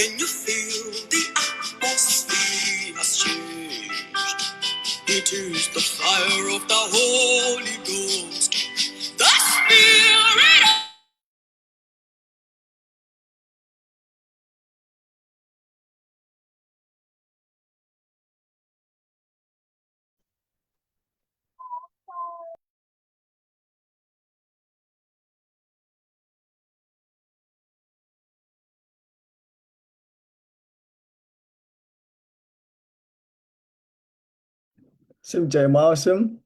Can you feel the atmosphere has changed? It is the fire of the Holy Ghost, the Spirit of Xin chào Mawsum.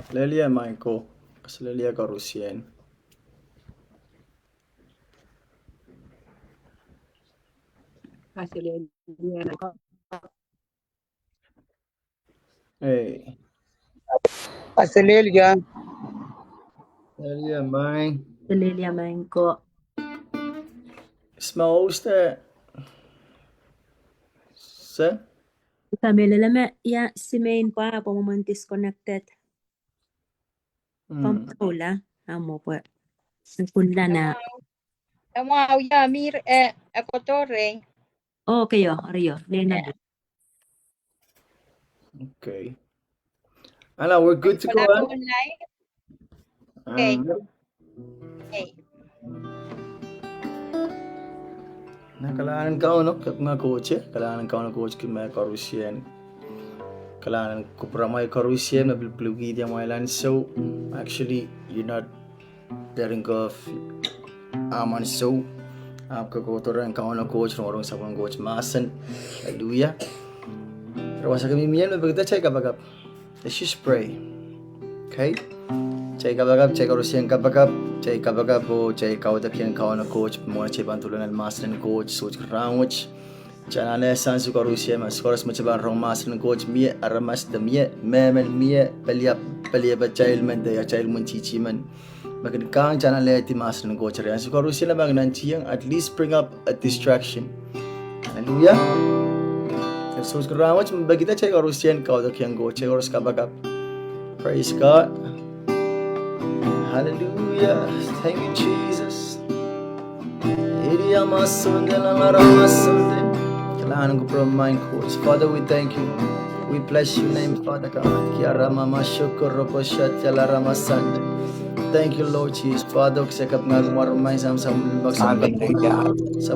Lelia Michael, kasi Lelia Garusien. Hey, Australia. Lelia Mine. Lelia Manko. Småste. Se? Kami lalama ya si main pa po mo disconnected. Pampula amo po. Punla na. Mau ya mir ekotore. Okay yo, Rio. Lena. Okay. Anna, we're good to go. Okay. Okay. Kailangan ka no mga coach, kailangan ka ng coach kung may Garusien. Kailangan ko para may Garusien, mabiblugi dia mo ilan. So, actually, you're not letting go of Aman so. आपका कोतोरा का उन coach नोरों सब उन coach मासन. Hallelujah. Terus kami mian begitu cek apa? Let's just pray. Okay? Cek apa? Cek Garusien apa? Cek apa? Po cek kau tak yang kau na coach mo na cek bantulan al master coach soch ramuch. Jangan le sansu Garusien mas koras macam barang master coach mie aramas demie memen mie pelia child man ya child man cici man. Makin kang jangan le ti master coach rian su Garusien bang nanti yang at least bring up a distraction. Hallelujah. Soch ramuch begitu cek Garusien kau tak yang coach cek koras kabagap. Praise God. Hallelujah. Thank you, Jesus. Father, we thank you. We bless your name, Father God. Thank you, Lord Jesus. Father, sekap ngagmarumay sam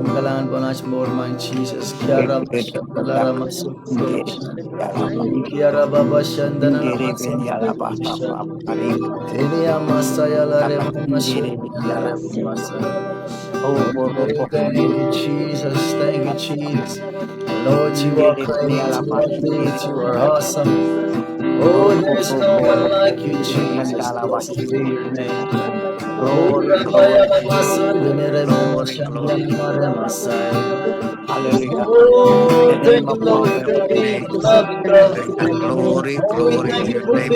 kalangan panas mormay Jesus. Kiara Kiara Baba Shandana Tini Amasaya Thank you, Jesus. Thank you, Jesus. Lord, you are great. You are awesome. Oh, there's no one like you, Jesus. Blessed be your name. Hallelujah. Oh, thank you, Lord. Glory, glory to your name,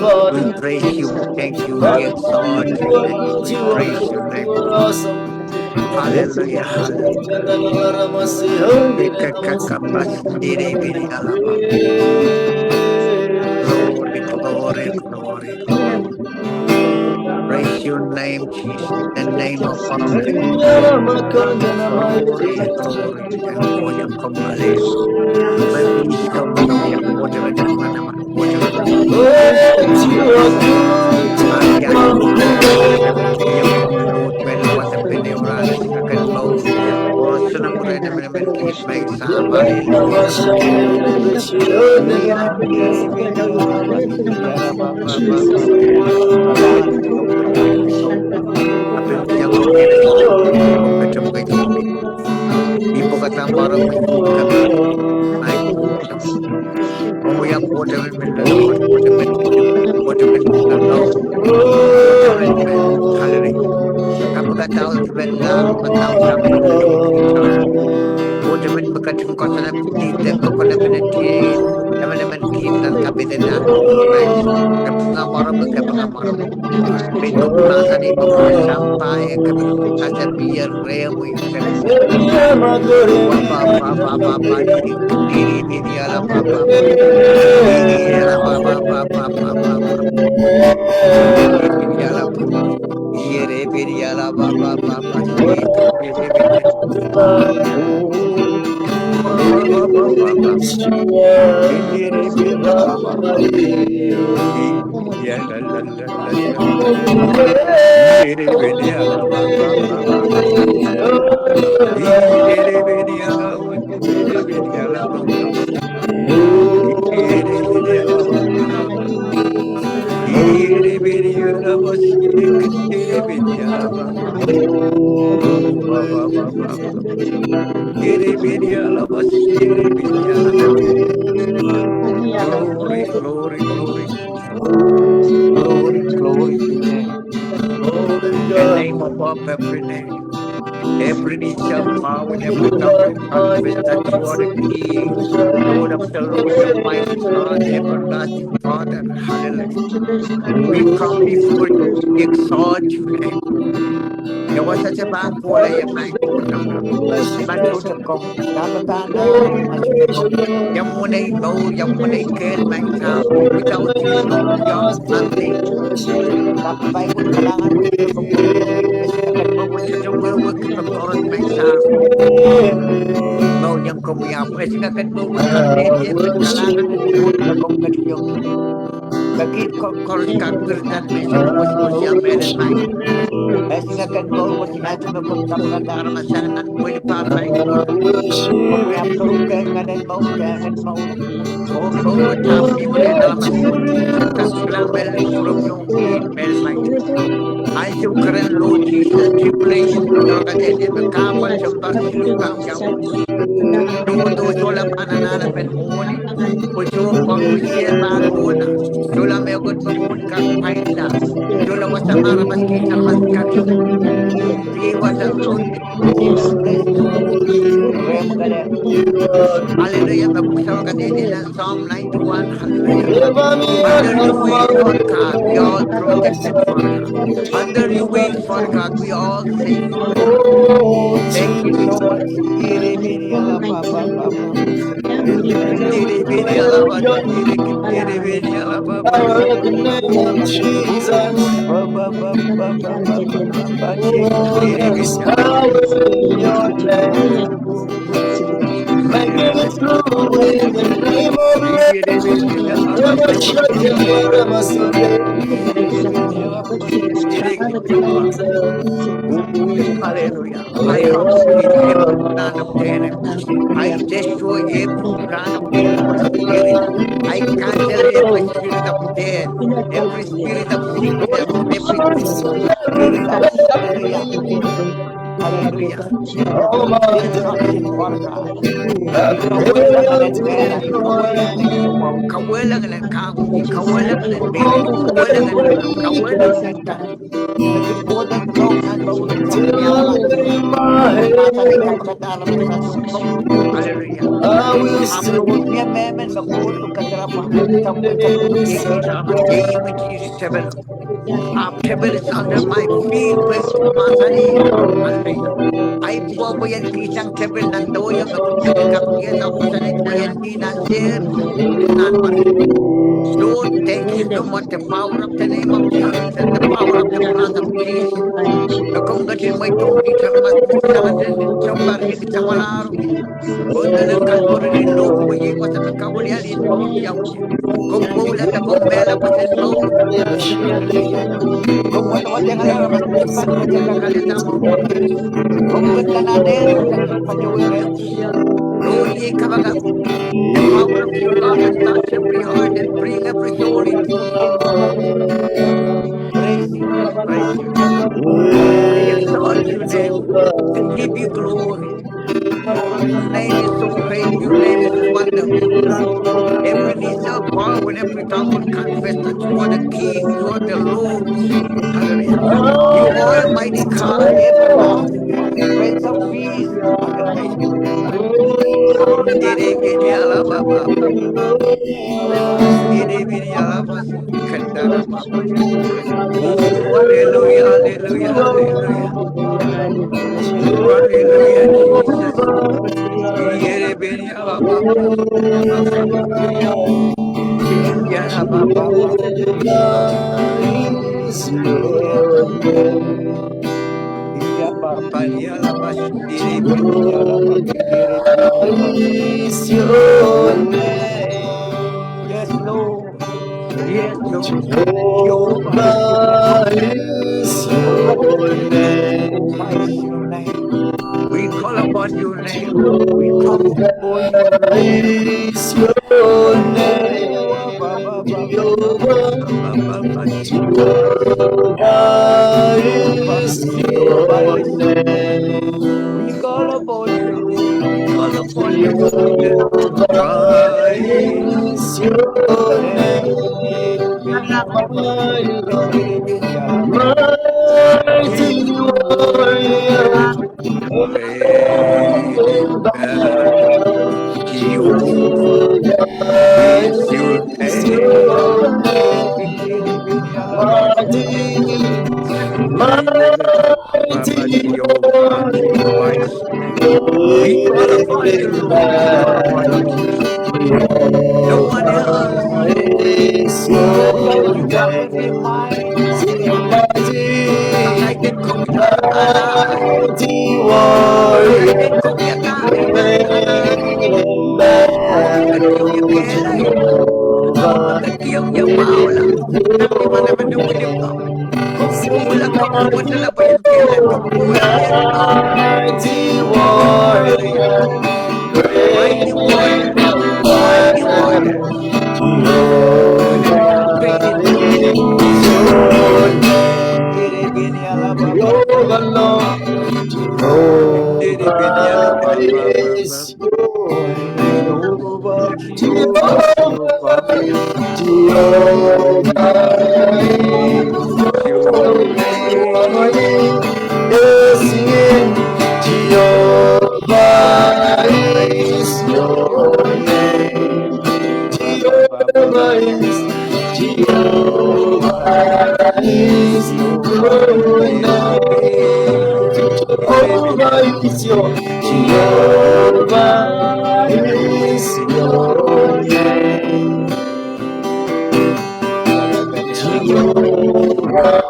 Lord. We praise you, thank you, we exalt you, we praise your name. Hallelujah, Glory, glory, glory, glory. Praise your name, Jesus, the name of our Glory, glory, and for your commandments. Ibu kata barang benda matau samin kita. Udaman bakatum kosana putita kokona benati. Naman kitan kabidena Christ. Kapunga mara bakapanga mara. Pintu plaza ni babuya sampai kabasa biar remu selesa. Baba diri ala baba. Diri ala baba. Diri ala baba. Yere biri ala baba. Shika biri. Baba. Diri biri ala baba. Ya la. Diri biri ala baba. Diri biri ala baba. Glory to your name. The name above every name. Every knee shall bow and every tongue will confess that you are the King, Lord of the Lord, Almighty God, everlasting Father. Hallelujah. We come before you, we exalt your name. There was such a bad boy, a man to come. Yamunay no, Yamunay kill myself. Without you, Lord, we are nothing. Tapi Bible kalangan mo ito pagpapagin kasi agad mo sa work pagpapagin myself. No, yang kumiyap kasi agad mo magkakit kalangan ng good na kong ganiyong. Bagit ko koros kakirtan may sa buwas mo siya meron may. Kasi agad mo sinabi mo kung kapagandara masanan mo ipapay ko. Kumiyap turugay nga din mo, ganyan mo. Oh, tapi mo rin alam Kaslang meron from yung meron may. I should current Lord Jesus tribulation no kadete magkawal sa pagsilupang yaw. Dudo sola pananana pen uli. Puso pag-usiyan maguna. Sola may agad mamun kang paila. Sola wasamara maskita maskari. Iwas ang Lord Jesus Christ. Hallelujah. Magbusaw kadete ng Psalm 91. Hallelujah. Under your wings, Lord God, we all protected, Father. Under your wings, Father God, we all safe, Father. Thank you so much. Hallelujah. I uproot every plan of the enemy. I destroy every plan of the evil spirit. I cancel every spirit of death, every spirit of sickness, every spirit of hallelujah. Hallelujah. Destruction, Father God. Kawalan pera, kawalan isumaw, kawalan ng kahoy, kawalan ng bili, kawalan ng tali. Nagkibutan ko ang bawang kawalan. Masali ka pagkataran mo sa sumpong. Hallelujah. Upload niya memen, magulog ka sarapa. Sampun ka pagkiki salamat. Name of Jesus, heaven. Heaven is under my feet. Masali. Hallelujah. Ay po mo yan kisang heaven nando yung kapagyan ako sa nito yan dinasir. Lord, thank you so much the power of the name of Jesus and the power of the blood of Jesus. Na kung gatin mo itong itamas sa bari sa malaro. Kung dalang kalpuro rin loob mo iwas at nagkawalian in mo yaw. Kung mula na kung mela pa sa mo. Kung matawad yung alamas pat mo dyan kakalita mo. Kung ganda na din mo sa pagpatuwirin. Lord, ye kabaga. The power of your love and touch every heart and bring every soul into your praise you, praise you. We exalt your name and give you glory. Your name is so great, your name is wonderful. Every knee shall bow and every tongue will confess that you are the King, you are the Lord. Hallelujah. You Almighty God, everlasting Oh, hallelujah, hallelujah, hallelujah. Oh, hallelujah, Jesus. Yere beni ala ba ba ba ba ba ba ba. Yere ba ba ba ba. Hallelujah. Ya ba ba ni ala ba shindere beni ala ba kundere beni ala ba ba. is your name. Yes, Lord. Yes, Lord. Jehovah is your name. Jehovah is your Jehovah is name. your name. We call upon your name, Lord. We come before you, Jehovah Lord. is your Oh, ba name. ba ba ba ba ba Jehovah, ba ba ba ba shindere. Jehovah Jehovah, is Jehovah your is your name. We call name. upon you, Lord. We call upon you, Lord. Jehovah Rise. is your Hey, Beni name. Alabakundere Bendere Beni Alababa. Mighty Hey, warrior, great in in battle, battle, Jehovah Jehovah is your is name. your Bendere name. Beni Alababa. Mighty, Baba mighty Jehovah, Jehovah warrior, is your name. We call upon you, in Lord. We call upon you, battle, Jesus. No one else. Jehovah is Without your you, what will be name. mighty? Mighty, United kung yakalay. mighty United warrior, kung yakalay na great natin. in Oh, agad kiyong battle, yakelay. Oh, Jehovah agad kiyong yamaulang. is Nanti man your naman dumidim ka. name. Kumpulang ka po ba Mighty talaga yung kailan? Kumpulang, yes, Lord. warrior, Hallelujah. Mighty great warrior. in Mighty warrior. battle, Hallelujah. Great Jehovah in battle. is your name. Dere beni ala ba ba ba Jehovah ba ba ba Lord, ba. Dere beni ala Jehovah ba ba ba ba. is your name. Jehovah, Jehovah, Jehovah, Jehovah. Jehovah Is is your your name. name. Yes, sing Jehovah is Is your your name. name. Ba ba ba ba ba Jehovah ba is ba. Jehovah Jehovah is Jehovah your is your name. name. Dere beni Jehovah ala. is your Jehovah Jehovah is is your your name. name. Dere beni ala ba ba ba ba ba ba. Jehovah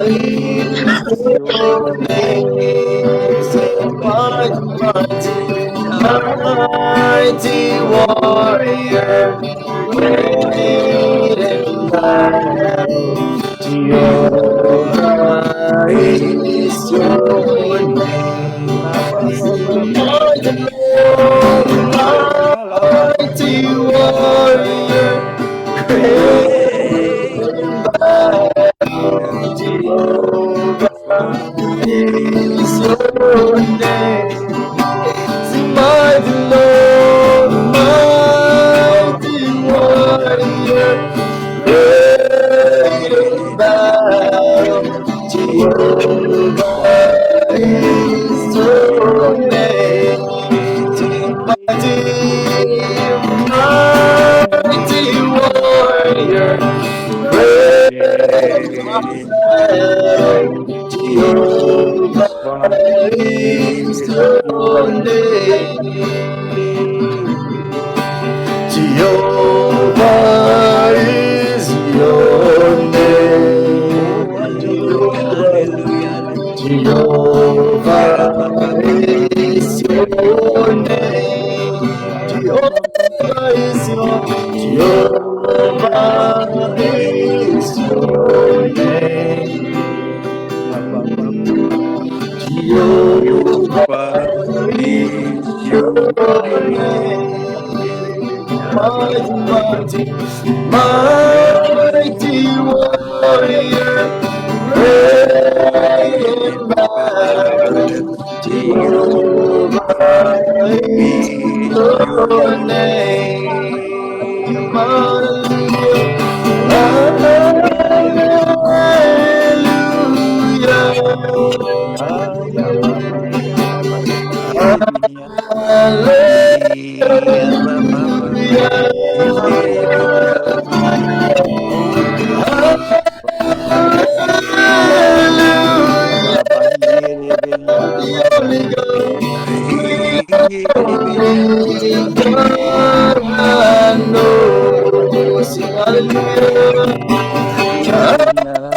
is Is your your name. Say name. mighty, mighty, Dere beni ala ba ba ba. mighty warrior, great in battle. Jehovah is your name. Ba ba ba ba ba ba ba. Mighty Lord, Dere beni ala ba ba ba mighty ba ba ba. warrior, great Great in in battle. battle, Jehovah Jehovah is is your your name. Sing name. mighty Lord, Mighty mighty warrior, great in great in battle. Jehovah Jehovah is is your your name. Sing mighty, mighty warrior, great great in battle. Jehovah Jehovah is is your your name. name. Jehovah is your name. Oh, hallelujah, hallelujah, Jehovah, hallelujah. Yara Jehovah ba ba ba ba ba ba is ba. your name. Yara ba ba ba ba. Jehovah is your Jehovah Jehovah is is your your name. name. Ba ba ba ba ba ba. Jehovah Jehovah is is your your name. name. Dere beni ala ba ba Mighty, ba ba. mighty, Mighty mighty warrior, great great in in battle. battle, Jehovah Jehovah is is your your name. name. Hallelujah. Hallelujah, hallelujah. Hallelujah. Aya baba yala bashindere Hallelujah. bini yala ba. Ya baba baba. Indere bini yala ba. Oh, hallelujah. Yere beni ala baba. Sing hallelujah. Yere beni ala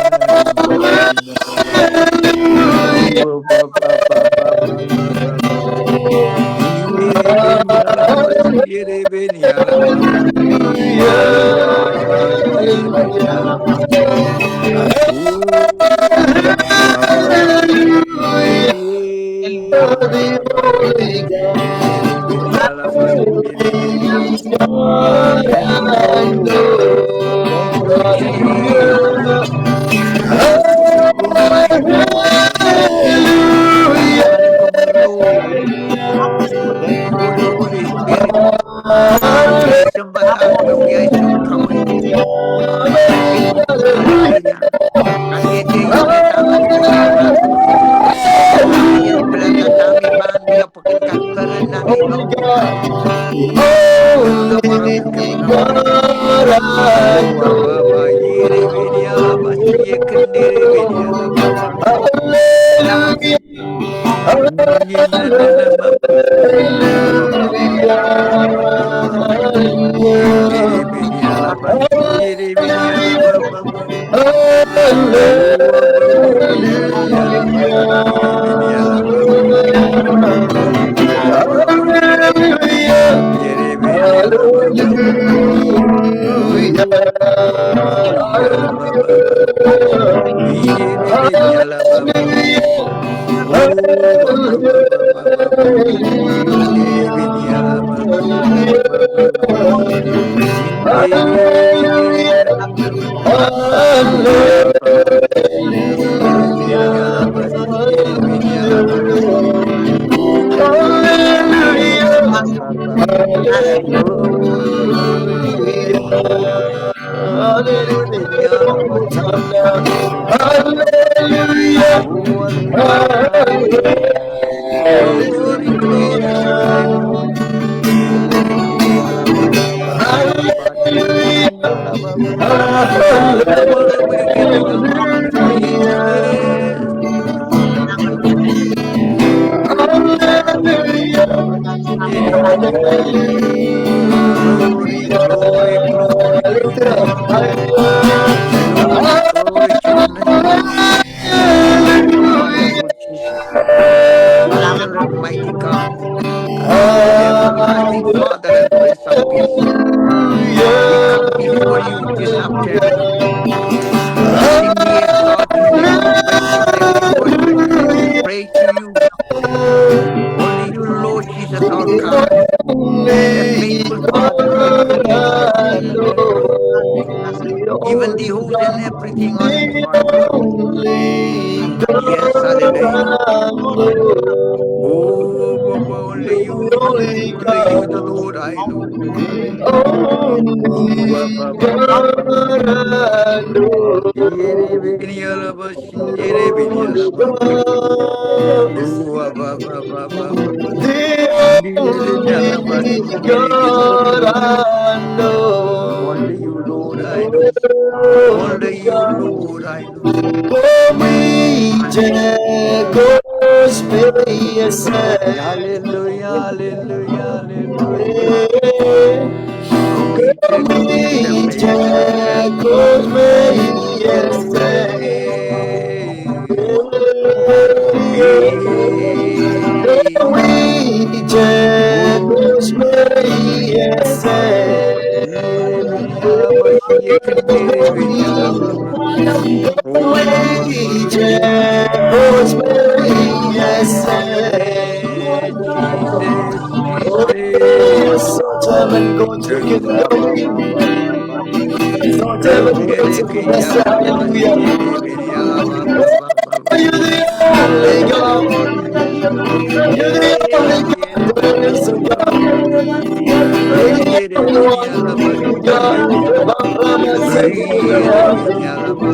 Yere beni alabası, yere beni alababa. Yere beni alababa. Baba. Baba. Yere beni alabası, yere beni alababa. Thank you, Lord. Thank you, Jesus. Oh, my God. Thank you, Lord. Thank you, Holy Spirit. Sembah biaya sungkawi. Sakit hallelujah. Kagete ina tangan kudara. Ayan pelata tami bandia pakin kakaren na ilongka. Ula marami kemna. Oh ababa yere beni ala basi ye kendere beni ala baba. Yena nana mama. Oh ababa. Yere beni ala basi yere beni ala baba. Oh ababa yere beni ala basi yere beni ala baba. Oh ababa. Yere beni ala baba. Oh yala baba. Yere beni ala baba. Oh baba baba baba baba. Yere beni ala baba baba baba baba. Yere beni ala baba. Oh baba. Yere beni ala baba. Yere beni ala baba. Oh baba baba. Oh, yere beni ala baba. Yere beni ala baba. Oh, hallelujah. Glory, glory, glory. Yere beni ala baba baba baba. Yere beni ala baba. Oh, we give you the honor, Jesus. Glory, glory, glory, glory. Glory, glory to your name. Wonderful Jesus. Excellent mighty God. Everlasting Father and Prince of Peace. We come before you this afternoon, lifting we exalt you, we worship and we worship and we pray to you. Only you, Lord Jesus, our God, the faithful Father, faithful Maker, faithful Daddy, even the host and everything on it, Father. Yes, hallelujah. Oh, only you, the Lord, I know. Oh, Yere beni alaba, yere beni alaba. Oh, yere beni alaba, yere beni alaba. Only you, Lord, I know. Only you, Lord, I know. Hallelujah, hallelujah, hallelujah. Only Jacob's may Yere beni alaba, şiye kendere beni alaba. Oh, Jesus, Jesus. Baba. Yere beni alaba, yere beni alaba, baba. Yere beni alaba. Yere beni alaba, yere beni alaba.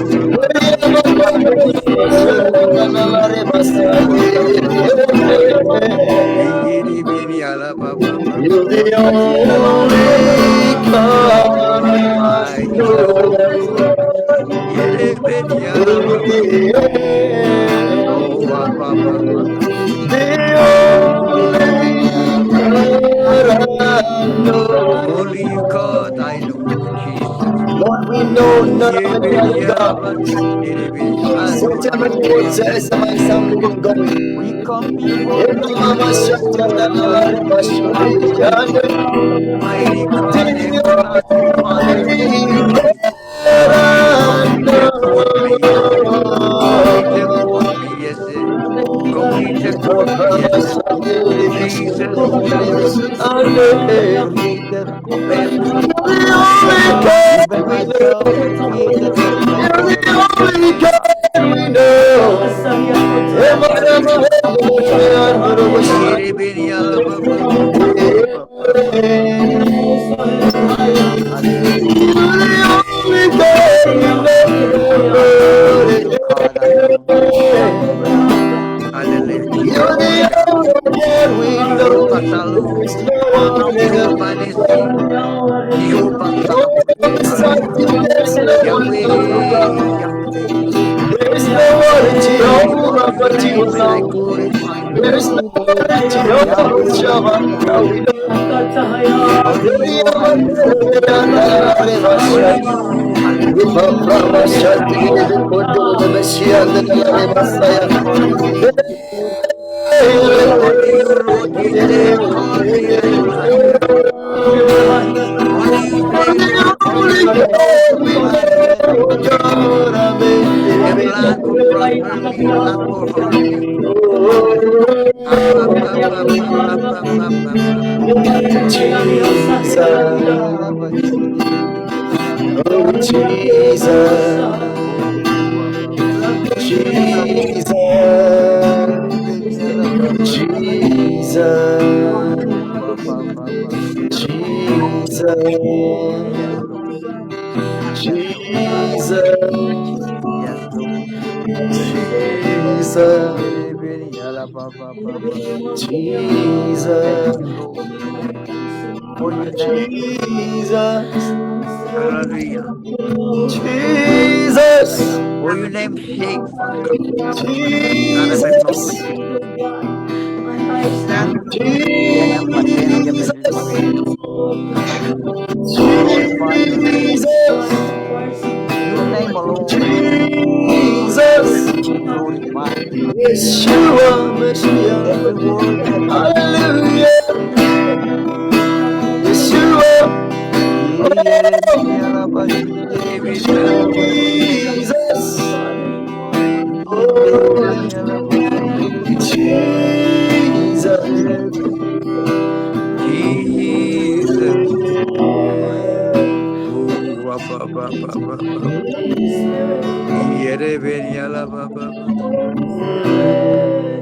Yere beni alaba, baba. Yere beni alaba, baba. Mighty God. Yere beni alaba, baba. Oh, baba. you, God, I know, Jesus. Lord, we know none of any other God. Search every road, says something going. We come before you, mighty God, everlasting Father. Come check on me, come check on me, yes. Come check on me, yes. Jesus, creator of heaven and even myself, the creator of heaven and earth. Hallelujah. Hallelujah, God, I know. Hallelujah, Jehovah. Jehovah Shalom. Jehovah Nissi. Jehovah Sabaoth. Hallelujah. Yahweh, Yahweh. There is no one I honor Jehovah your but you name and I alone. glorify your There is name. no one Jehovah Yahweh, Shammah. Yahweh. We Honor you, honor you. Honor you, hallelujah. don't Honor you, Lord. You said, call me, I will answer. Honor you, say, Lord, call me, I will supply all your needs. A plan for prosper me, not for harm me. Up, up, up, up, up, up, up, up, up, up. Jesus, oh Jesus, Oh, up, up, up. Jesus, Oh, up, up, up, up. Yes, Jesus, Lord. Yes, Lord. Jesus, Yes, Lord. Jesus, Thank Jesus, you, Lord, for your name. Jesus, Hallelujah. Jesus, For your name's sake, Father God. God, I've Jesus, acknowledged you. Yan ang pasen Jesus, niya besuke. We glorify your name. Jesus, Your name alone Jesus, to be glorified. Yeshua, Messiah, Every word that I speak, hallelujah, Yeshua, Jesus, oh, Jesus, Jesus. Oh, ba ba ba ba ba.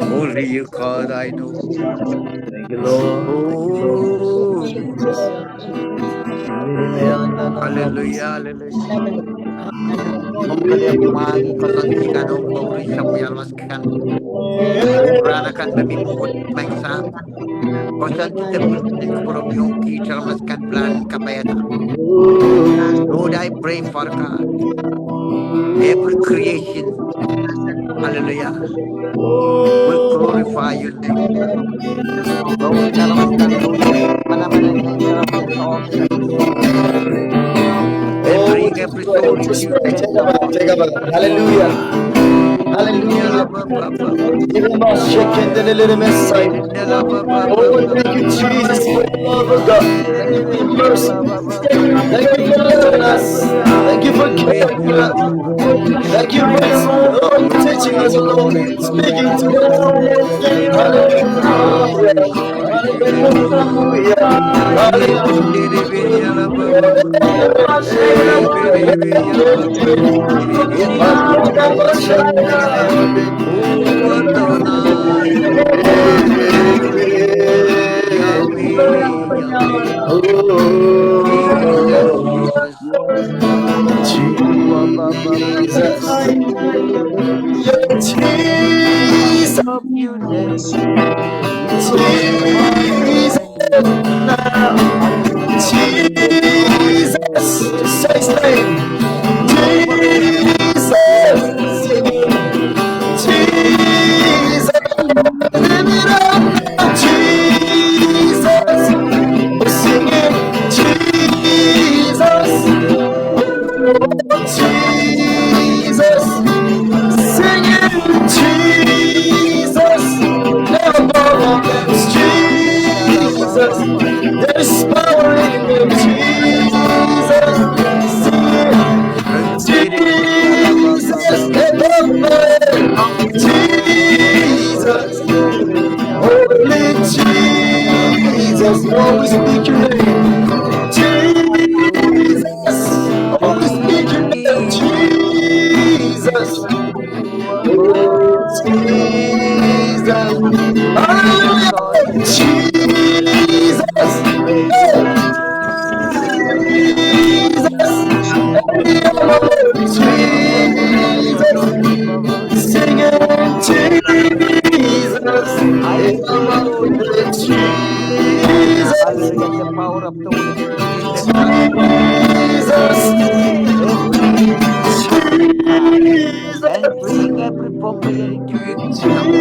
Only you, God, I know. thank you, Lord, thank you, Oh, Lord. hallelujah, hallelujah. Mungkalian mangi kosan sikanong bauri sa mayalmas kan. Rana kan mamimukot mangsa. Kosan tita bultik from yung kichalmas kan plan kapayata. Lord, I pray, Father God, every creation, hallelujah, will glorify your name. Lord, nalamaskan to you, manamanan nature and all the every soul. And Oh, bring every soul into just your pray, take a back, kingdom. take a back. Hallelujah, hallelujah. Even more shaking than a little Messiah. Oh, thank you, Jesus, for your love, oh God. Thank you for your mercy. Thank you for loving us. Thank you for caring for us. Thank you for oh, teaching us, oh Lord, speaking to us. Hallelujah. Hallelujah. Oh, Adonai, Yahweh, Yahweh, Jesus, Jesus. Oh, Jesus, we lift Jesus, up your name. We glorify your Jesus, name. now, Hallelujah, hallelujah, Jesus, just say his name, Jehovah God. Jesus, sing it, Jesus, live it up, Jesus, Jesus, sing it, Jesus. Yes, Lord Jesus. Praise you, Lord. I pray, Lord Jesus. Hallelujah. The power of the Holy Spirit that transforms every heart and bring every family into your kingdom.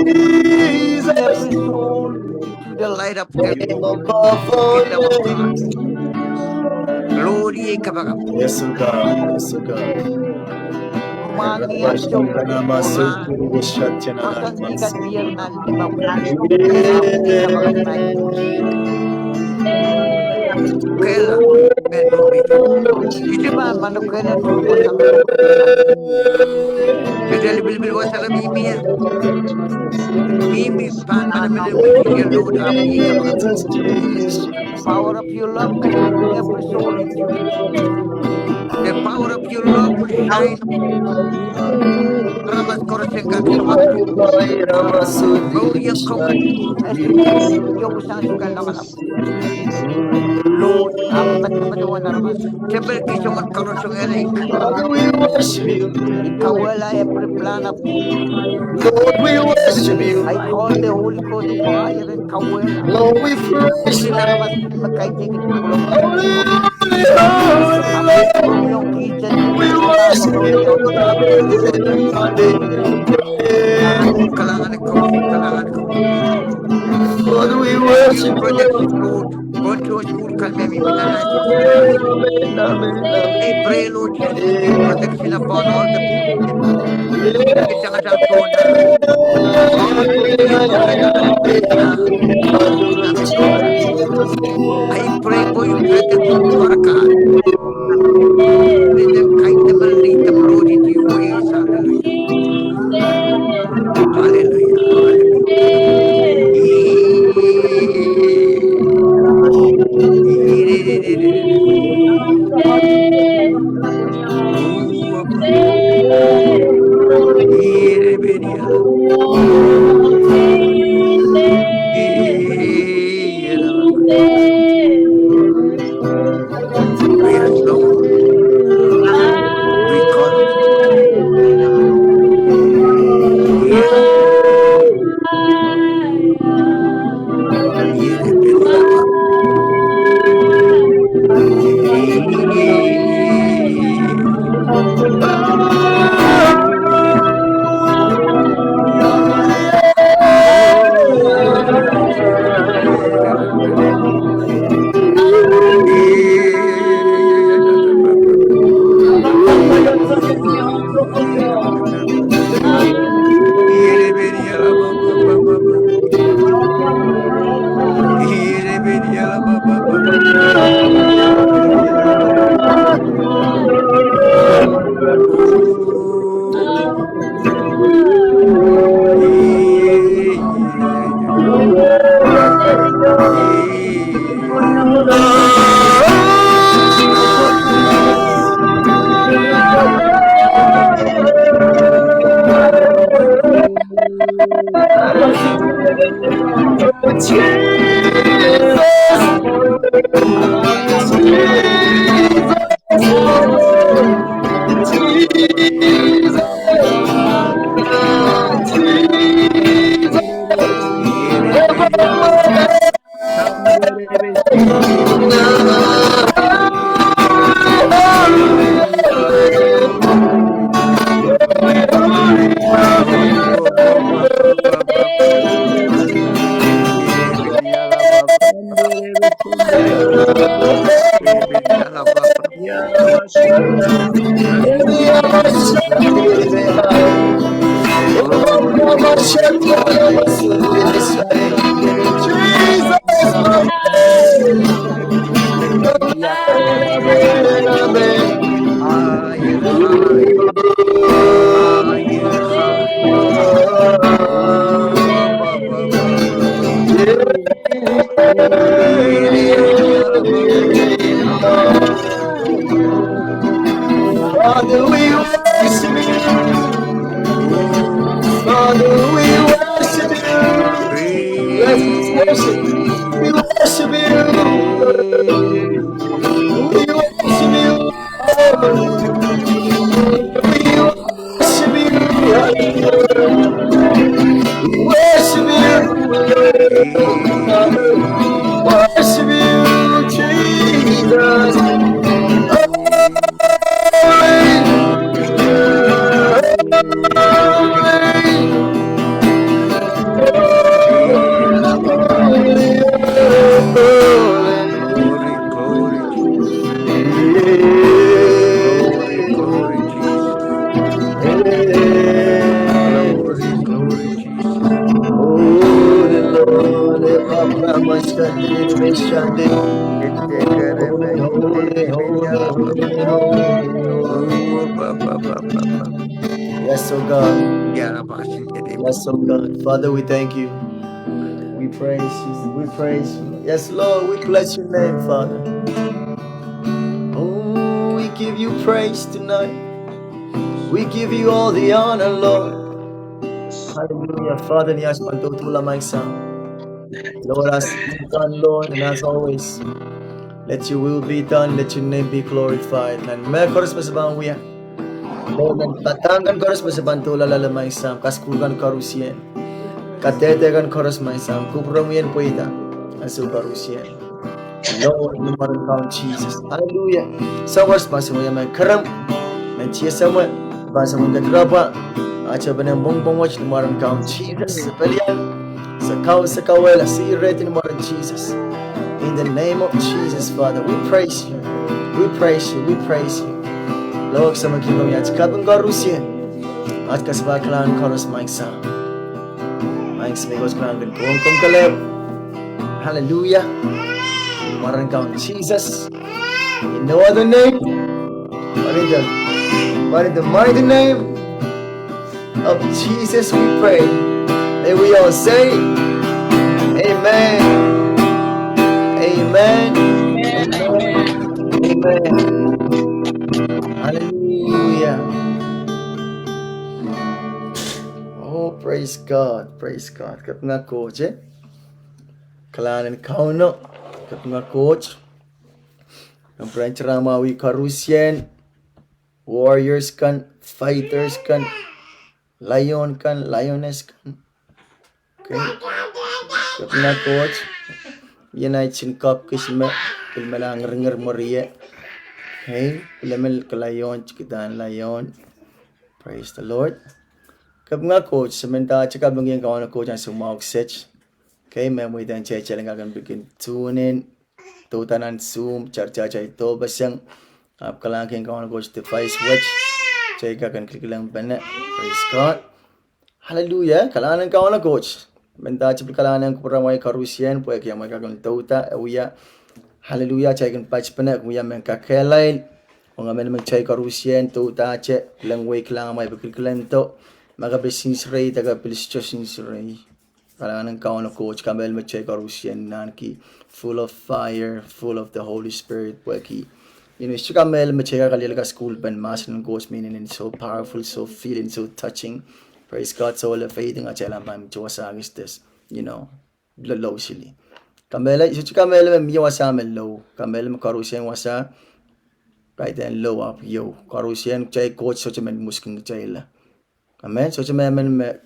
Bring every soul into the light of the kingdom of God. Glory kabagam. Yes, oh God. Yes, oh God. Kumangi at so Quran. Pasandigat biyak na lima maputi kabagat na kela endorbita. Ito ba manukela to wasang lukutina. Bidali bilbil wasala mimi. Mimi pan manamili which is your Lord api kabagat. The power of your love can bring every soul into your kingdom. The power of your love will shine. Ramas korosengkat sumaktu. Glory and come. Estimate yung usang sukan nakalap. Lord, apat na matawan na ramas. Tebel kisuman karosong elik. Father, we worship you. Ikawala every plan of the enemy. Lord, we worship you. I call the Holy Ghost fire and kawala. Lord, we praise Uli you. na ramas makaitigit pulang Holy, ramas. holy, holy Apit Lord. yung kitchen ni We Kuta worship Moroni you. on Kalangan ko, kalangan ko. Lord, we Your worship protection, you. Lord. Control school kalmemi minanasin sa kalas. Amen, amen, I amen. pray, Lord Jesus, your protection upon all the children. Kitang tona. All those children that are Krishna, kitang tona. I pray for your protection, Barakat. Let them guide them and lead them, Lord, into your ways. Hallelujah. Hallelujah. Hallelujah. Oh, yes, Lord. We call on you. Yes, Lord. Higher, higher, higher, higher. Oh, ba, ba, ba, ba, ba, ba. Father, we worship you. Oh, Father, we Worship you, Jesus. Glory, glory, Jesus. Glory, glory, Jesus. Glory, glory, Jesus. Holy, holy, holy, holy, holy, holy. Oh, ba, ba, ba, ba, ba. Yes, oh God. Yarabashinkedebo. Yes, oh God. Father, we thank you. We praise you. We praise you. Yes, Lord, we bless your name, Father. Oh, we give you praise tonight. We give you all the honor, Lord. Hallelujah. Father, niyas pantutula may sang. Lord, as you've done, Lord, and as always, let your will be done. Let your name be glorified. And may koros masabang wiya. Lord, tatangan koros masabang tula lalamay sang. Kaskulgan karusien. Katetegan koros may sang. Kupromien puita. Asu karusien. Lord, in the mighty name of Jesus. Hallelujah. So what's possible, man? Karam. Man, chia somewhere. Basa mong katrapa. Acha ba ng bongbong watch in the mighty name of Jesus. Sa palian. Sa kawela. See you right in the mighty name of Jesus. In the name of Jesus, Father, we praise you. We praise you. We praise you. Lord, sa magkibang yan. Sa kabang garusyan. At kasabakalaan koros maing sa. Maing smigos kalang gantuong kong kaleb. Hallelujah. Mighty name of Jesus. In no other name. But in the mighty name of Jesus we pray. May we all say, Amen. Amen. Amen. Hallelujah. Oh, praise God. Praise God. Kap nga coach eh. Kalanan kauno. Kap nga coach. Ang branch ramawi karusyen. Warriors kan. Fighters kan. Lion kan. Lioness kan. Okay. Kap nga coach. United Cup kisme. Pilmalang ringer moria. Okay. Pilamel kalayon. Chikitan layon. Praise the Lord. Kap nga coach. Samenta chika bangyan kawan coach ang sumawag sech. Okay. Memoy dan chay lang akan bikin tune in. Tutanan Zoom, charcha ito basyang kalangking kawan coach device watch. Chay kakan klik lang bana. Praise God. Hallelujah. Kalangan kawan coach. Benta chip kalangan kupra may karusyan po kaya may kakan tuta uya. Hallelujah. Chay kan patch bana kuya men kakelail. Mga men chay karusyan tuta che lang way lang may bikil lang to. Magabisin ray taga pilischosin ray. Kalangan kawan coach kamel me chay karusyan nanki. Full of fire, full of the Holy Spirit. Waki, you know, Shikamel Machega Kalilka school ben master and coach meaning and so powerful, so feeling, so touching. Praise God, so elevating a chela mam Joasagis this, you know, low silly. Kamela, Shikamel Miwasam low, Kamel Karusian wasa, right then low up, yo, Karusian Jay coach such a man musking jail. Amen, such a man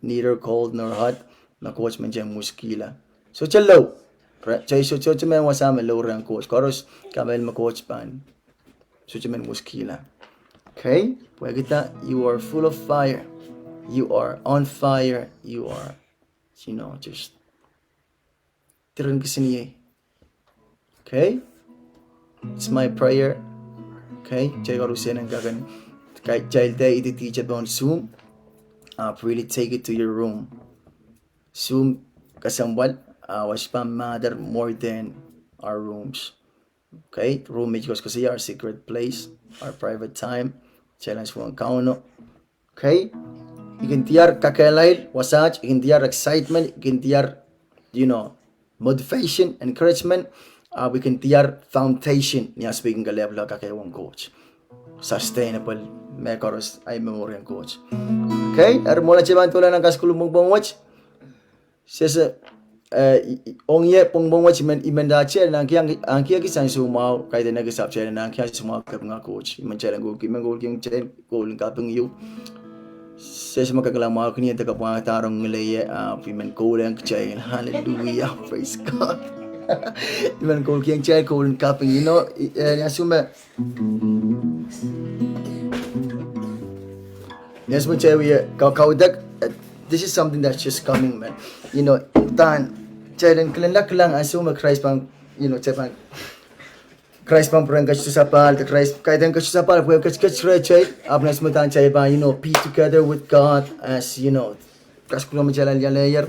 neither cold nor hot, na coach man jam muskila. So low. Chay so man wasama low rang coach. Koros kamel ma coach pan. So man muskila. Okay? Pwede kita, you are full of fire. You are on fire. You are, you know, just tiran kasiniye. Okay? It's my prayer. Okay? Chay karusin ang kagan. Kahit child day iti-teach on Zoom. Really take it to your room. Zoom kasambal. Was pa matter more than our rooms. Okay? Room kasi our secret place, our private time. Challenge mo ang kauno. Okay? Ikintiar kakelail, wasaj, ikintiar excitement, ikintiar, you know, motivation, encouragement. We can tiar foundation niya speaking ka level kakayawang coach. Sustainable mekoros ay memorial coach. Okay? Armola chiban tulan ng kaskulong mong watch. Siya ongye pongbong watch imenda che nang ang kia kisan sumao kay den nagisap che nang kia sumao ka nga coach iman che lang go king chen go ka peng you Sesa magkakalama ko niya tagapangatarong nilaya pimen kulang kacay. Hallelujah, praise God. Pimen kulang kiyang chay kulang kaping, you know, assume. Yes, mo chay we kaudak. This is something that's just coming, man. You know, tan chay dan kalanlak lang assume Christ pang, you know, chay pang Christ pang perang kacu sapal, the Christ kaitan kacu sapal, pun kacu chay, apna semutan chay pa, you know, be together with God as you know, kas kulo menjalan layer.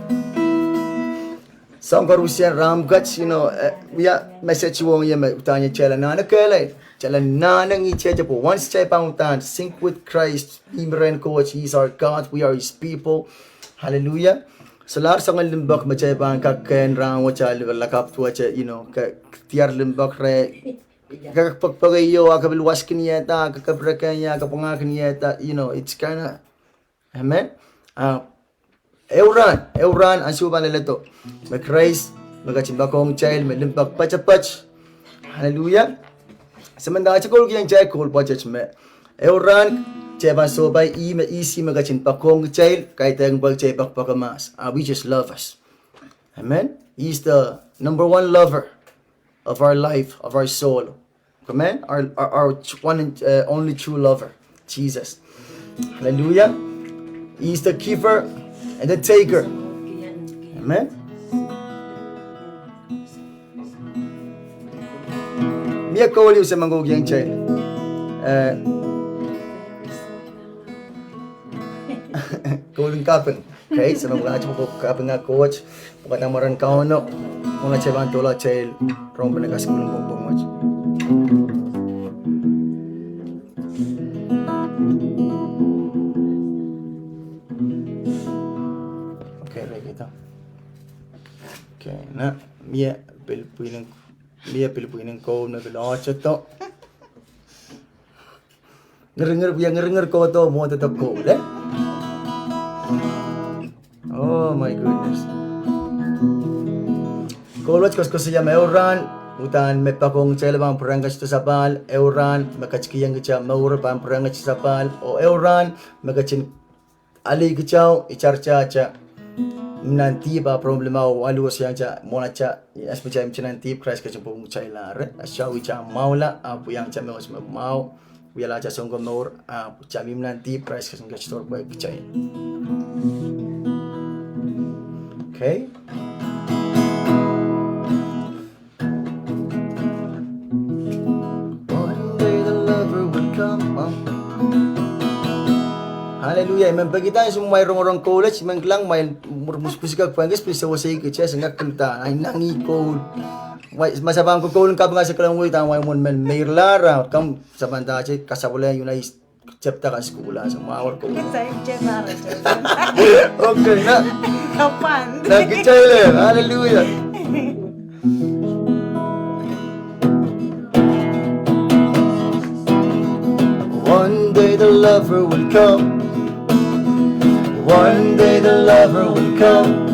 Some karusian ram guts, you know, ya message wong ya utanya chay nana kelai, chay nana ngi chay po. Once chay pa utan, sync with Christ, Imran coach, He's our God, we are His people, Hallelujah. Salar sangal limbak macay pa kaken rang wachay lakap tu wacay, you know, tiar limbak re. Kakapagpagayo, kabilwas kiniyata, kakabrakanya, kapangakiniyata, you know, it's kinda, amen? Euran, ang suba nila to. May Christ, magachimbakong child, may limpak pachapach. Hallelujah. Samantala, chakul kiyang child, kul pachach me. Euran, cheban sobay, may isi magachimbakong child, kahit ang bagchebak pakamas. We just love us. Amen? He's the number one lover of our life, of our soul. Amen? Our one and only true lover, Jesus. Hallelujah. He's the keeper and the taker. Amen? Mia kawaliw sa mangugyang chay. Kawalong kapeng. Okay, sa mga ato po kapeng nga coach. Pagkatamaran kauno. Mga chay bang tula chay. Rong panagas kulong pong much. Okay, right kita. Okay, na Mia Pilipinan ko na bilacho to. Ngeringer ko to mo to ko le. Oh my goodness. Kolot ko sa Euran, utan may pakong chelabang perangas to sapal, Euran, makachkiyang kicha maura pang perangas sapal, o Euran, makachin ali kichaw, icharcha, nanti ba problema o aluwas yang cha, mona cha, as macam nanti, Christ kacang pong chay lare, as cha wicha maula, apu yang cha mewas mau, wala cha songgo maur, apu cha mim nanti, Christ kacang kacang boy kichay. Okay. Hallelujah. Membagi tayo semua may orang college, menglang may musika pangis bisa wasay kecil sengak kelta. Ay nangi ko. Masabang ko kolon ka nga sa kalangoy taway mon men maylara kam sabanta che kasabula yun ay chapta ka skula sa mawar ko. Okay na. Kapan? Nagkichay. Hallelujah. One day the lover will come. One day the lover will come.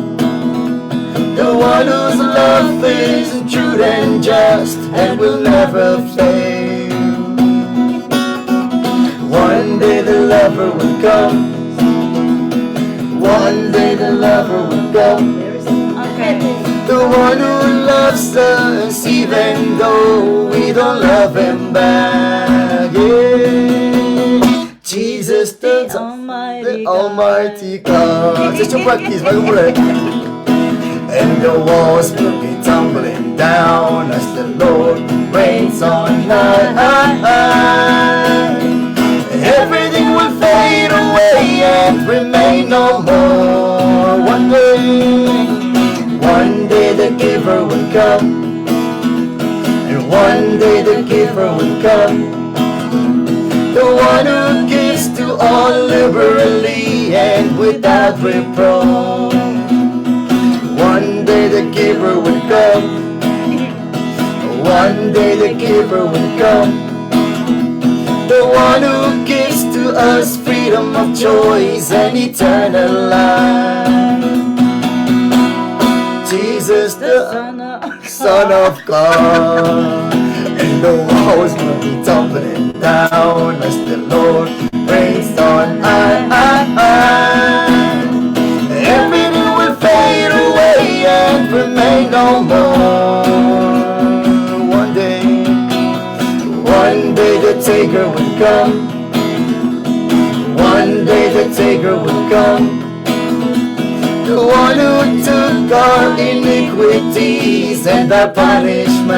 The one whose love is true and just and will never fail. One day the lover will come. One day the lover will come. Okay. The one who loves us even though we don't love him back. Yeah. Jesus the Almighty God. Just to practice, bago mulai. And the walls will be tumbling down as the Lord reigns on high. Everything will fade away and remain no more. One day the giver will come. And one day the giver will come. The one who gives to all liberally and without reproach. One day the giver will come. One day the giver will come. The one who gives to us freedom of choice and eternal life. Jesus the Son of God. And the walls will be tumbling down as the Lord reigns on high. and remain no more. One day the taker would come. One day the taker would come. The one who took our iniquities and our punishment.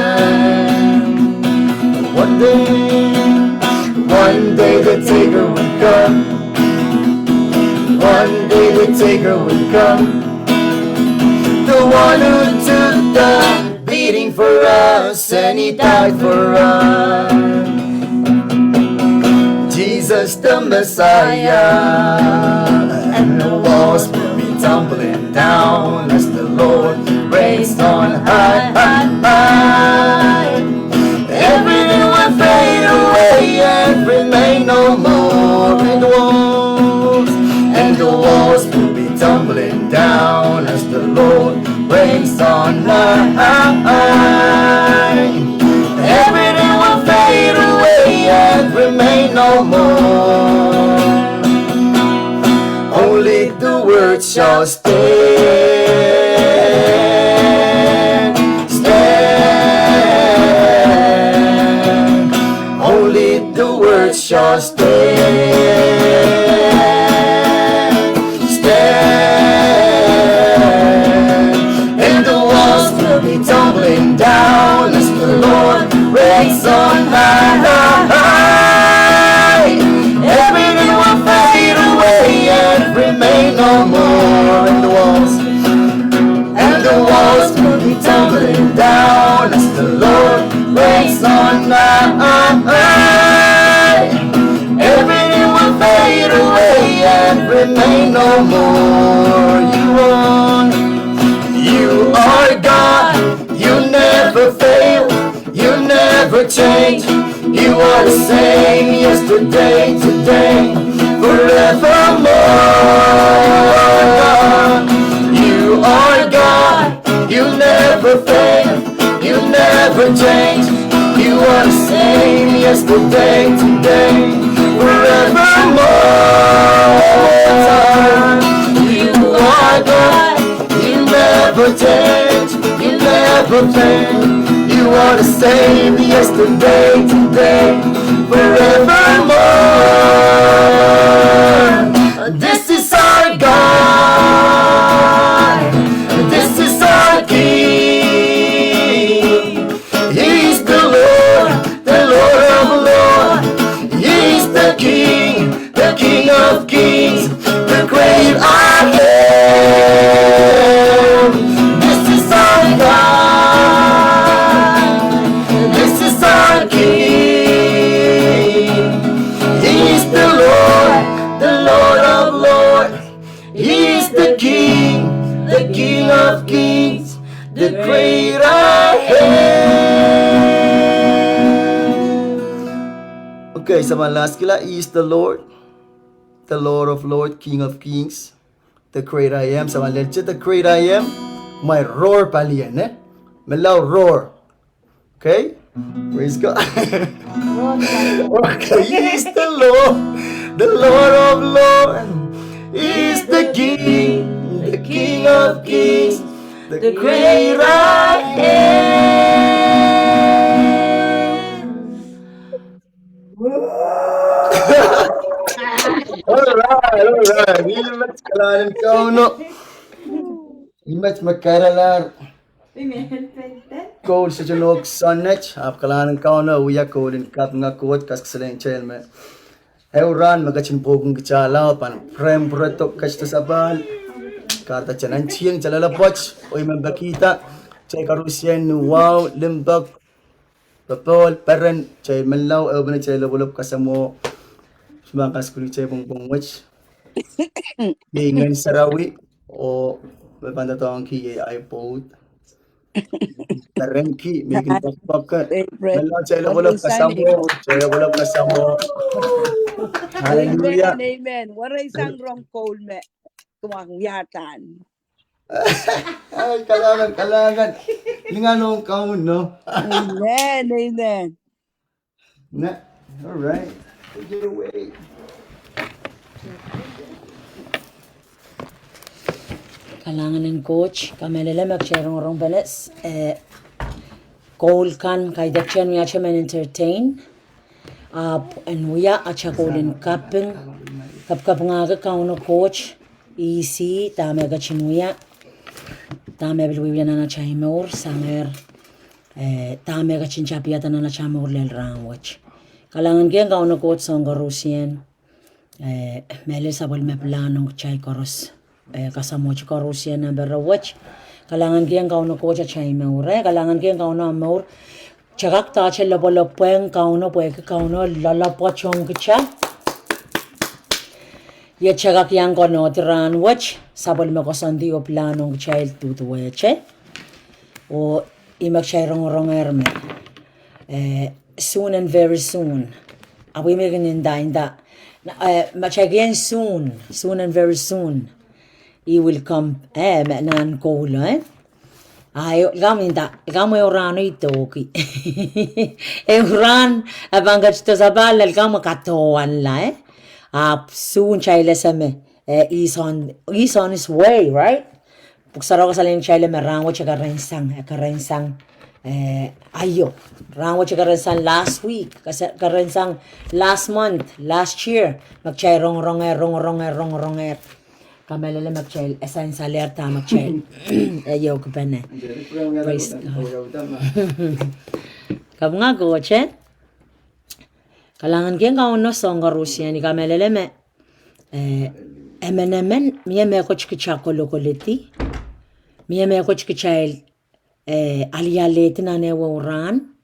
One day the taker would come. One day the taker would come. The one who took the beating for us and he died for us. Jesus the Messiah. And the walls will be tumbling down as the Lord reigns on high, high, high. Everything will fade away and remain no more. And the walls will be tumbling down as the Lord reigns on high. Everything will fade away and remain no more. Only the word shall stand, stand. Only the word shall stand, stand. And the walls will be tumbling down as the Lord reigns on high. Everything will fade away and remain no more. And the walls will be tumbling down as the Lord reigns on high. Everything will fade away and remain no more. You are God. You never fail. You never change. You are the same yesterday, today, forevermore. You are God. You never fail. You never change. You are the same yesterday, today, forevermore. You are God. You never change. You never fail. You are the same yesterday, today, forevermore. This is our God. This is our King. He's the Lord of Lords. He's the King of Kings, the great I am. This is our God. This is our King. He's the Lord of Lords. He's the King of Kings, the great I am. Okay, sama last kila, He is the Lord of Lords, King of Kings, the great I am. Sama legit, the great I am. My roar palian, eh? Melaw roar. Okay? Praise God. Okay, He is the Lord of Lords. He is the King of Kings, the great I am. Alright. Imat kalanin kau no. Imat makaralar. Code sa junog sonnet. Ap kalanin kau no. Uya code in kap nga code kas kasaling chel me. Heuran magachin pogong kichala pan prem protok kasta sabal. Kata chanan chiang chalala poch. Oy membakita. Chay karusyen wow limbak. Papol peren chay melaw ebne chay lobolob kasamo. Sumangkas kulit chay pong witch. Dengan sarawi o banda to ang ki iPod. Tarengki making pakpak. Melaw chay lobolob kasamo. Chay lobolob kasamo. Hallelujah. Amen. Waray sang rong coal me. Tumang yatan. Ay, kalangan. Linganong kaun, no? Amen. All right. Take it away. Kailangan ng coach. Kamelele magcherong beles. Goal kan kayda chen ya chemen entertain. And we are at chakolin kaping. Kap nga ka kauno coach. Easy. Tame ka chinuya. Tame bilwiya na chaimor. Samer. Tame ka chinchapiyata na chamor lel rangwach. Kailangan kaya kauno coach sa Rusien. Mele sabol me planong chay koros. Kasamo ci Rusien na berawach. Kailangan kaya kauno coach at chaimor. Kailangan kaya kauno amor. Chagak ta che lopolopeng kauno pueke kauno lalapochong kicha. Ye chagak yang kono tiran watch sabol me kosandi o planong child tutuweche. O imak chay rong erme. Soon and very soon. Awi me inda. Machagain soon and very soon. He will come nan kola Ayo gamo orano itoki. Euran abangat to sabal gamo katoan la soon chaile same is on his way, right? Puksaro ka salin chaile merango karensang ayo rango karensang last week karensang last month last year magchay ronger Kamelele magchay esan salerta magchay ayo kupene praise God kab nga goche kalangan kaya kauno songa Rusya ni kamelele me emenemen miye me koch kichakoleti miye me koch kichail aliyaleti na ne woran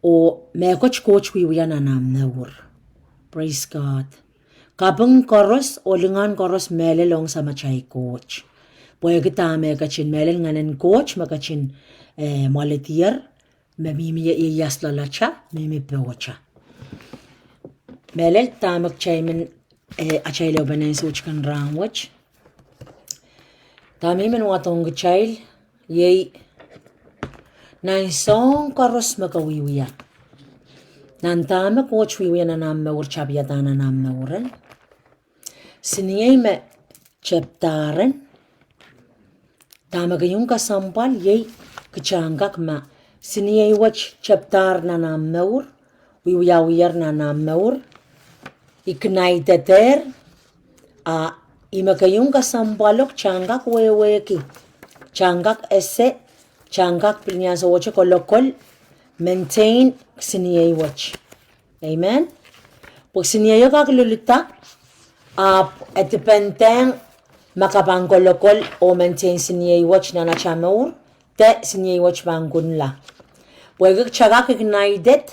o me koch wiya na namnawur praise God kapang koros o lingan koros melelong sa machay coach puwe kita me kachin melel nganen coach makachin maletier mimi iyas lalacha mimi peocha melel tamak chay men achay lo banen such kan rangwach tami men watong gachay yay nan song koros makawiwiya nan tama coach wiwiya na namnawur chabiyata na namnawuran siniyay me cheptaren tama gayong kasampal yay kachanggak ma siniyay wach cheptar na namnawur wiwiyawiyar na namnawur iknaiteter ima gayong kasampalok changgak weweki changgak ese changgak pilnya sa wache kolokol maintain siniyay wach amen pag siniyay kaklulita etipenteng makapangkolokol o maintain siniyay watch na nachamur te siniyay watch bangunla pwede chagak ignited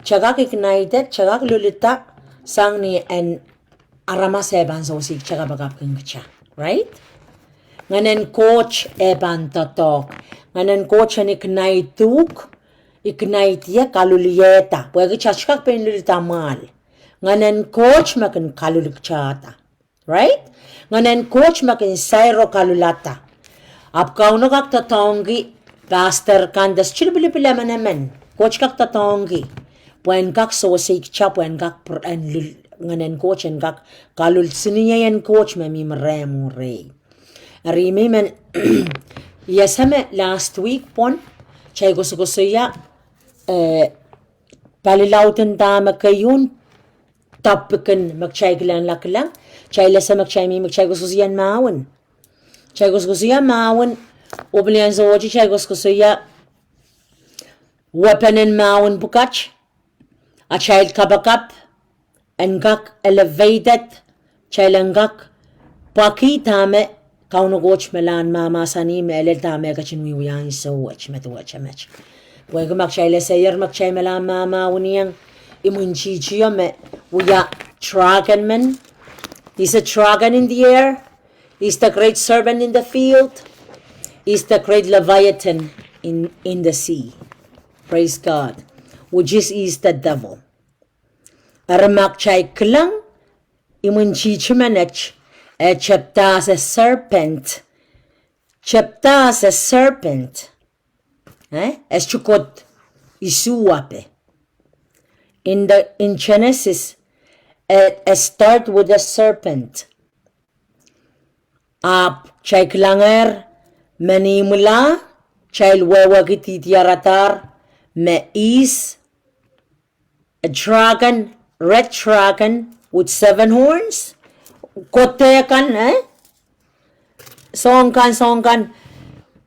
chagak lulita sang ni en arama seban so si chagabagap kengcha right nganen coach eban tatok nganen coach ni ignite ya kaluliyeta pwede chachkak pen lulita mal nganen coach makin kalulik chata right nganen coach makin sairo kalulata ap kauno kak tatongi pastor kandas chilbilipila manamen coach kak tatongi puen kak sosik cha puen kak nganen coach en kak kalul siniyan coach mami mremu re rimi men yasame last week pon chay gusto ya palilauten tama kayun tapikan magchay kilan laklang chay lasa magchay gusto siyan mawan chay gusto siya mawan ublian sa ochi chay gusto siya weaponen mawan bukach a chay kabakap engak elevated chay langak paki tame kauno goch melan mama sani melel tame kachin wiwiyan sa ochi metuwach Pwede magchay lesayer magchay melan mama uniyang imunchichiyo me uya dragon man. He's a dragon in the air. He's the great serpent in the field. He's the great leviathan in the sea. Praise God. Which is the devil. Aramakchay klang imunchichimanech chapta as a serpent. Chapta as a serpent. Es chukot isuwape. In Genesis, it start with a serpent. chay klanger menimula chay wewa kititiaratar me is a dragon, red dragon with 7 horns. Kote kan songkan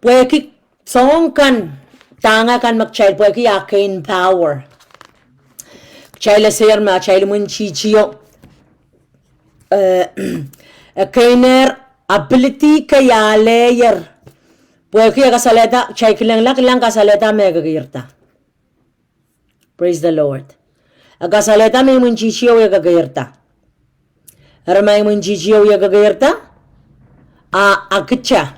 pweki songkan tanga kan magchay pweki arcane power. Chay la serma chay mun chichio kainer ability kaya layer pweki kasaleta chay kilang kasaleta mega girta. Praise the Lord. Kasaleta may mun chichio ya gagirta. Ramay mun chichio ya gagirta. Akcha.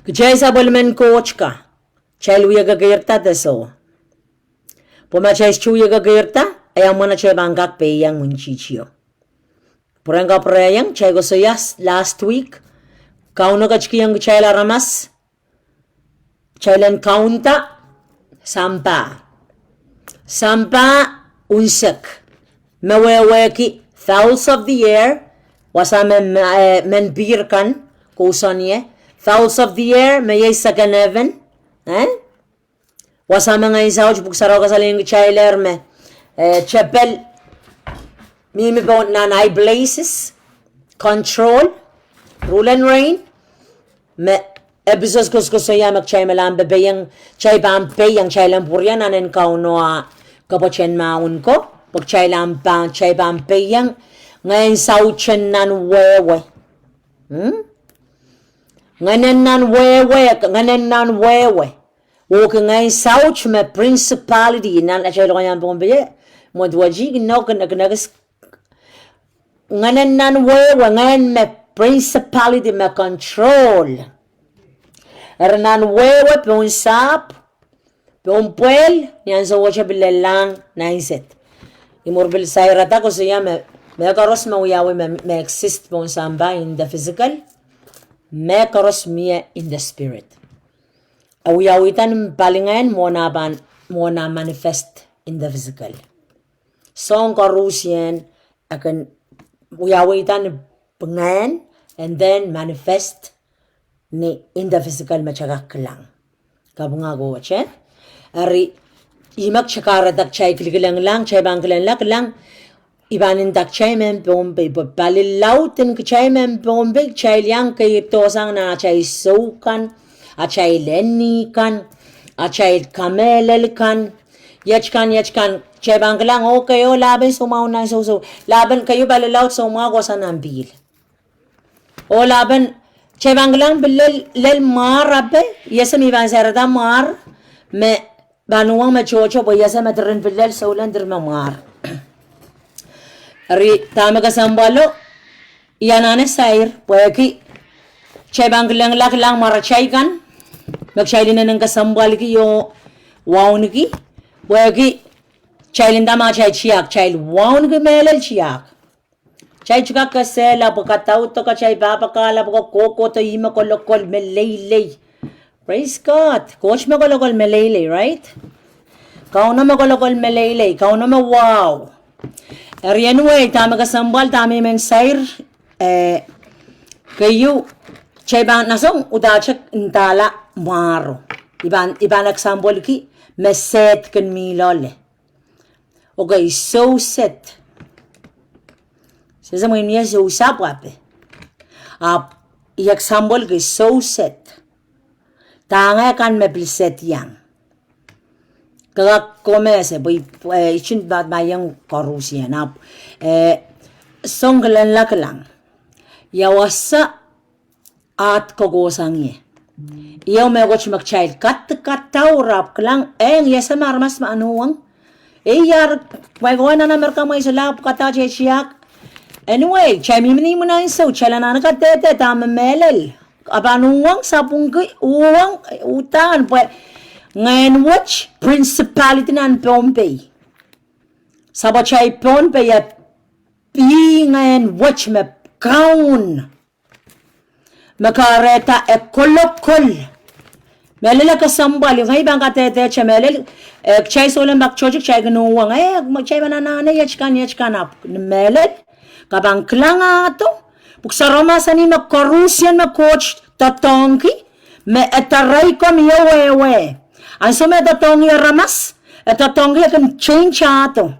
Kchay sa bolmen coach ka. Chay luya gagirta taso. Puma chay chuya gagirta. Ayang mo na chay bangkak peyang mun chichio. Puranga prayang chay go soyas last week. Kauno kachkiyang chay la ramas. Chay len kaunta. Sampa unsak. Maweweki fowls of the air. Wasa men birkan kusanye. Fowls of the air mayay sa kaneven. Wasa mga isawj buksaraw kasaling chailer me. Chapel mimi po nanay blazes. Control. Rule and reign. Me ebisos kuskusoya magchay malam bebayang chay bampeyang chay lampuryan anen kauno kapochen maun ko. Pag chay bampeyang ngayon sauchen nan wewe. Ngayon nan wewe. Woke ngayon sauch me principality nan chay lo kanyang pumbiye. Modwaji ginagas ngayon nan wewe ngayon me principality me control. Ernan wewe pe un sap pe un puel niyan sa wacha bilelang naiset. Imorbil sayrata ko siya me karos mauyawi me exist pe un samba in the physical, me karos miya in the spirit. Awiyawitan palingayan mo na manifest in the physical. Song karusyan akan uyawitan pengayan and then manifest ni in the physical machagak lang. Kabunga go wache. Ari imak chakara tak chay kilikilang lang, chay bangkilang lang, ibanin tak chay men pombe, balilautin ka chay men pombe, chay liang kay tosang na chay sukan, a chay lenikan, a chay kamelelkan, yachkan, chay bangkilang, okay, o laban sumaw na so, laban kayo balilaut sumaw sa nambil. O laban, chay banglang lel mar abe yesa mi ban serata mar me banuang me chocho bo yesa me tren billel solan dir me mar ri tama ka sambalo yanane sair pweki chay banglang lang mar chay kan magchaylin na ng kasambal ki yo waun ki pweki chaylin dama chay chiak chayl waun ki melel chiak chay chuka kasela pakataw to ka chay papakala ko koko to ima kolokol melele. Praise God. Coach mo kolokol melele, right? Kau na kolokol melele, kau na wow. Anyway, tama ka sambal tami men sair kayo chay bang nasong udachak intala maro. Iban nagsambol ki meset kan milole. Okay, so set. Sasa mo niya so usap wape. Iyak sambol ke so set. Tanga kan me pliset yang. Kagak komese boy ichin bat mayang korusia na songlan laklang. Yawasa at kogosangye. Iyaw me watch magchild kataurap klang yasa marmas maanuwang. Yar may gawa na merka mo isulap kata siyak. Anyway, chay mimini mo na yung chala na nakatete, tama melel. Abanuwang sapong uwang utangan. Ngayon watch, principality na ang Pompey. Sabat chay Pompey at ngayon watch me kaun. Makareta kolokol. Melel kasambal, yung ibang katete, chay melel, chay solang bakchojik, chay ganuwang, chay mananana, yachkan up. Melel, kabang klanga to, Buksaroma sani me korusian me coach tatongi me etarai kom yewewe. Anso me tatongi ramas etatongi akan change ato.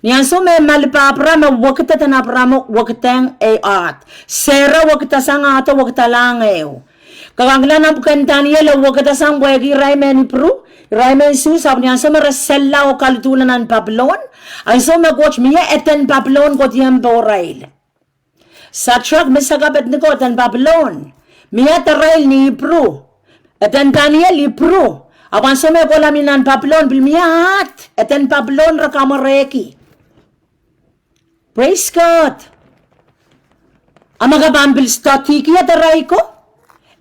Nianso me malipapra me wakita tanapra wakitang e art. Sera wakita sang ato wakita lang eo. Kagangla na bukan Daniel wakita sang wagi raimen pru. Raimen su sab nianso me resella o kalitulan an Babylon. Anso me coach miya eten Babylon ko diyang borail. Satrak misagabet ni ko eten Babylon. Miya tarail ni Ibru. Eten Daniel Ibru. Awan so me ko laminan Babylon bil miya at eten Babylon rakamareki. Praise God. Amaga bambil statiki at aray ko.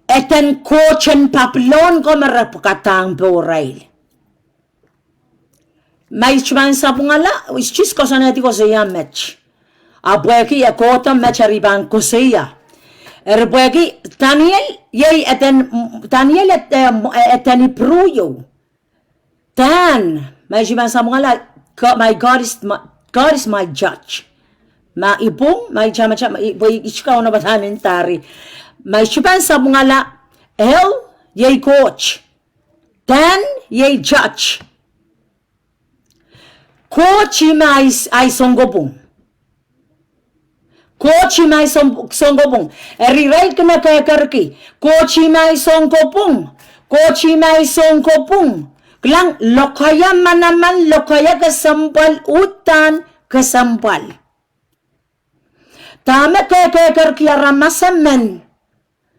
Eten kochen Babylon ko marapakatang borail. May chuman sa pungala. Ischis ko sa neti ko siya match. Abueki ekota match ariban ko siya. Erbueki Daniel yay Daniel eten ipruyo. Tan. May chuman sa pungala. My God is my judge. Maibong, may chama-chama, ichikaw na batanin tari. May chupan sa mungala, yay coach. Dan, yay judge. Coach may ay songgobong. Coach may songgobong. Eri-right ka na kaya karki. Coach may songgobong. Coach may songgobong. Klang, lokaya manaman, lokaya kasampal, utan kasampal. Tama kaya ramasaman.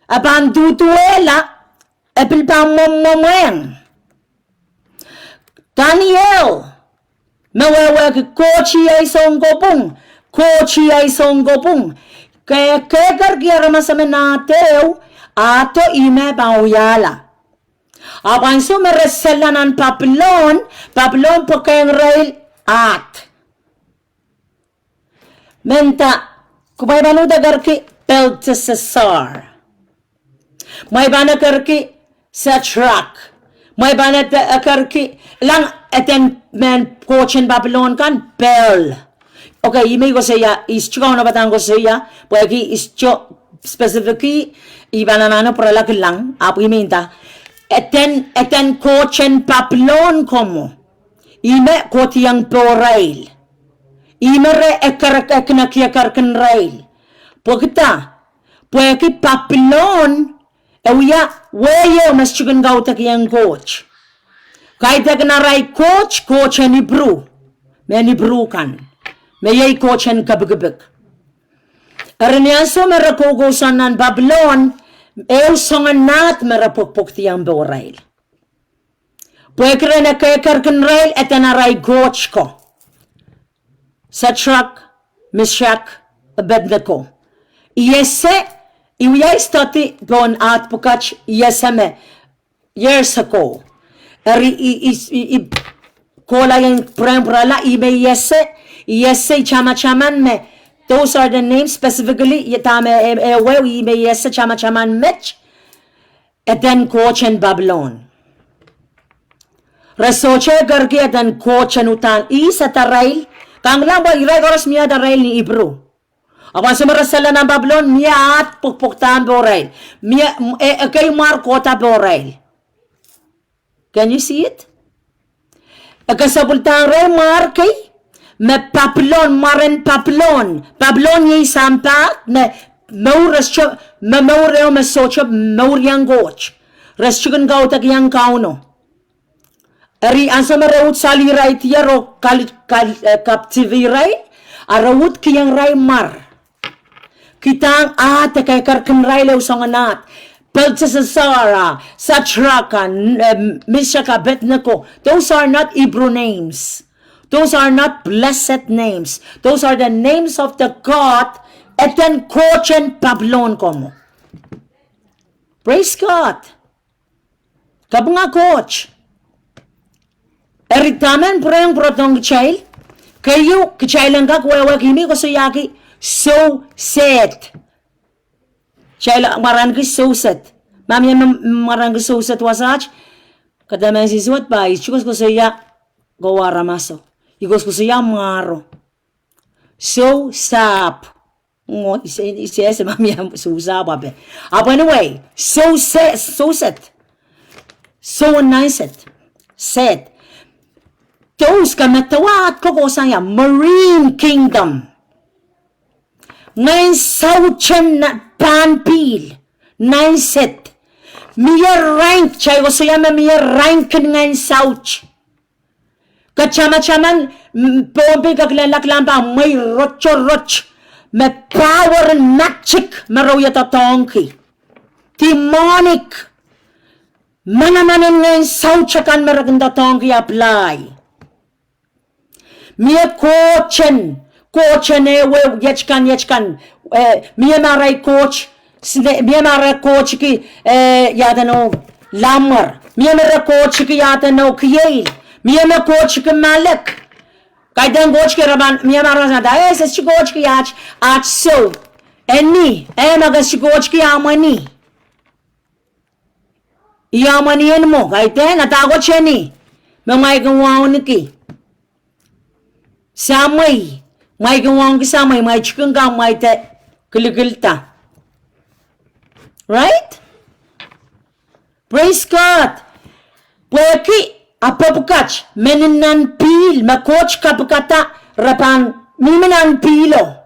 Aban dutuela. Epil pa momomeng. Daniel. Mawawa ki kochi ay songgobong. Kochi ay songgobong. Kaya ramasaman nateo. Ato ime bauyala. Aban sumeresela ng Babylon. Babylon po kayang rail at. Menta. Kumay banu da garki Belteshazzar. May bana garki Satrak. May bana da garki lang eten men coach in Babylon kan Bel. Okay, imi ko siya is chikaw na batang ko siya. Pwede is specifically ibana na para lang apo iminta. Eten coach in Babylon komo. Ime kotiyang borail. Imere eknakiakarkan rail. Pagkita, pwede Babylon, ewiya, weyo mas chicken gauta kiyang coach. Kahit na ray coach an Ibru. May Ibru kan. May ay coach an kabigabig. Araniaso marakugusan ng Babylon, songan nat marapukpuk tiyang borail. Pwede rin nakakarkan rail at na ray coach ko. Satrak, Meshach, Abednego. Yese, iwiyay stati gon at pukach yeseme years ago. Kola yung prembrala, ibe yese chama-chaman me. Those are the names specifically, yatame ewe, ibe yese chama-chaman mech. And then coach in Babylon. Resoche gargi at then coach and utan isa tarail. Kang lang ba iregoras miya da rail ni Ibru. Awan sumarasala ng Babylon miya at pukpuktaan borail. Miya kay Markota borail. Can you see it? Kasabultang rail markay me Babylon maren Babylon. Babylon yi sampa me mauras siya me maureo me socha mauriang goch. Reschugan gauta kiyang kauno. Ari ansa marawut saliray tiya ro kaptiviray arawut kiyang ray mar. Kitang kay karkan ray lew songanat. Belteshazzar, Satraka, Meshach, Abednego. Those are not Hebrew names. Those are not blessed names. Those are the names of the God eten kochen Babylon komo. Praise God. Kabunga coach. Eritamen preng protong child. Kayo kichailan ka kuwa kimi ko suyaki so set. Child maran ki so set. Mami maran ki so set wasach. Kada men sisuat ba ichukos ko suya gowara maso. Igos ko suya maro. So sap. He says, Mammy, Susa Babe. Up anyway, so nice it. Said, those kamatawat ko saya Marine Kingdom. Ngayon sauchen na panpil. Ngayon set. Miya rank. Chay ko saya miya rank ngayon sauch. Kachama-chaman, pompi kaklalaklampa, may rocho-roch. May power and magic maraw yata tongki. Demonic. Manamanan ngayon sauchakan maraganda tongki apply. Miya coachen ewe yechkan. Miya maray coach ki yada no lamar. Miya maray coach ki yada no kiyel. Miya maray coach ki malik. Kaidan coach ki raban miya maray nada. Si coach ki ach so. Eni magas si coach ki amani. Yamani en mo kaidan natago cheni. May gawaw niki. Samay, may gawang samay, may chicken gam, may te kiligilta. Right? Praise God. Pweki apapukach meninan pil, makoch kapukata rapan miminan pilo.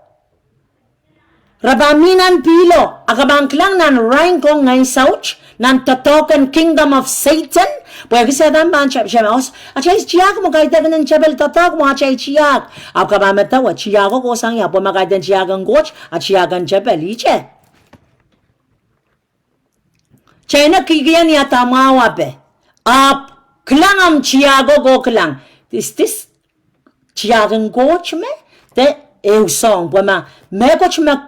Rabaminan pilo, akabangklang nan rank ko ngay sauch, nan totokan kingdom of Satan. Pwede sa damban siya mas, achay chiyak mo kahit ng chabel tatok mo achay chiyak. Akabamata wa chiyako ko sang ya po makaitan chiyakan coach at chiyakan chabel iche. Chay na kikiyan niya tamawa pe. Klang am chiyako ko klang. This chiyakan coach me? Te song po me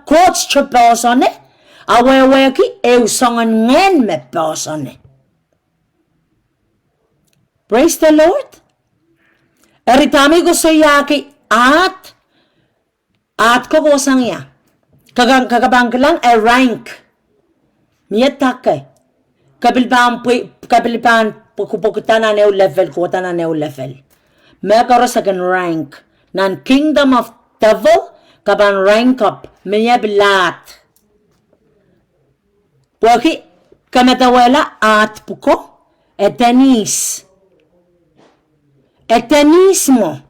coach chaposone. Awe ki song an ngen me posone. Praise the Lord. Eritami ko sa yaki at ko sang ya. Kagabang lang rank. Miya takay. Kabilban pukupukutan na new level, kuta na new level. May karosagan rank. Nan kingdom of devil, kaban rank up. Miya bilat. Pwaki kamatawala at puko. Etenismo.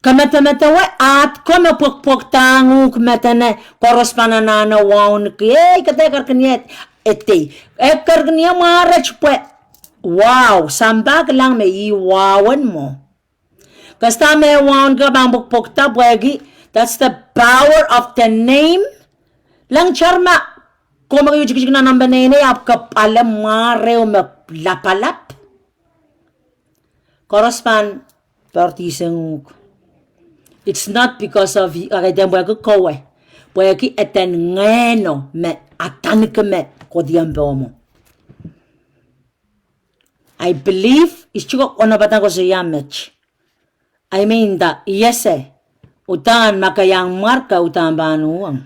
Kamatatawa at kama pukpuk tangu kamatane korospanana waun kaya katekar kanyet ete. Ekar kanya marach pwe. Wow, sambag lang may iwawan mo. Kasta may waun ka bang pukpukta pwegi. That's the power of the name. Lang charma. Kung mag-yujik na nang banene apka alam mareo lapalap. Korospan partiseng. It's not because of akadem buwag ko buwag eten ngeno me atanik me kodiyambo mo. I believe ischiko onabatan ko sa yamech. I mean that yes utan makayang marka utan banuang.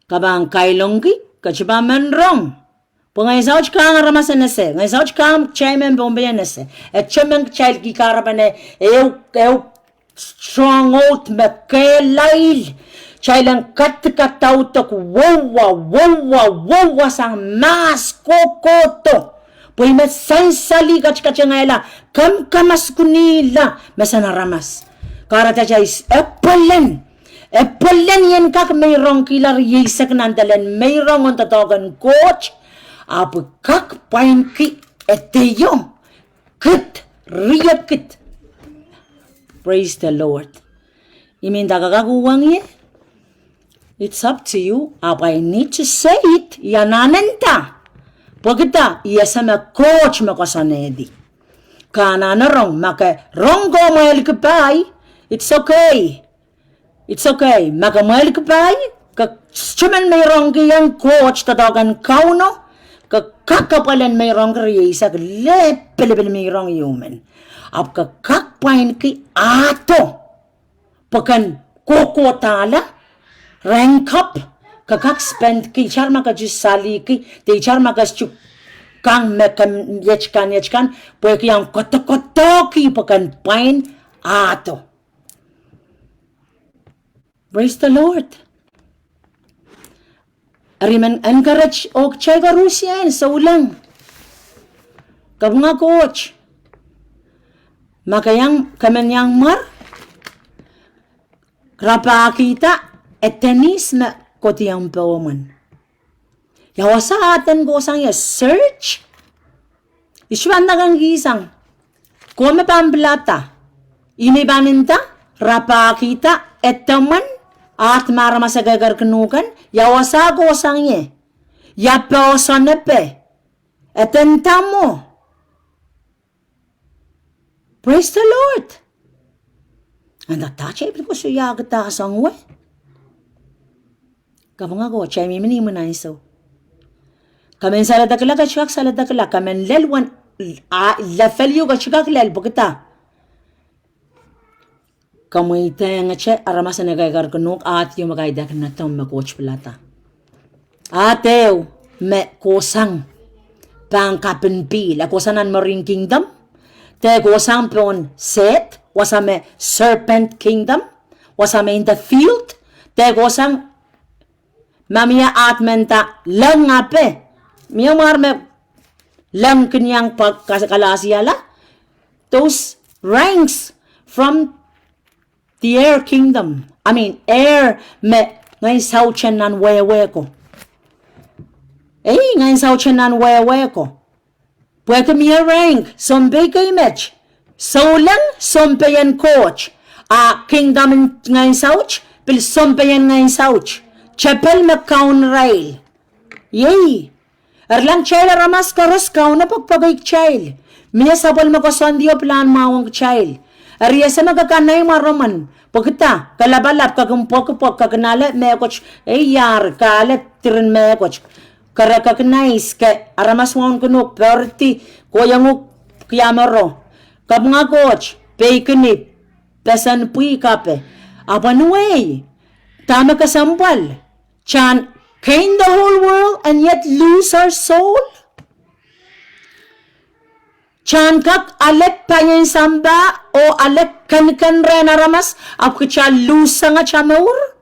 Kabang kailongki kachiba menrong. Ngay sauch kang ramasan nese, ngay sauch kang chairman bombayan nese. Et chairman child ki karabane strong oath me kelail. Chailang katkatautok wawa sang mas kokoto. Pwede me sansali kachkachangayla kam kamas kunila mesana ramas. Karata chais epelen yan kak mayroong kilar yisak nandalen mayroong on tatogan coach. Apo kak pain ki eteyo kit riyakit. Praise the Lord. Iminda kagaguwang ye. It's up to you. Apo I need to say it. Yananenta. Pagkita iyasama coach makasanedi. Kana na rong maka ronggo malikapay. It's okay. It's okay. Maka malikapay. Chuman may ronggi yang coach tatagan kauno. Kakapalan mayroong kariyasa, lepel mayroong human. Ap kakakpain ki ato. Pakan kokotala, rank up, kakak-spend ki, charma ka sali ki, te charma ka kang mekam yechkan, pwede yang koto-koto ki pakan pain ato. Praise the Lord. Ariman encourage og chay Rusyan sa ulang. Kabunga coach. Makayang kamanyang mar. Rapa kita etenis na kotiyang pawaman. Yawasa atin gosang ya search. Iswan nagang gisang. Kome pamplata. Inibaninta. Rapa kita etaman. At marama sa gagar kenukan. Yawasa gosang ye. Yapaw sa nepe. Etenta mo. Praise the Lord. And atache ko siya kita asang we. Kapag ako, chay mimini mo na iso. Kamen saladakla ka chak saladakla. Kamen lelwan, lafel ka chikak lel bukita. Kamu ite nga che aramasa nagaygar kunuk at yung magaydak na tong makoch plata. Atew, me kosang, pang kapinpil, akosanan Marine Kingdom, te kosang pon Set, wasame Serpent Kingdom, wasame in the field, te kosang mamia atmenta lang ape, miya marme lang kanyang pagkakalasiala, those ranks from the air kingdom, air me ngay sauchen nan wewe ko. Ngay sauchen nan wewe ko. Pwede miya rank, sombe ka image. Solang, sombe yan coach. Kingdom ngay sauch, pil sombe yan ngay sauch. Chapel makaun rail. Yay! Erlang child ramas karos kaun na pagpagay child. Miya sabal makasandiyo plan mawang child. Ariya sa magakanay maroman. Pagkita, kalabalap, kagampok, kaganala, mekoch, yar, kalet, tirin mekoch. Karakaknais, ke aramas mong kunuk, perti, koyanguk, kiyamaro. Kabunga coach, pekinip, pesan pui kape. Apanuay, tama kasampal. Chan, gain the whole world and yet lose our soul? Chan kak alek payen samba o alek kan rena ramas ap kecha lusa nga chamaur?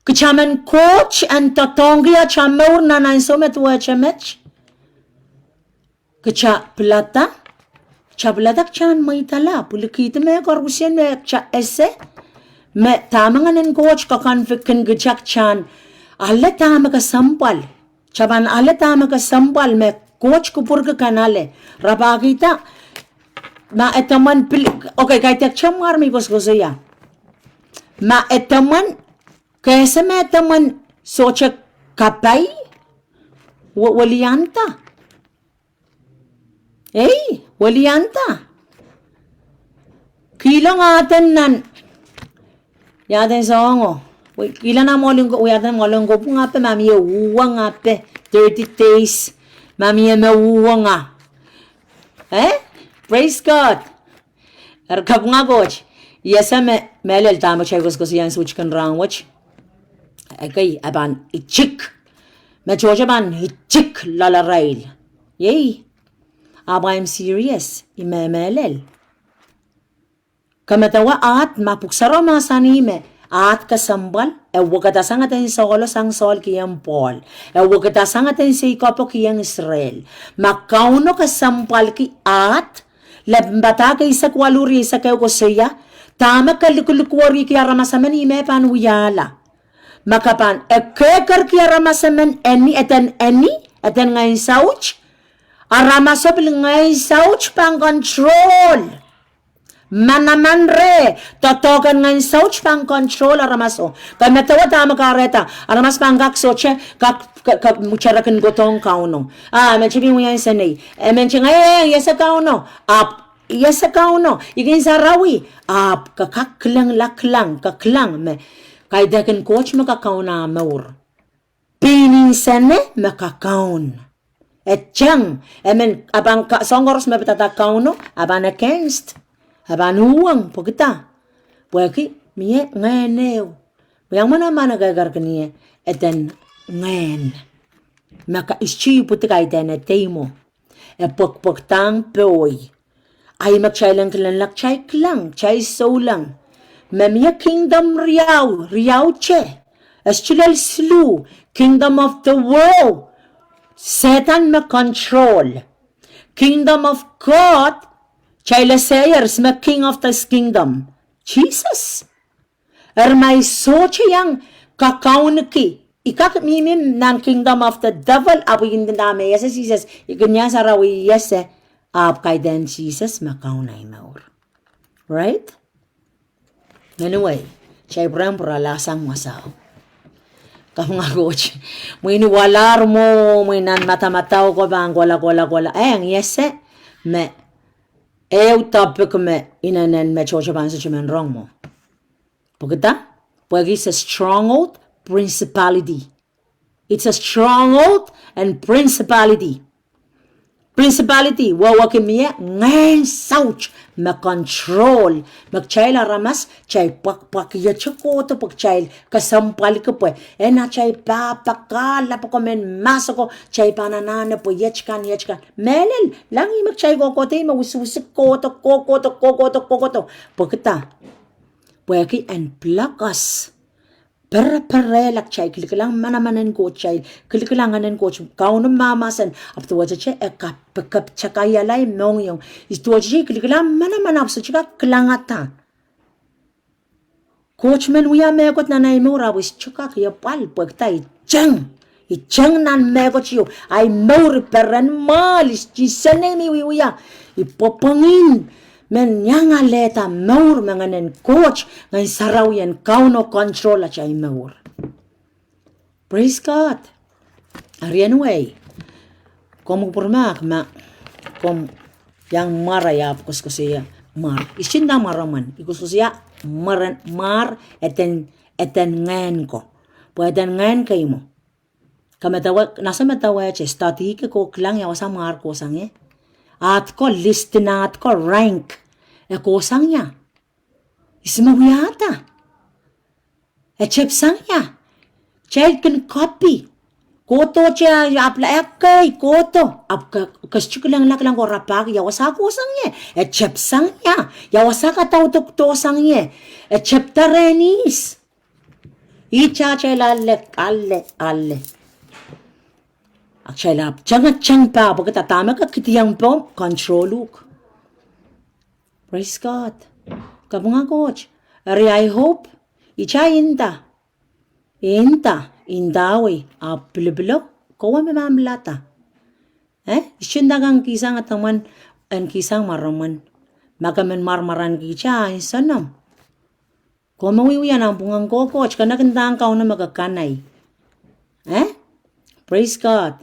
Kechaman coach and tatonggia chamaur na somet wa chamech? Kecha plata? Cha plata chan may tala. Pulikita me korusyan me cha ese? Me tamangan coach kakanfikin gechak chan. Ale tama ka sampal. Chaban ale tama ka sampal me coach kupur ke kanale raba kita ma etaman okay kay tek chamar mi bos ya ma etaman kaisa ma etaman socha kapay walianta walianta kilang aten nan yaden songo kila na molong ko yaden molong ko nga pe mami uwa nga pe 30 days Mami mawuwa nga. Praise God. Erkab nga coach. Yesa melel tamo chay ko siyan switch kan rangwach. Kay aban ichik. Me chocha ban ichik lalarail. Yay. Aba I'm serious. Imemelel. Kamatawa at mapuksaro masanime. At kasambal, wakatasan atin sa solo sang sol kiyang Paul, wakatasan atin sa ikapo kiyang Israel, makauno kasampal ki at, labata kay sa kwaluri sa kayo ko siya, tama kalikulukwari kaya ramasaman ime panuyala. Makapan, kekar kaya ramasaman eni, eten ngayon sauch, aramasap ngayon sauch pang control. Manamanre, totokan ngayon sauch pang control aramaso. Kaya matawa tama kareta, aramas pang kaksoche, kak mucharakan gotong kauno. Menchibing mo yan sanay. Menching yesa kauno. Yesa kauno. Igin sarawi. Kakaklang laklang, kaklang me. Kaya dakan coach makakauna maur. Pinin sane makakaun. Etchang, abang songoros mapatatakaw no, abang against. Aban uang pagkita. Pwaki miye ngayon. Yang mana nagagar kaniya eten ngayon. Maka ischi puti kay den etemo. Pagpagtang peoy. Ay magchay lang kilan lakchay klang, chay so lang. Memia kingdom riau che. Estilel slew, kingdom of the world. Satan me control. Kingdom of God, Chaila sayers me king of this kingdom. Jesus. May soche yang kakaun ki. Ikak mimim nan kingdom of the devil. Apo hindi dame yes Jesus. Ikanya sarawi yes ap kay den Jesus makaunay maur. Right? Anyway, siya ibrang lasang masaw. Kung nga coach, mo iniwalar mo, mo inan mata-mataw ko bang wala. Ang yes me. Topic me inanen me chocha bansa chimen wrong mo. Pagkita? Pag it's a stronghold, principality. It's a stronghold and principality. Principality, wawaki miya, ngayon sauch, ma-control. Mag-chayla ramas, chay pakpakya chokoto, pag-chayl, kasampal ko po. Na chay papakala po komen, masako, chay pananana po, yechkan. Melel, lang mag-chay kokoto, mawususik koto. Pagkita, pwaki and plakas. Perelak chay, kilikalang manamanan ko chay, kilikalanganan ko chay, kaunong mamasan, apto chay, kapakap chakayalay mong yung, ito chay, kilikalang manamanap sa chika, klangata. Coach men uya megot na naimura, wis chika, kaya pal, pagtay, Ichang nan megot siyo, ay mauri peran malis, chisanemi uya, ipopangin, men yang aleta maur manganen coach ngan saraw yan kauno control at siya maur. Praise God. Arian way. Kom purmak kom yang marayap kuskusiya mar. Isin na maraman. Ikususiya mar eten ngan ko. Pweden ngan kayo mo. Nasa matawa siya stati ko klang yaw sa mar ko sang at ko list na at ko rank. Kosang niya. Ismawiyata. Chepsang niya. Child can copy. Koto siya apla kay koto. Kasyo lang ko rapag. Yawasa kosang niya. Chepsang niya. Yawasa katautok-tosang niya. Chepta renis. Icha alle. Aksyalap, tiyang pa, pagkatatama ka, kitiyang po, kontroluk. Praise God. Kapo nga, coach. I hope, indawi, pilipilo, kawa may mamlata. Isindagang kisang ataman, and kisang maraman. Magaman marmaran kicha, sanam. Kung mawiwiyan ang bungang ko, coach, kanagandang ka na magakanay. Praise God.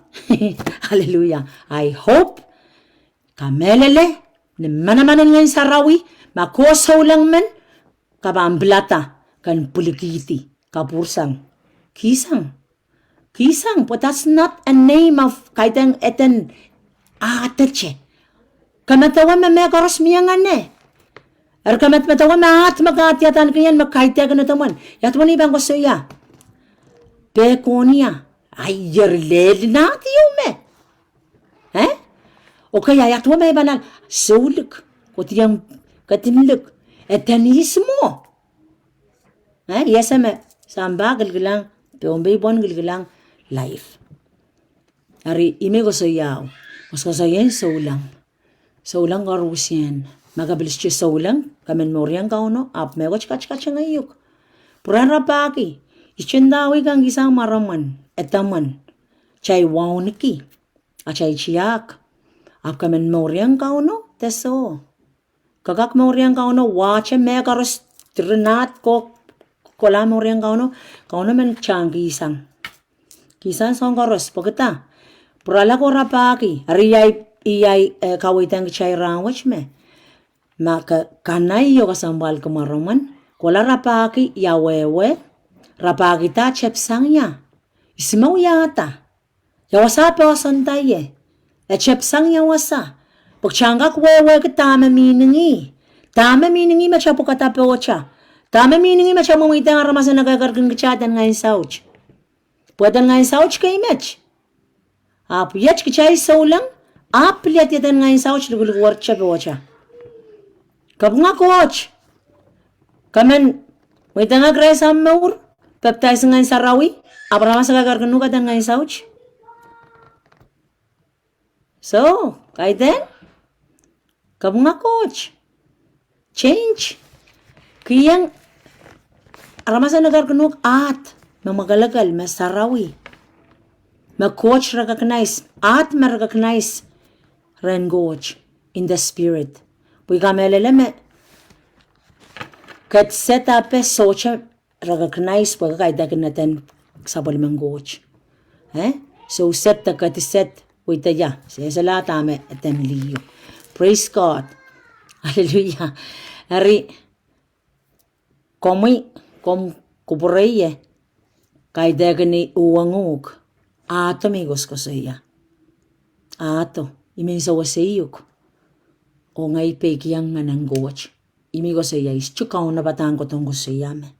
Hallelujah. I hope kamelele ni manamanan ngayon sa rawi makosaw lang men kabamblata kan pulikiti kapursang kisang but that's not a name of kaitang eten atache kamatawa mamekaros miyangan kamatawa maat magatiatan kanyan magkaitiagan na taman yatwan ibang ko suya pekonia ay yerlel na tiyo me. O kaya yatwa may banal sulik kutiyang katinlik etanismo. Yes me samba gilgilang peombay bon gilgilang life. Ari ime ko sayaw. Mas ko sayen saulang garusyen. Magabilis siya saulang kamen moryang kauno ap me ko chikach ngayuk. Puran rapaki. Ichendawi kang isang maraman. Etaman, chay wawniki, achay chiyak, ap kamen moryang kauno, teso. Kagak moryang kauno, wache megaros trinat ko, kola moryang kauno men chang kisang song karos, pagkita. Purala ko rapaki, iyay kawitang chay rangwach me. Maka kanay yo kasambal kumaraman, kola rapaki, yawewe, rapaki ta chepsang niya. Isimaw yata. Yawasa pa wasantay chepsang yawasa. Pagchangak wewe ka tama miningi. Tama miningi macha pukatape ocha. Tama miningi macha mumita nga ramasa nagagargang kachatan ngayon sauch. Pwede ngayon sauch kay mech. Apuyach kachay saulang. Apiliat yatan ngayon sauch lugulugwar cha pe ocha. Kapu nga coach. Kamen, may tanga gray sa maur, baptize ngayon sa rawi, abrama sa gagarganu ka ngayon sa uch. So, kahit din, kabunga coach, change. Kiyang, arama sa nagarganuk at, mamagalagal, masarawi. Mag-coach recognize, at ma-recognize, ren coach, in the spirit. Puy kameleleme, kat set up socha recognize po kaidagan natin sa palimang coach. So set ta kat set with ya. Sa lahat ame atem liyo. Praise God. Hallelujah. Ari komi kubureye kaidagan ni uwangog. Ato amigos ko sa iya. Ato imensa wasayuk. O ngay pekiyang manang coach. Imigo sa iya is chukaw na batang ko tong gusto iya me.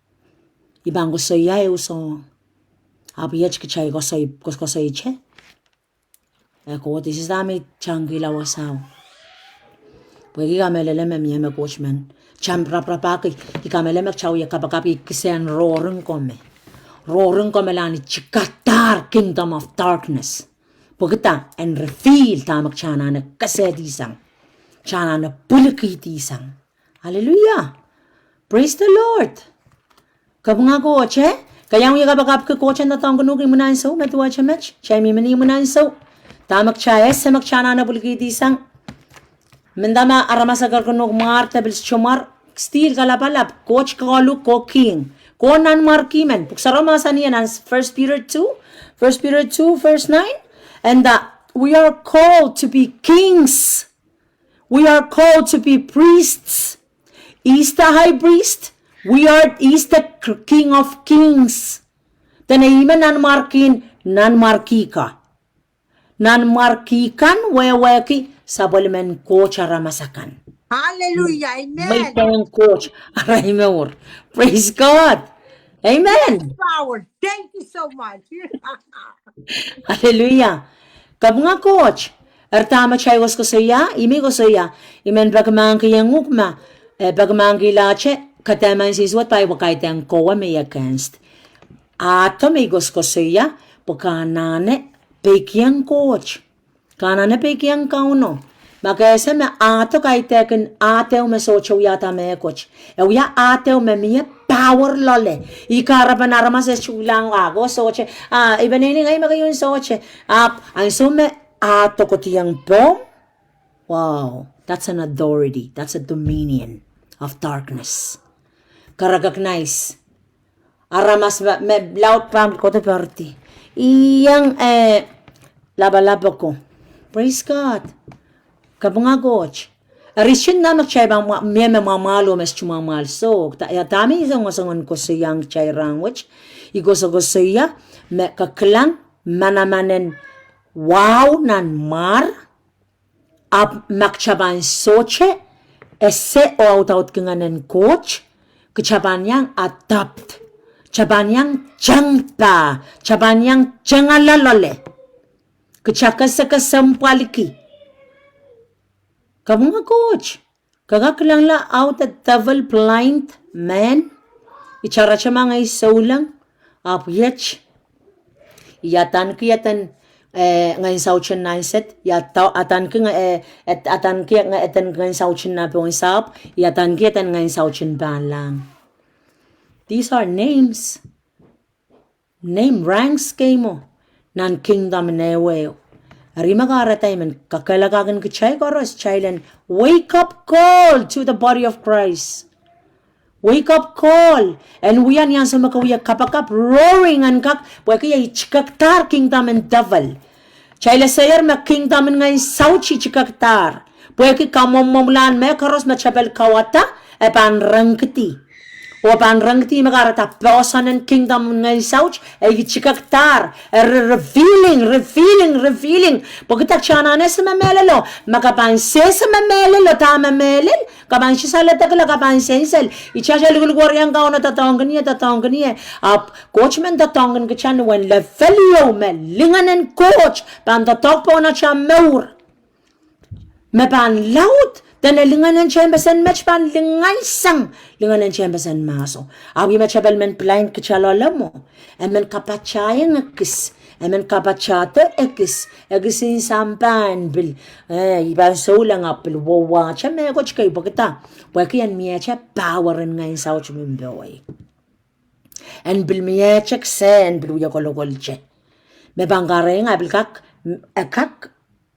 Ibang gusto iya ay uso. Abiyach kichay ko sa iche. Eko, this is dami changi lawasaw. Pwede kameleleme miya me coachman. Cham prapapaki. Ikameleme chaw ya kapakapi kisen roaring kome. Roaring kome lani chikatar kingdom of darkness. Pagkita and reveal tamak chana na kasedisang. Chana na pulikitisang. Hallelujah. Praise the Lord. Kabunga coach kaya yung kapag ka coach na tawang ganugin mo na yung so, matuwa siya match. Siya mimani mo na yung so. Tamak siya sa maksyana na bulikitisang. Mendama aramas agar kanug mar tabils chumar. Still kalapalap. Coach kalu ko king. Ko nan markimen. Puksarama sa niya ng 1 Peter 2. 1 Peter 2 verse 9. And we are called to be kings. We are called to be priests. He's the high priest. He's the king of kings. Tanaiman nanmarki ka. Nanmarkikan, weweki, sabaliman coach aramasakan. Hallelujah. Amen. May tayong coach. Aray maur. Praise God. Amen. Power. Thank you so much. Hallelujah. Kabunga coach. Ertama chay was ko saya, imi ko saya. Imen bagamang kiyang ukma. Bagamang gilache. Kataman siswat pa wakay tayong kowa may against. Ato may ko saya. Pagkanane, pekyang coach. Kanane pekyang kauno. Magkaysa me ato kay teken ateo me socho yata me coach. Ya ateo me miya power lole. Ikarapan narama sa chulang ago soche. Ibanini ngay magayon soche. Ang sume ato ko tiyang bom. Wow, that's an authority. That's a dominion of darkness. Karagagnize. Aramas me loud pam ko to party. Iyang laba-laba ko. Praise God. Kabunga coach. Arisyon na magchay bang may mamalo mes chumamal so. Tami isang masangon ko sa yang chay language. Igoso ko siya me kaklang manamanen wow nan mar ap makchaban soche esse o out kinganen coach kecaban yang adapt caban yang jangta caban yang jangalalole kecakasa-kasampaliki kabunga coach kagaklang la out a devil blind man icara siya mga isaulang apyech yatan ngayon sa uchen na set atan ki nga atan ngayon sa uchen na pong isap yatan ki atan ngayon sa uchen ban lang. These are names. Name ranks kay mo nan kingdom newe. Ari magaratay man kakalagagan ki chay koros chaylan wake up call to the body of Christ. Wake up call. And we yan sa makawiya kapakap roaring and kak waki ay chikaktar kingdom and devil. Chayla sayer ma kingdom and ngay sauchi chikaktar. Waki kamomomlan me karos ma chapel kawata epan rangkiti. O pan rangkiti makarata posan and kingdom ngay sauch ay chikaktar. Revealing. Pagkitak siya na sa mamelalo. Makapanse sa mamelalo tama melil. Kapansi sa latagla kapansensel. Ichasya lugulgwar yang kao na tatawang kaniya. Coachman tatawang ka siya nuwan levelyo me linganen coach. Pan tatok po na siya maur. Me pan laut Tana linganan chambersan match pan lingan sang linganan chambersan maso. Awi machabal men blind kachalolamo. Amen kapachaya ngakis. Amen kapachata ekis. Egisin sampan bil. Iban solang apil wawa. Chame goch kay bagata. Waki an miacha power and ngayon sa uchimimboy. And bil miacha ksen bil uyakologolche. Me bangare nga bil kak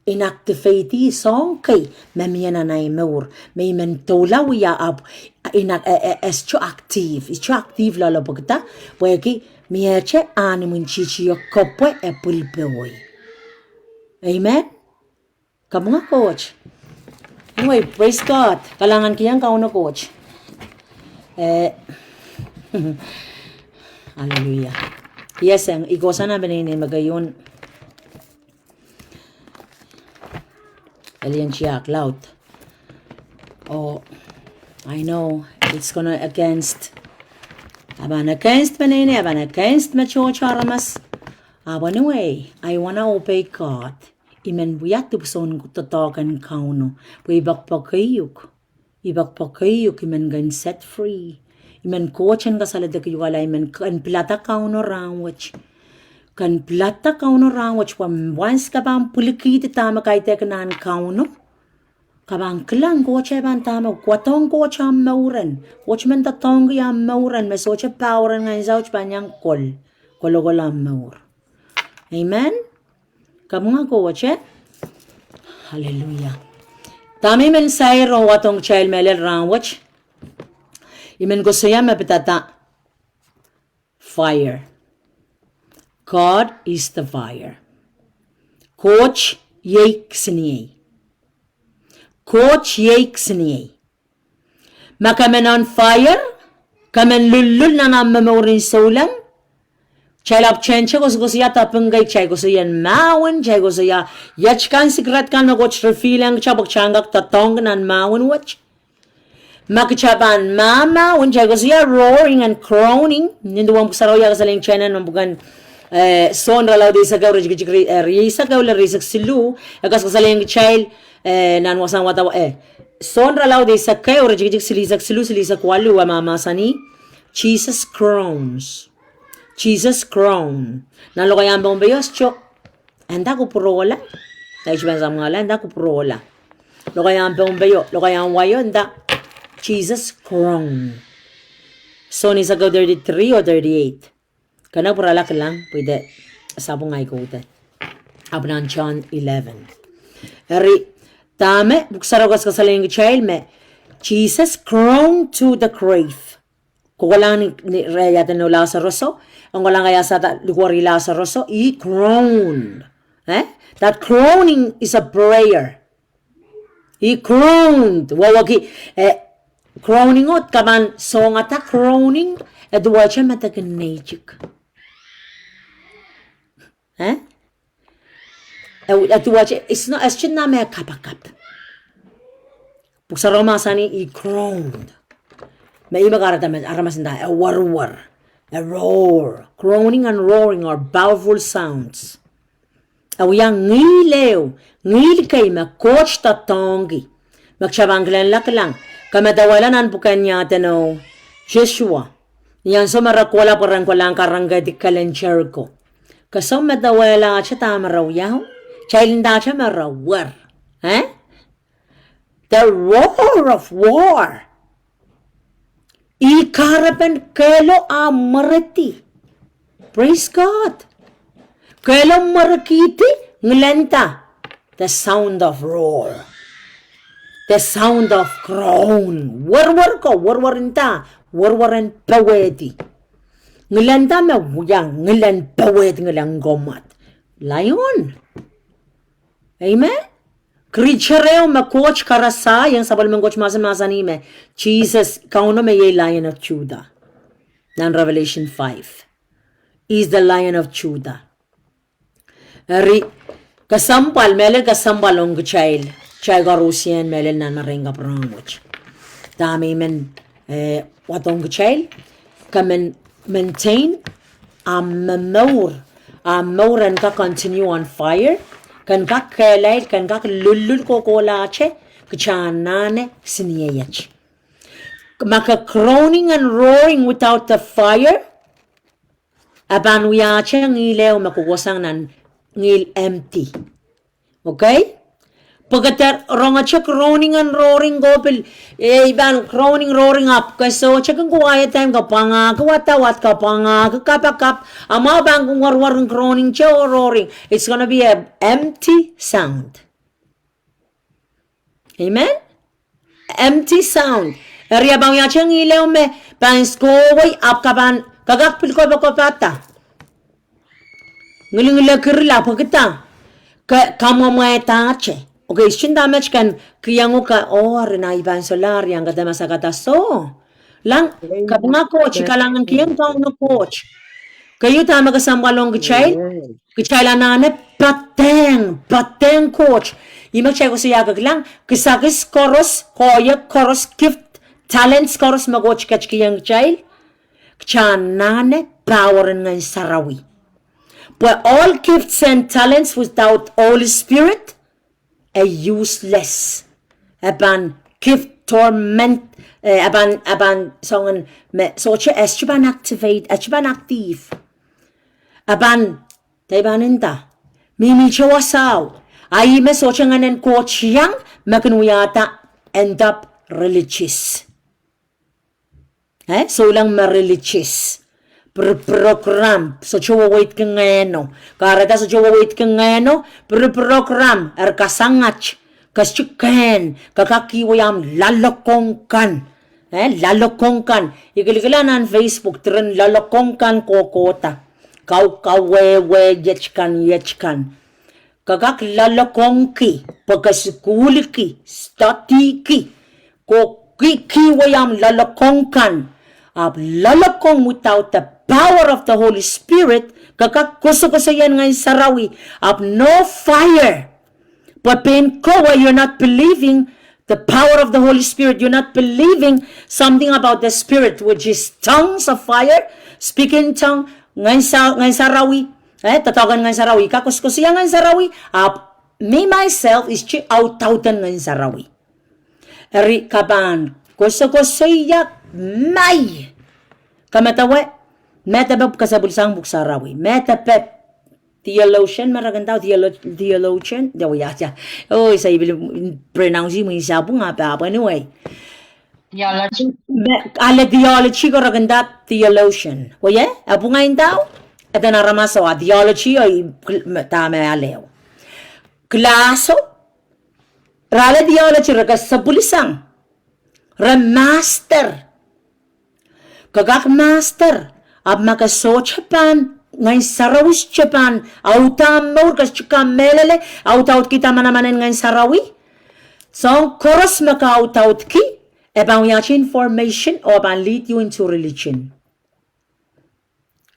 inactivate song kay mamiyana na imur may mentola wiya ab es cho active lalo pagta weki miyache animun chichi kopwe epulpewoy. Amen. Kamu nga coach. Anyway, praise God. Kalangan kiyang kauno coach. Hallelujah. Yes, ang igosa na binini magayon. Alien Chiak loud. Oh, I know it's gonna against. Aban against manene, aban against macho charamas. Anyway, I wanna obey God. Imen buyat tupson kutotokan kauno. Ibak pakayuk imen gan set free. Imen coachan kasalada kayuwala imen kan plata kauno rangwach. Kan plata kauno rangwach once kabang pulikiti tama kay tekanan kauno. Kabang klang coacha ban tama kwatong coacha mauran. Watchman tatong ya mauran mesocha power nga izauch banyang kologolam maur. Amen. Kamu nga coacha. Hallelujah. Tami men sayro watong child melel rangwach. Imen ko saya mapitata. Fire. God is the fire. Coach yake siniyay. Coach yake siniyay. Makamen on fire. Kamen lulul na namamaurin saulang. Chalap chenche ko siya tapengay chay ko siya mawan chay ko siya yachkan sikrat kan magoch refilang chabak changak tatong nan mawan wach. Makichaban mama when chay ko siya roaring and groaning. Ninduwang pusaraw ya kasaling chena ng bukan son ralaw di sa gaw risa gaw la risak silu akas kasaling child nan wasang watawa son ralaw di sa kayo rejik silisak walu wa mama sani Jesus crown nalo kaya ambong bayos cho anda ko purola tayo siya sa mga anda ko purola lo kaya ambong bayo lo kaya wayo anda Jesus crown so ni sa gaw 33 o 38 kana purala lang pwede sabong ay ko ito abnan John 11 eri tame buksaraw kas kasaling child me Jesus crowned to the grave kukulang ni reyata no Lazarus ang walang kaya sa lukwari Lazarus i crowned that crowning is a prayer he crowned wawagi crowning ot kaman songata crowning edwa siya mataganejik it's not as chin na may kapakat. Puksa Roma sani i crowned. May iba karata men aramas nda a war, a roar. Crowning and roaring are powerful sounds. Awiyang ngil kay coach tatongi. Magsyabanglan lang. Kamadawalan bukan niya tano Joshua. Yan so marakwala parang kwalang karangay di kalencher ko. Kasong madawala siya tama raw yaw. Child na siya marawar. The roar of war. Ikarapan kelo amarati. Praise God. Kelo marakiti nglenta. The sound of roar. The sound of crown. Warwarin ta. Warwarin pawedi. Nglenta me wuyang. Nglan pawedi nglang gomat. Lion. Amen? Creature ma coach karasa. Yang sabal mong coach masa ni me. Jesus, kauno me ye Lion of Judah. Nan Revelation 5. Is the Lion of Judah. Kasampal, melel kasampal ong child. Child garusian melel nan marenga prangoch. Dami men watong child. Kamen maintain more and ka continue on fire. Kan ka kelay, kan ka lulul ko kolache. kachanane siniyach. Maka groaning and roaring without the fire, aban wiyache ngilew makukosang nan ngil empty. Okay? Pagkatar rongacha groaning and roaring gopil iban groaning roaring up kaso chakang quiet time kapanga kawatawat kapanga kakapakap ama bang kung warwarang groaning cha or roaring, it's gonna be a empty sound. Amen? Empty sound. Area bang yachang ilaw me pans ko way up kaban kagakpil ko bakopata. Ngilingila kirla pagkita kamamaetache. Okay, damage kan kriyango ka na iban solar yang kada masakata so. Lang kapanga coach kalangan kiyang taong no coach. Kayo tama ka sambalong gichay. Gichay nane pateng coach. Ima chay ko siya lang kisakis koros koya koros gift talents koros magoch kach kiyang gichay. Kchanane power ng sarawi. But all gifts and talents without Holy Spirit are useless. Aban gift torment aban songen soche eschuban active. Aban taibaninta mimi chawasaw ay me soche nganen coach yang makanuyata end up religious. So lang ma-religious. Program so chowa wait kang ngeno karata so chowa wait kang ngeno program kasangach kaschuken kakakiwayam lalokongkan ikilikalanan Facebook tren lalokongkan kokota kawewe yechkan kakak lalokongki pagkasukuliki statiki kiwayam lalokongkan lalokong without the power of the Holy Spirit, kakakuso-kuso yan ngay sarawi, of no fire. But pain ko, you're not believing the power of the Holy Spirit, you're not believing something about the Spirit, which is tongues of fire, speaking tongue, ngay sarawi, tatawagan ngay sarawi, kakuskuso yan ngay sarawi, me myself is out-outan ngay sarawi. Eri kaban, kuso-kuso yak, may, kamatawe, metabab kasabulsang buksarawi. Metapep. Theologian, maraganda theologian. Oh, sa ibil pronounce mo isa po nga pa. Anyway. Theology. Theology ko raganda theologian. Oye? Apo nga daw? Ito naramaso. Theology o tama alew. Klaso. Rala theology ragas sa bulisang. Remaster. Kagak master. Ab makaso Japan, ngay sarawis Japan, autam maur kas chika melele, autaut kita manamanen ngay sarawi. So, koros maka-autaut ki, ebang yachi information o abang lead you into religion.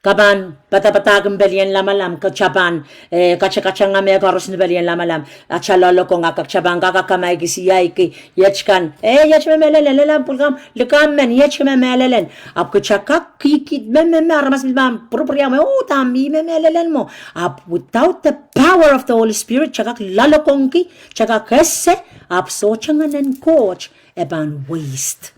Kaban, patapatagang balian lamalam, kachaban, kachakachang nga may koros na balian lamalam, at chalolo ko nga kakchabang kakakamay kisiyay ki, yachkan, yachme melelen, lalam pulkam, likamen, yachme melelen, ap kachakak, kikit, aramas bilbam, purupuriyam, tami, melelen mo, ap without the power of the Holy Spirit, chakak lalokong ki, chakak kese, ap sochanganen coach, ebang waste.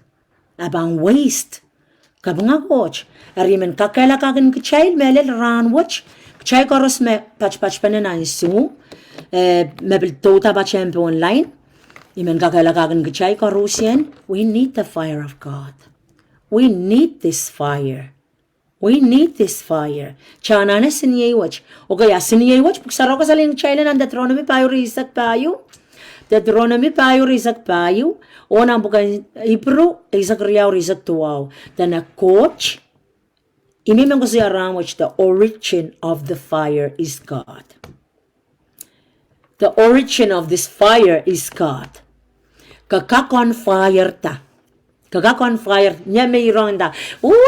Kabanga coach, arimen kakela kagan kachay melel ran watch, kachay koros me patch panen su, mebil tota ba champion online, imen kakela kagan kachay korosyen. We need the fire of God. We need this fire. Chana na siniyewach. Okay, siniyewach pagsaraw ka sa ling chaylan ang Deuteronomy payo risak payo. Ona bukan Hebrew, isak riyaw, isak tuwaw. Then a coach, imimang ko siya which the origin of the fire is God. The origin of this fire is God. Kakakon fire ta. Kakakon fire, niya mayroon ta.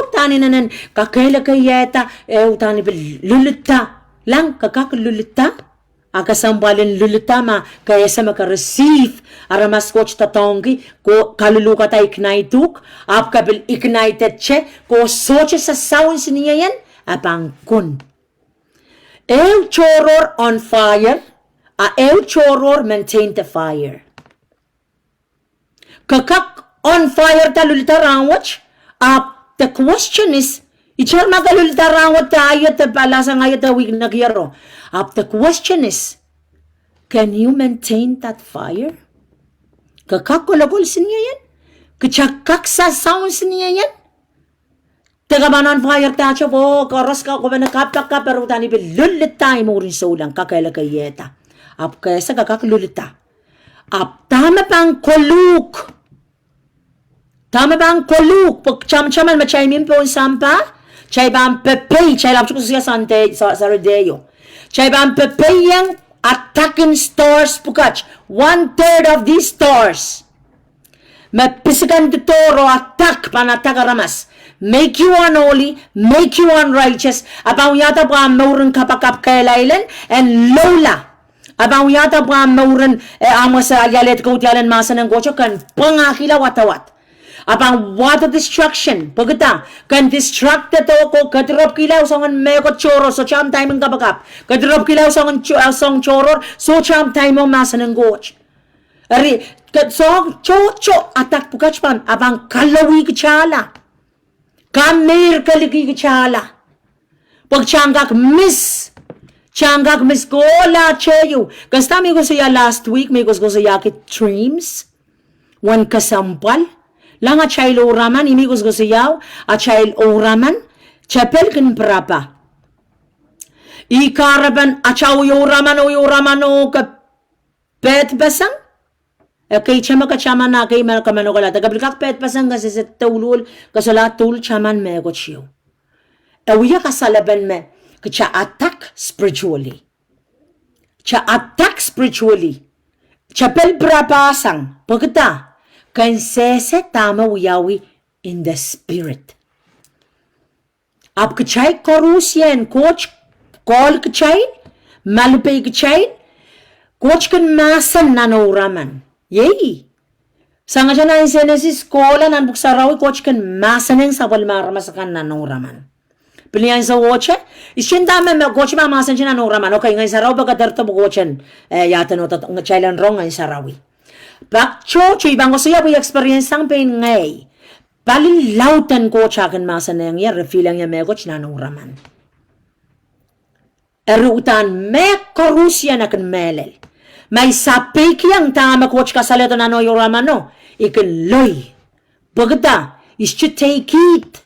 Tani nanan, kakaila kayeta, tani lulita. Lang, kakakululita. Akasambalin lulutama kaya sa maka-receive aramas coach tatongi ko kaluluka ta ignaituk ap kabil ignited che ko soche sa sound niya yan apang kun el choror on fire el choror maintain the fire Kakak on fire talulita rawach. The question is, ichar magalulita rawat tayo ta palasa ngayon ta wig nagyaro. The question is, can you maintain that fire? Kakak kulagol siniya yan? Kachakak sa sound siniya yan? Tagamanan fire tacho po, koros ka ko ba nakapak ka pero tani lulita mo rin sa ulang kakaila kayeta. Kaya sa kakak lulita. Tama pang koluk. Tama ba ang koluk? Pag cham-chaman machaymin po ang sampa? Chay ba ang pepe? Chay lang ko siya sa rodeo. Chay ba ang pepe yung attacking stores pukach? 1/3 of these stores. Mapisikan tutoro attack panataka ramas. Make you unholy, make you unrighteous. Abang yata pa ang maurang kapakap kailailan and lola. Abang yata pa ang maurang amo sa yalet ko tiyalan masa ng gocho kan pangakila watawat. Apang water destruction, pagkita, kan distracted ako, kadrap kilaw sa ngan meko choro, so cham time ang kabakap, kadrap kilaw sa ngan song choror, so cham time ang masa ng goch. Ari, so, cho, atak pukach pan, abang kalawi kachala, kamir kaliki kachala, pag changgak miss kola cheyo, kasta may ko siya last week, may ko siya yakit dreams, one kasampal, lang a child oraman, imigos ko siyaw, a child oraman, chapel kin prapa. Ikaraban, a chaw yoraman o ka pet basang? Kay chama ka chama na kay man kamano kala. Tagablikak pet basang kasi sa tulul, kasala tul chaman me ko chiyo. Awiya kasalaban me, kaya attack spiritually. Chapel prapa asang, pagkita, kansese tama uyawi in the spirit. Ab kachay korusyen, coach, call kachay, malupay kachay, coach kan masan nanauraman. Yay! Sa nga siya na yung Genesis, kola nan buksarawi, coach kan masan yung sa walmaramasakan nanauraman. Pilihan sa woche, isyan dami, coach ba masan siya nanauraman. Okay, ngayon saraw, bagadarta mo coachan, yata no, chaylan wrong ngayon sarawi. Bakcho, ibang ko siya, may experience ang pain ngay. Palilautan ko chakan masa na yung refilang yung megoch na nung raman. Erutan me korusya na kan melel. May sapik yang tama coach kasaleto na no yung raman no. Ikan loy. Bagata, is to take it.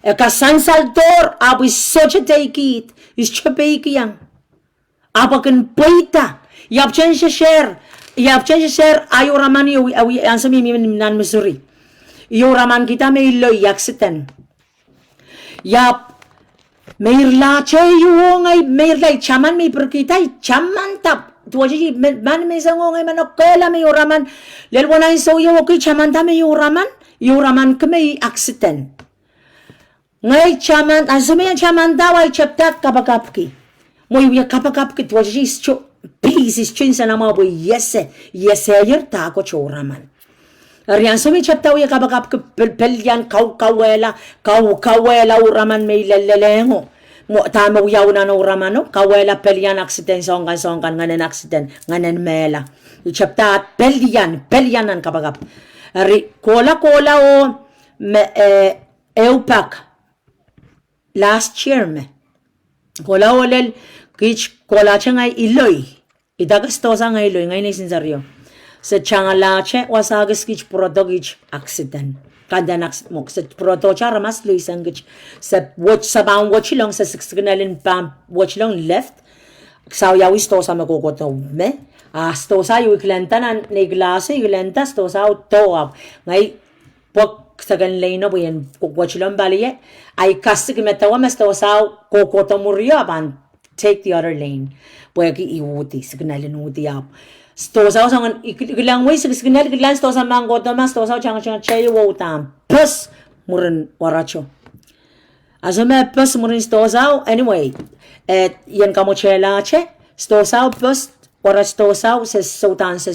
Kasansaltor, apo is such a take it. Is to pake yang. Apo kan paita. Yap chen siya share. Yap chen siya share. Ayo raman yung ang sabi nan Missouri. Yung raman kita may loy yaksitan. Yap, may lache yung ngay, may lay chaman may perkitay, chaman tap. Tuwa siya, man may sango ngay manok, kaya may yung raman. Lelwa na yung soyo, okay, chaman ta may yung raman ka may aksitan. Ngay chaman, asa may chaman daw ay chaptak kapakapki. Mo yung kapakapki, tuwa siya, is chun sa nama po, yes, yer ta ko choraman. Ariyan, so may chaptaw yung kabakap pelyan, kawela, uraman may lelelengo. Tama uyaw na uraman, no? Kawela, pelyan, aksiden, songkan, nganen aksiden, nganen mela. Yung chapta at pelyan ang kabakap. Ari, kola o, eupak, last year me. Kola o lel, kola siya ngay iloy. Idagastosa ngay iloy, ngay naisinseryo. Sa changalache wasagas kich protogich accident kada mo sa proto chara mas luisang gich sa watch sa bang watch long sa signalin pam watch long left sa yawi sto sa makokoto me sto sa yu klenta na neglase klenta sto sa to ngai pok sa ganlay no buyan watch long baliye ay kasi kimetawa mas sto sa kokoto muriya ban take the other lane pwede iuti signalin uti up stosa sa ilang way signal kilan stosa mango to mas stosa chang chayo tam plus muren waracho azame plus muren stosa anyway yan kamo chela che stosa plus wara stosa sa sotan sa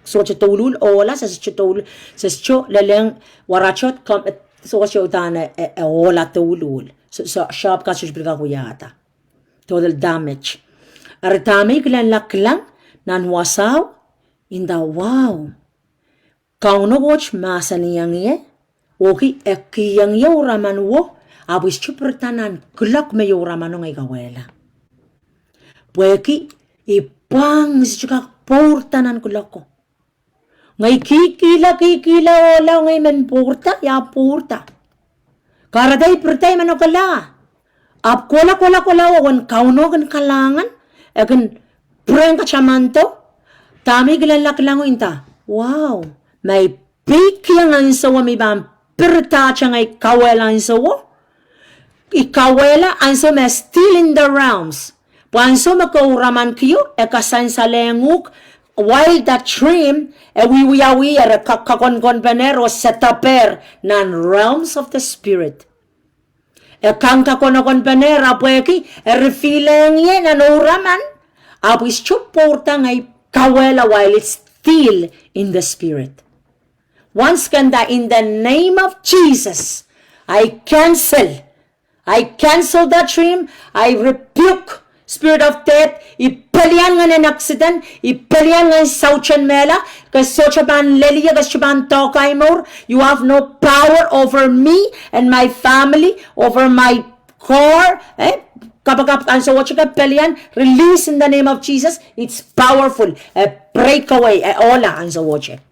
soche tulul ola sa chutul sa cho leleng waracho kom so tan ola tulul so sharp ka subilga kuyata total damage aritame kilan laklang nan wasaw in the wow kauno coach masani yang ye oki ekiyang ye uraman wo abis chupertanan kulak me uraman ngai kawela Pweki ipang sichuka portanan kulako ngai kikila ola ngai men porta ya porta karaday pertay manokala ap kola wan kauno gan kalangan agan preng kachamanto tami gilalak lango inta wow may pikiyang ansawa mi bang perta ngay kawela ansawa ikawela anso me still in the realms panso makauraman kiyo ekasan sa lenguk while that trim wiwiyawi kakon penero setaper nan realms of the spirit kang kakon penera pweki refileng ye nan uraman apis chuporta ngay kawela while it's still in the spirit. Once kanda in the name of Jesus, I cancel that dream. I rebuke spirit of death. Ipalian nga ng accident. Ipalian nga sauchan mela. Kasochaban lelia kasochaban tokay more. You have no power over me and my family, over my car. Kapag so what you got pelian, release in the name of Jesus. It's powerful. Break away. Ola and so watch it.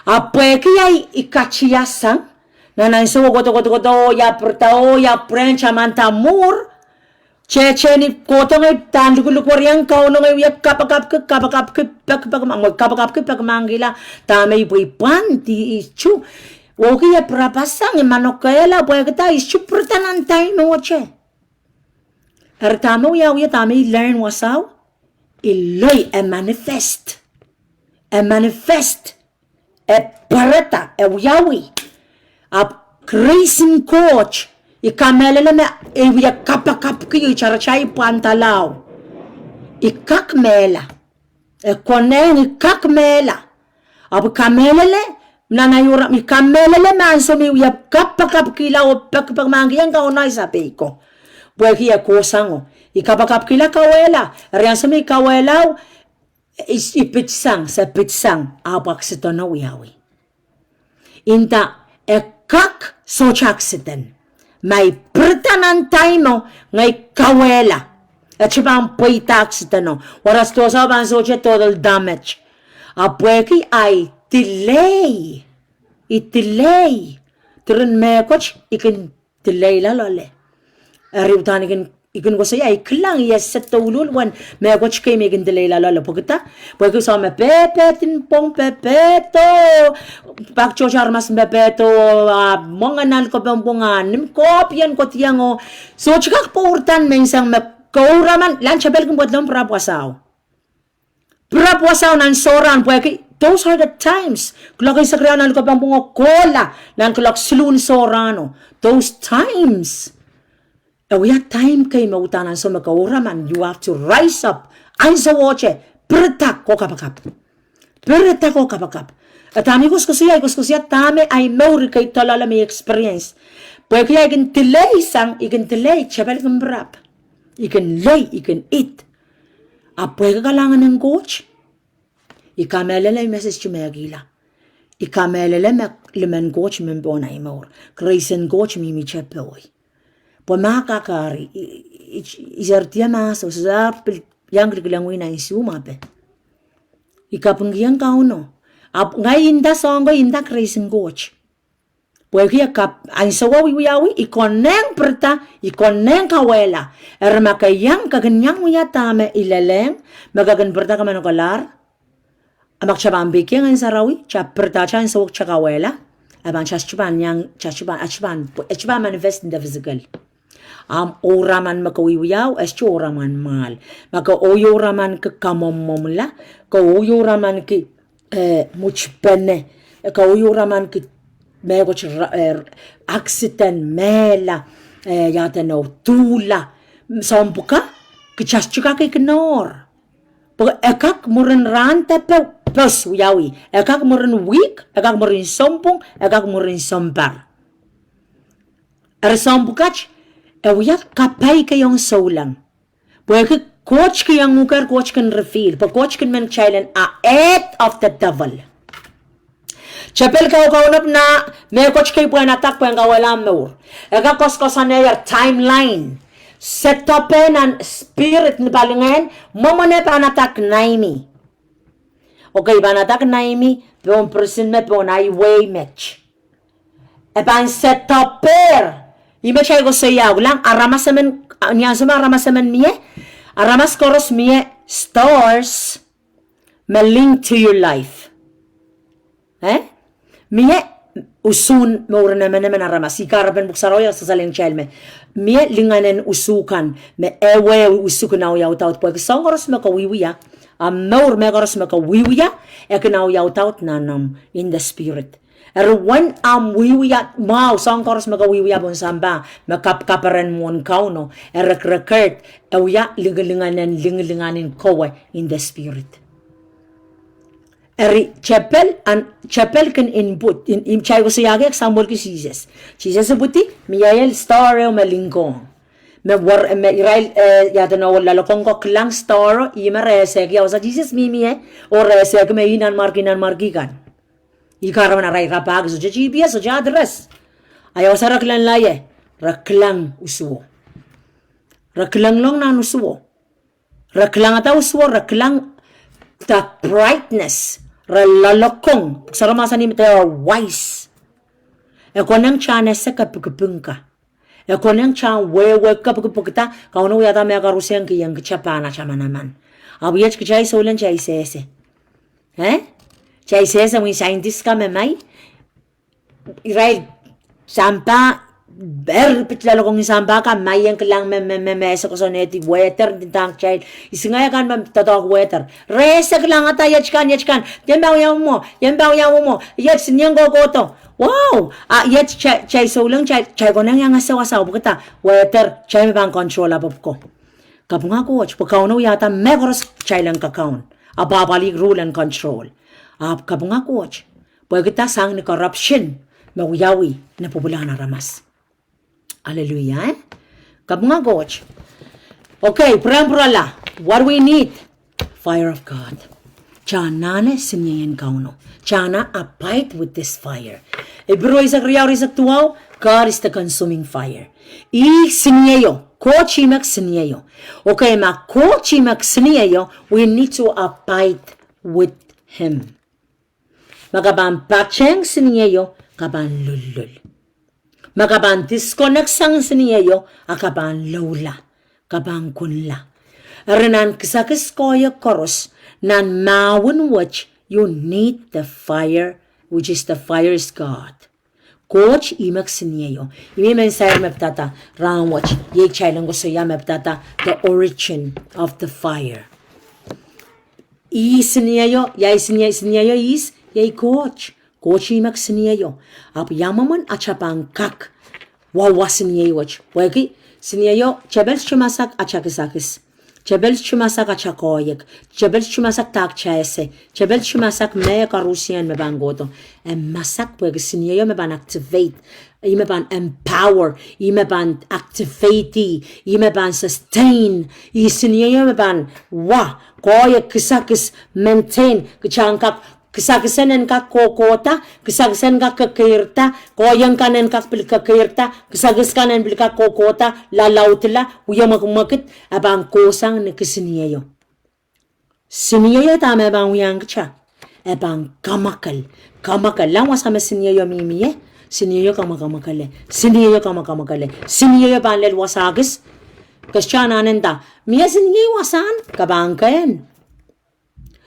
Apweki ay ikachiyasang na nanso goto ya pertao ya prencha mantamur cheche ni koto ngay tandugulu koryang kauno ngay kapakap mangila tamay buipan ti ichu woki ya prapasang manokela pwekita ichu pertanantay noche ertamo ya tamay learn wasaw iloy manifest parata yawi crazy coach ikamelele me ya kapakap kiyo charachay pantalaw ikakmela koneng ikakmela kamelele nanayura ikamelele manso mi ya kapakap kilaw pagmangyan ka onay sa peko buwagi ya kosango ikapakap kila kawela riyan sa mi kawelaw ipitsang sa pitsang apak sito na wiyawi. Inta ekak sochaksiten may pertanan tayo mo ngay kawela at siya bang poitaksiten no waras to sa bang socha total damage apweki ay delay turun mekoch ikin delay lalole ariutan ikin ko saya iklang yes sa tulul wan me ko chike me gindelay la pagta pag sa me pepetin pong pepeto pak chochar mas pepeto mga nal ko pampungan nim kopyan ko tiyango so chika portan mensang me kauraman lan chabel kum bodlom prapwasaw nan soran pweki those are the times kulak sa kriyan nal ko pampungo kola nan kulak slun sorano those times we have time kay mautanan so makauraman. You have to rise up. Ang sa woche, pertak ko kapakap. At amigos ko siya, tame ay mauri kay talala may experience. Pwede kaya ikin delay, chabal kang brap. Ikin lay, ikin eat. Pwede ka langan ng coach. Ikamelele message chumagila. Ikamelele liman coach membona imor. Krisen coach mimi chepoy. Pumakakari isartia maso sa yang krikilangoy na isuma pe ikapunggiang kauno ngay inda songo inda crazy coach pwede kap ang sawa wiyawi ikoneng perta ikoneng kawela ermakayang kaganyang uyatame ilaleng magagan perta kamanokalar amak chabambi kyang ang sarawi cha perta cha ang sawak cha kawela abang chachuban manifest in the physical oraman makawiwiyaw es oraman mal maka oyoraman ke kamomomla ka oyoraman ke muchpene ka oyoraman ke megoch accident mela yata no tula sampuka ke chachuka ke ignore ekak muren rante plus wiyawi ekak muren week ekak muren sompung ekak muren sompar sampukach Ewiyak kapay kayong saulang. Pwede coach kayang ukar, coach kan refill. Pa coach kan man chailan a eight of the devil. Chapel ka ukaunap na may coach kay po atak po ang kawalam mo. Ega koskosan na timeline. Set up and spirit ni balingan momone pa natak naimi. Okay, ba natak naimi po person me po na way match. Epan set up pair. Ima siya ko sa yaw lang aramas naman niya sama aramas naman miye. Aramas koros miye stars ma-link to your life. Miye usun mo naman aramas. Ikarapan buksaraw sa saling chelme. Miye linganen usukan. Me ewe usukan na yaw taut po. Kasang koros makawiwiya. Maur me koros makawiwiya. Ekanaw yaw taut nanam in the spirit. Erwan wiwiya mau sang koros magawiwiya bon samba makapkaparan mo kauno erekrekert awya lingalinganin kowe in the spirit. Eri chapel can input in chay ko sayagi example ki Jesus. Jesus buti miyayel star o malingkong. Me irail yata no lalokong ko klang star ima resek yaw sa Jesus mimiye o resek me inan markikan. Ikaraman na ray rapag so GPS so address. Ayaw sa raklan laye. Raklang usuo. Raklang long na usuo. Raklang ata usuo. Raklang the brightness. Ralalokong. Saramasan ni tayo wise. Eko nang chane sa kapagpungka. Eko nang chan wewe kapagpungkita. Kauno yata may karusyan kiyang kachapana chama naman. Abiyach kachay solan chay sese. Chay sese mo yung scientist ka may Israel sampa pitla kong sampa ka may yung kalang sa kusoneti weather din tang child isingaya kan tatok weather resa lang ata yachkan yan ba mo yat sinyang gogoto wow yat chay so lang chay ko nang yang asawa bukata weather chay may bang control above ko kapunga ko pagkaw na yata megoros chay lang kakaon ababalik rule and control kabunga coach. Pwede kita sang ni corruption. Mawiyawi na pupulaan na ramas. Hallelujah. Kabunga coach. Okay, pura-purala. What we need? Fire of God. Chana sinyayan kauno. Chana abide with this fire. Ibro isak riyaw isak tuwaw. God is the consuming fire. Sinyayo. Kochimak sinyayo. Okay, kochimak sinyayo. We need to abide with Him. Magaban pacheng siniyo, kaban lulul. Magaban disconnect sang siniyo, akaban lawla, kaban kunla. Renan kisakis koyo koros, nan mawun which you need the fire, which is the fire is God. Coach imak siniyo. Imi mensay maptata, round watch, yek chailang ko saya maptata, the origin of the fire. Siniyo, yay siniyo is, yay coach imak siniyo. Ap yamaman achapang kak. Wawa siniyo wach. Wagi siniyo chabels chumasak achakisakis. Chabels chumasak achakoyek. Chabels chumasak takchaese. Chabels chumasak mea karusian mebangoto. And masak wagi siniyo meban activate. Imeban empower. Imeban activate. Imeban sustain. Siniyo meban koyek kisakis maintain. Kichangkak kisakisanen ka kokota, kisakisan ka kakirta, koyang kanen ka pilkakirta, kisagis kanen pilka kokota, lalautila, uyamakumakit, abang kosang ni kisiniyo. Siniyo tama abang uyang kacha, abang kamakal, lang wasama siniyo mimiye, siniyo kamamakale, siniyo banlel wasagis, kasyanan ta, miya siniyo wasan, kabangkayan.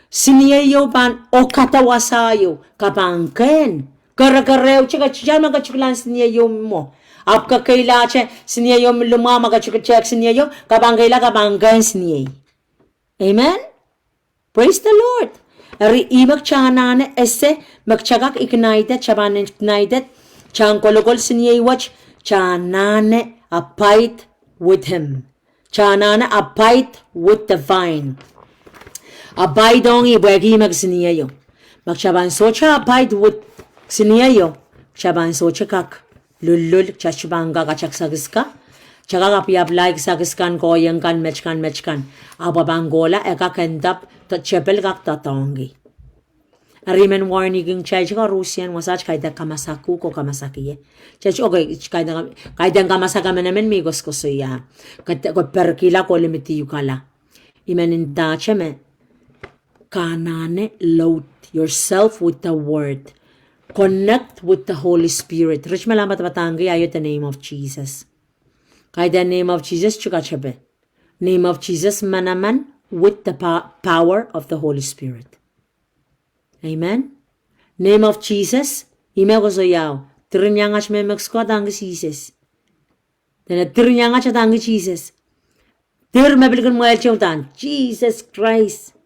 Siniyo ban o katawasayo kabangken. Gara-gareo chika chiyan magachuklan siniyo mo. Apka kaila che siniyo luma magachukachek siniyo kabangkaila kabangken siniyo. Amen? Praise the Lord. Ari imak chanane esse magchagak ignited chaban ignited chan kolokol siniyo watch chanane abide with Him. Chanane abide with the vine. Abide dong ibagi mag siniyo. Magchaban socha abide with siniyo. Chaban socha kak lulul chachbanga kachaksagas ka. Chaka kapiap like sagiskan ko yang kan mechkan. Ababangola eka kendap ta chepel kak tatongi. Arimen warning ng church ka Russian wasach kaida kamasaku ko kamasakiye. Church okay kaida kamasaka naman migos ko suya. Kata ko perkila ko limiti yukala. Imen indacheme kanane load yourself with the word. Connect with the Holy Spirit. Rich malamat batangi ayot the name of Jesus. Kaida name of Jesus chukachabe. Name of Jesus manaman with the power of the Holy Spirit. Amen. Name of Jesus. Ime ko so yaw. Trinyangach me meksko tangi Jesus. Tena trinyangach tangi Jesus. Tir mebilkan mo el chautan. Jesus Christ.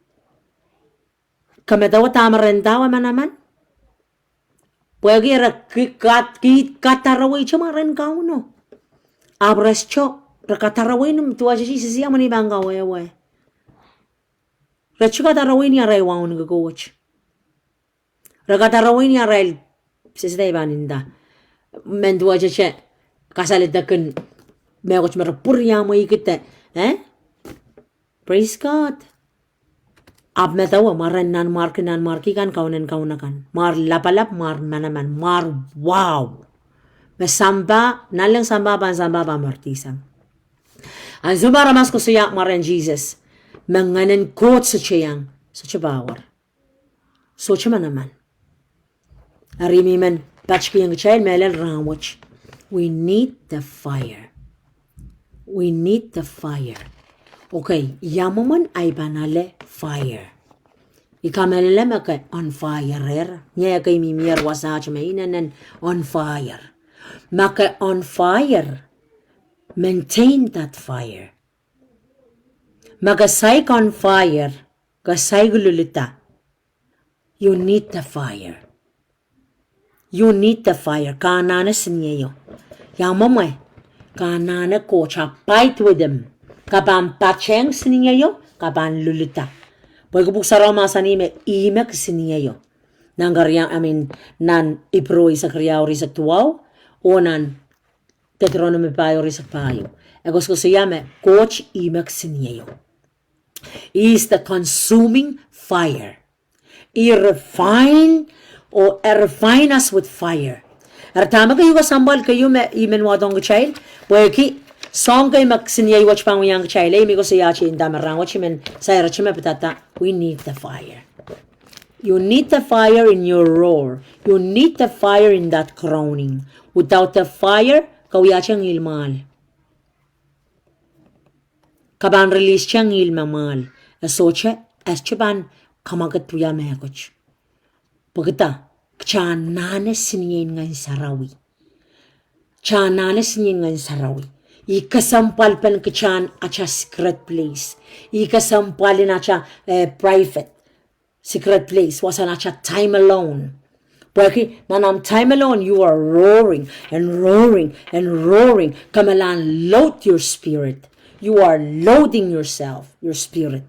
Kame daw tamarentawa manaman. Puwagi ra kataraway siya maren ka uno. Abras cho. Rakataraway nung tuwa siya Jesus siya manibang kaway. Racho kataraway niya raywa uno gagawach. Rakataraway niya ray sisday ba ninda. Menduwa siya kasalitakan mekoch marapurya mo ikita. Praise God. Ab metawa marenan markikan kaunan. Mar lapalap mar manaman mar wow. Mesamba nalang samba pa martisang. Ang zumaramas ko siya maren Jesus. Manganan kot sa siyang sa chabawar. So siya naman. Arimi man patch kiyang child melel ramwach. We need the fire. We need the fire. Okay, yamuman ay banale fire. Ikamelele maka on fire. Nya kay mimir wasach mainan on fire. Maka on fire. Maintain that fire. Magasay on fire. Gasay gululita. You need the fire. You need the fire. Kanana sinyeyo. Yamamay. Kanana ko fight with them. Kaban pacheng sinyeyo. Kaban lulita. Pagkabuk sa Roma sanime imek sinyeyo. Nangaryang nan ipro isa kriyaw sa tuwaw. O nan Deuteronomy payo sa payo. Egos ko siyame coach imek sinyeyo. Is the consuming fire. I-refine us with fire. Tama kayo kasambal kayo imen wadong child. Weki song kayo magsinyay watch pang yang child. Imi ko siya chi indamarang watch imen sayra chime patata. We need the fire. You need the fire in your roar. You need the fire in that groaning. Without the fire, kawiya siyang ilmal. Kaban release siyang ilmamal. Asoche, eschaban kamagat tuya mekoch. Pagkata, kchanane sinyen ngan sarawi. Chanane sinyen ngan sarawi. Ikasampal pen kchan acha secret place. Ikasampalin acha private secret place. Wasan acha time alone. Porque nanam time alone, you are roaring and roaring and roaring. Kamalan, load your spirit. You are loading yourself, your spirit.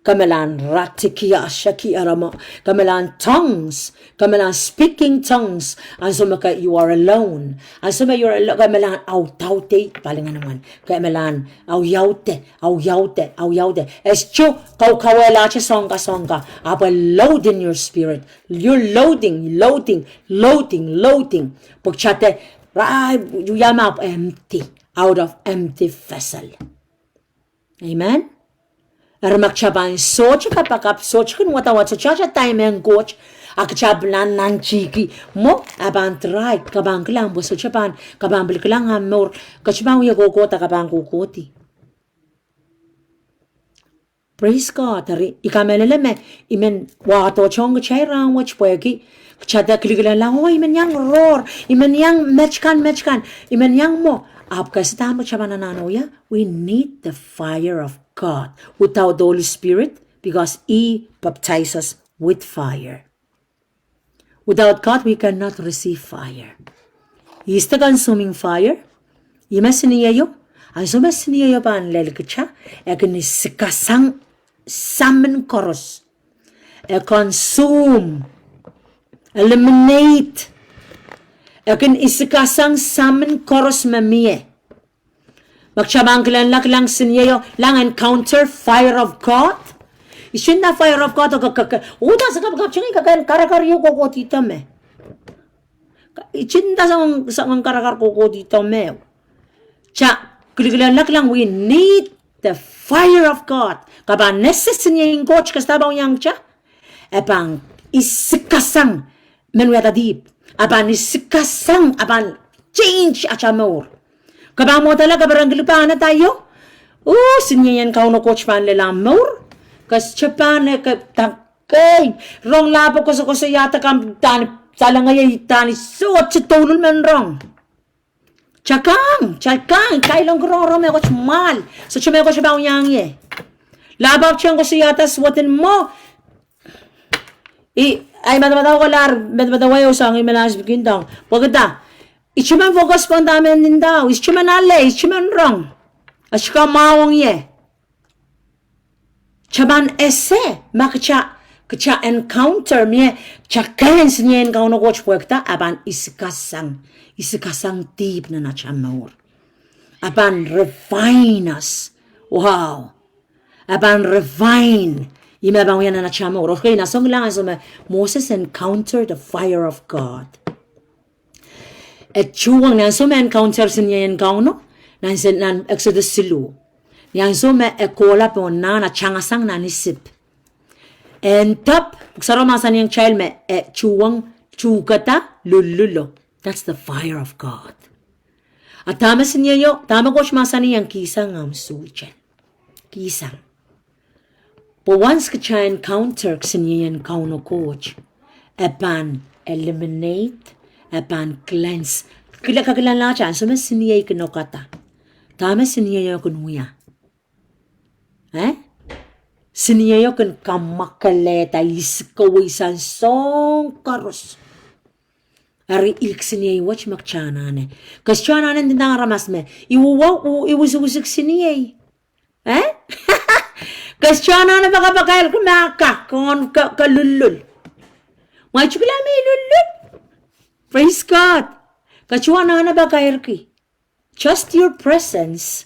Kamalan ratikia shaki arama. Kamalan tongues. Kamalan speaking tongues. Ansumaka you are alone. Ansuma you are alone. Kamalan autaute palingan naman. Kamalan auyaute. Escho kawela cha songa. Apa loading your spirit. You're loading. Pagchate you yama up empty. Out of empty vessel. Amen. Armakchaban soch kapakap soch kun watawat so chacha time and coach akchablan nan chiki mo aban try kabang klang bo so chapan kabang bliklang amor kachbang yo gogota kabang kukoti. Praise God. Ikamelele me imen wato chong chairang watch pweki chada kligla lang ho imen yang roar imen yang mechkan imen yang mo. We need the fire of God without the Holy Spirit because He baptizes us with fire. Without God, we cannot receive fire. He is the consuming fire. Imesiniyo, ang sumesiniyo pa ang lelkcha, ekinisikasang samen koros, consume, eliminate. Akin isikasang samen koros mamie. Magsyabang lang sinyeyo lang encounter fire of God. Isin na fire of God uda sa kapkap chingi karakar yo ko tita me. Isin da sa karakar ko tita me. Cha kulilan lang we need the fire of God. Kaba necessary yung coach kastabaw yang cha. Epang isikasang menuya deep. Aban isikasang aban change achamor. Kaba mo talaga barang gilipahan na tayo. Sinyayan ka no coach pan lelamor. Kas chapan takay. Rong labo ko sa yata kam tani salang ngay tani so chitulul men rong. Chakang, kailong groro me coach mal. So chame ko siya yang ye. Labab siyang ko sa yata swatin mo. Ay madamadaw ko lar, madamadaw sa ang imelas bigindang. Pagkata, ichiman focus ko ang dami din daw. Ichiman ale, ichiman rong. Ashka mawang ye. Chaban ese, makacha encounter miye, chakain sinyen ka uno coach pagkata, aban isikasang deep na nachamor. Aban refine us. Wow. Aban refine. Imabang yan na nachamor. Okay, nasong lang as Moses encountered the fire of God. At chuwang nan so encounter sinyen ka uno, nan Exodus silu. Yang so ekola po na changasang nanisip. And top, saramasan yung child chuwang chukata lululo. That's the fire of God. At tama sinyo, tama ko siya yung kisang suichan. Kisang. But once ka siya encounter sinyo yung kauno coach, epan eliminate, epan cleanse. Kagilan lang siya, so sinyo yung kinokata. Tama sinyo yung kunuya. Sinyo yung kamakaleta, isikaway song karos. Ari ilk siniyay watch makchanane. Kas chanane din ang ramas me. Iwusik siniyay. Kas chanane baka bakail kumaka kon kalulul. May chukila may lulul. Praise God. Kas chanane bakail ki. Just your presence.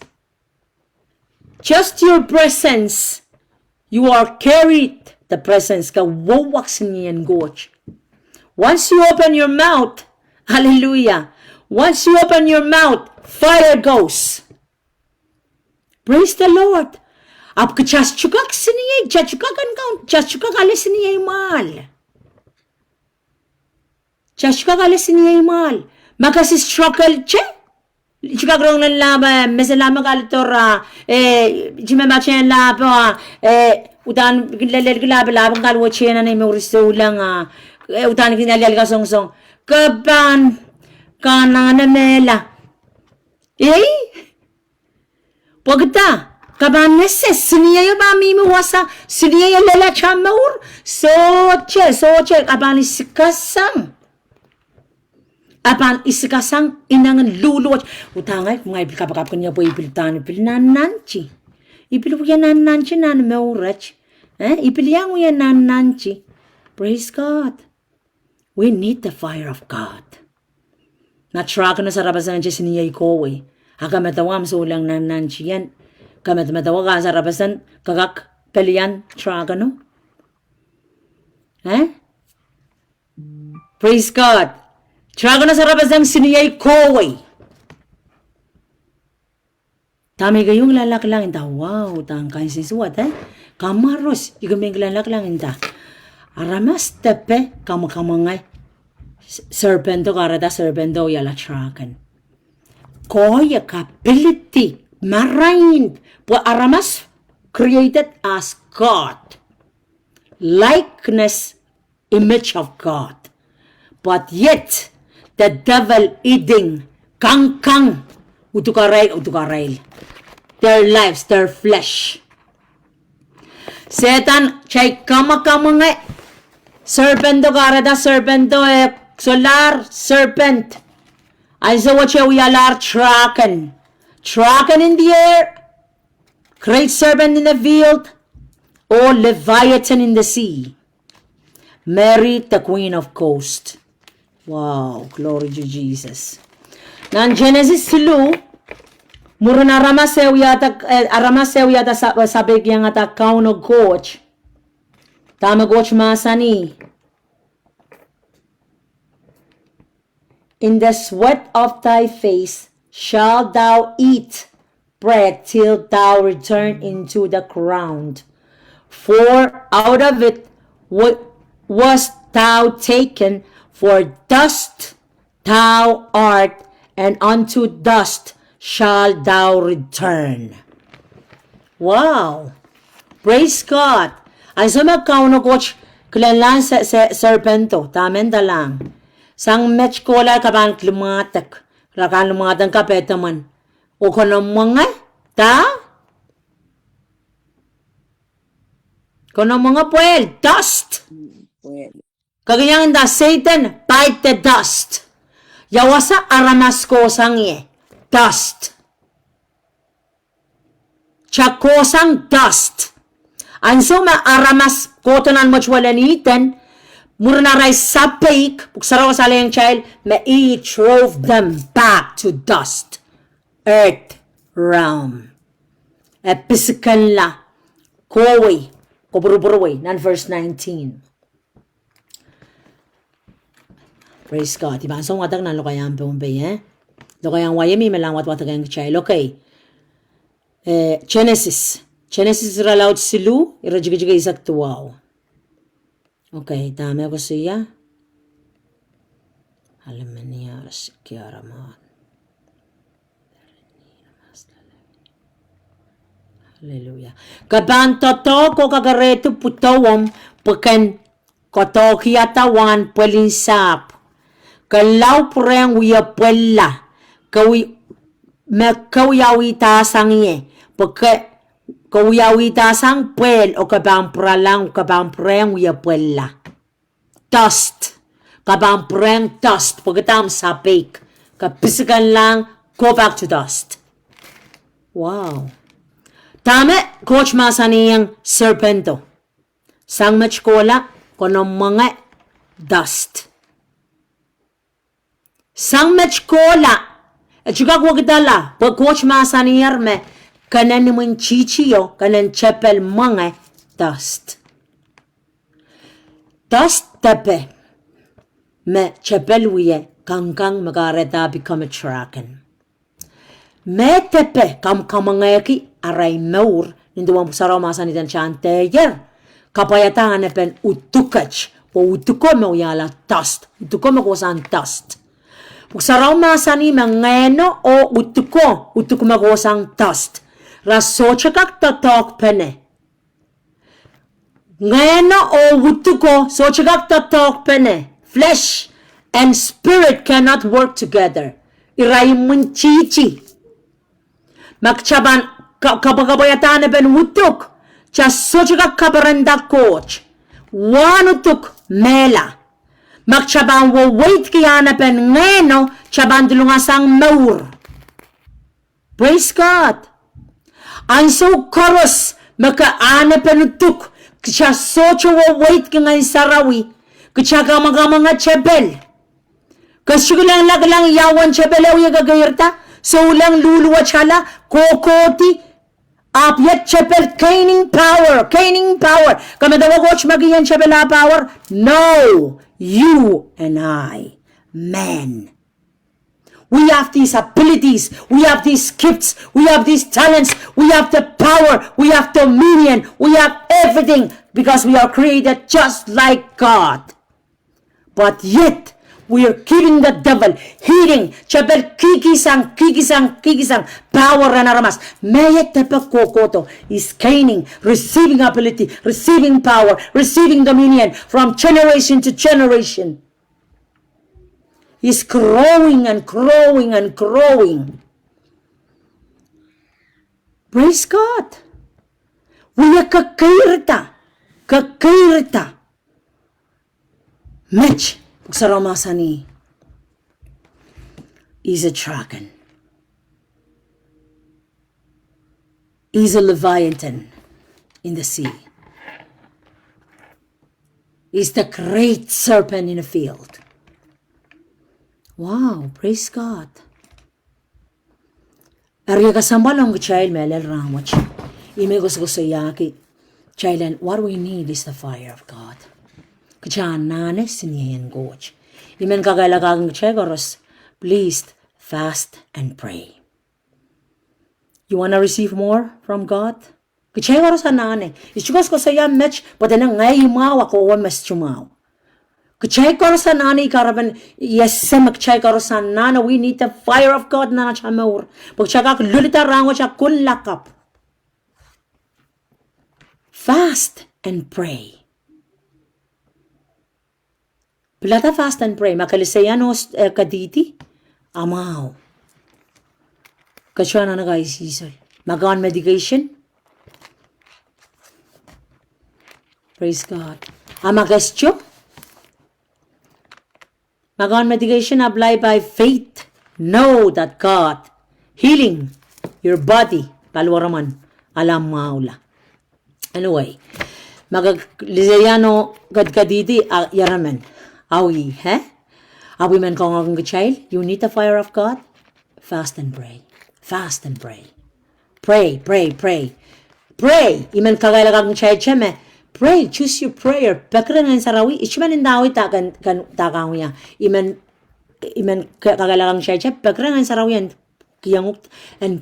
You are carried the presence ka wawak siniyan goch. Once you open your mouth, hallelujah. Once you open your mouth, fire goes. Praise the Lord. Ab kachas chukak siniyay, chachukakan kaun, chachukak alis siniyay mal. Chachukak alis siniyay mal. Makasis struggle che. Chukak rong ng laba, mesalama kalitora, jimema chen laba, udan labang kalwa chen na memoriso lang, utan kinalal ka song kaban kanana mela pagta kaban nese siniya ba mimi wasa siniya lela chamur soche kaban isikasang inangan luluwat utangay kung ay kapakap kanya po ipilitan nananchi ipilipuyan nananchi nan meurach ipiliyang yan nananchi. Praise God. We need the fire of God. Natraka na sa rabasan siya siniyay ko eh. Hakamatawam so lang nananchiyan. Kamatmatawa ka sa rabasan kagak kalian traka no? Praise God. Traka na sa rabasan siniyay ko eh. Tami kayong lalak lang inta. Wow, tangkay sisuat Kamaros, ikaming lalak lang inta. Aramas tepe kamukamangay serpento karada serpento yala trakan. Koya capability marine po aramas created as God. Likeness, image of God. But yet the devil eating kang utukaray their lives, their flesh. Satan chay kamukamangay serpento karada serpento solar serpent. I saw what we are tracken in the air, great serpent in the field, or Leviathan in the sea. Mary, the Queen of Coast. Wow, glory to Jesus. Nan Genesis silu muro na aramasew yata sabi kiyang ata kauno coach. Tama coach masani. In the sweat of thy face shalt thou eat bread till thou return into the ground. For out of it wast thou taken, for dust thou art, and unto dust shalt thou return. Wow! Praise God! Ay sa magkauno coach, kilanlan sa serpento, tamen dalang. Sang match ko la kaban lumatak, lakan lumatang kapetaman. O kono mga, ta? Kono mga puel, dust. Well, Kagayang da Satan, bite the dust. Yawasa aramas ko sangye, dust. Chakosang dust. Anso aramas kotonan mochwalanitan, murnaray sapik, puksaraw sa layang child, he drove them back to dust. Earth realm. Episikal la, kowe, koburuburuwe, nan verse 19. Praise God. Diba? So, matag na lokayang pumpe, eh? Lokayang wayami melang watwatagayang child. Okay. Genesis. Genesis ralaut silu, irajigajiga isak tuwaw. Okay, dami ako siya. Alam mo niya, kiara man. Hallelujah. Kabanto to ko kagareto putawom, pakan kotokiyatawan palinsap. Kalau purang wiya pella, kawiyawi tasang ye, kawiyawi tasang pel o kabampuralang kabampurang wiya pella. Dust, kabampurang dust, pagkatam sapik, kapisikan lang, go back to dust. Wow. Tama, coach masaniyang serpento. Sang machkola, kono mga dust. Sang machkola, at juga ko gdala, pag coach masaniyar me, kanan naman chichiyo, kanan chapel mga dust. Dust tepe, me chapel wiye, kangkang magareta become a traken. Me tepe, kamangayaki, aray maur, ninduwang pusaraw masanitan chanteyer, kapayatangan na pen utukach, po utuko mo yala dust, utuko mo kusan dust. Pusaraw masani mangeno o utuko mo kusan dust. Raso chakak tatok pene. Ngeno o utuko, so chakak tatok pene. Flesh and spirit cannot work together. Iray mun chichi. Magchaban kapagabayatan na ben utuk. Chaso chakak kabaranda coach. One utuk mela. Magchaban wo wait kaya na ben ngeno chaban dulungasang maur. Praise God. Ang so koros makaana penutuk kaya socho wo wait kaya ngay sarawi kaya mga chebel kasi lang lagalang yawan chebel awi gagayerta so lang luluwa chala kokoti apyat chebel gaining power kami daw coach magiyan chebel power. No, you and I, men, we have these abilities, we have these gifts, we have these talents, we have the power, we have dominion, we have everything because we are created just like God. But yet, we are giving the devil, healing, chabel kikisang, power and aramas. Mayet tepe kokoto is gaining, receiving ability, receiving power, receiving dominion from generation to generation. He's growing and growing and growing. Praise God. We are kakairita. Mech, Saromasani is a dragon. He's a leviathan in the sea. He's the great serpent in the field. Wow, praise God. Arya kasambal ang child melel ramach. Ime gusto yaki. Jailan, what we need is the fire of God. Kachan nane siniyan goch. Imen kagalagang chegoros, please fast and pray. You want to receive more from God? Kchegoros nane. Ichugos ko saya match, but then ngay mawa ko mas chumaw. Kchegoros nane karaban yesem kchegoros nana. We need the fire of God na chamor. Pagchagak lulita rango cha kullakap. Fast and pray. Plata fast and pray. Makalisayanos kaditi. Amaw. Kachana na guys, isol. Mag-on medication. Praise God. Amagastyo. Mag-on medication apply by faith. Know that God healing your body. Palwaraman. Alam maula. Anyway. Magalisayano kaditi yaraman. Awi, Awi man kong ang child, you need the fire of God. Fast and pray. Fast and pray. Pray, pray, pray. Pray. Iman kagalagang child cheme. Pray. Choose your prayer. Pagkara ng sarawi, ichiman indawi takang ya. Iman kagalagang child cheme. Pagkara ng sarawi and kiyanguk and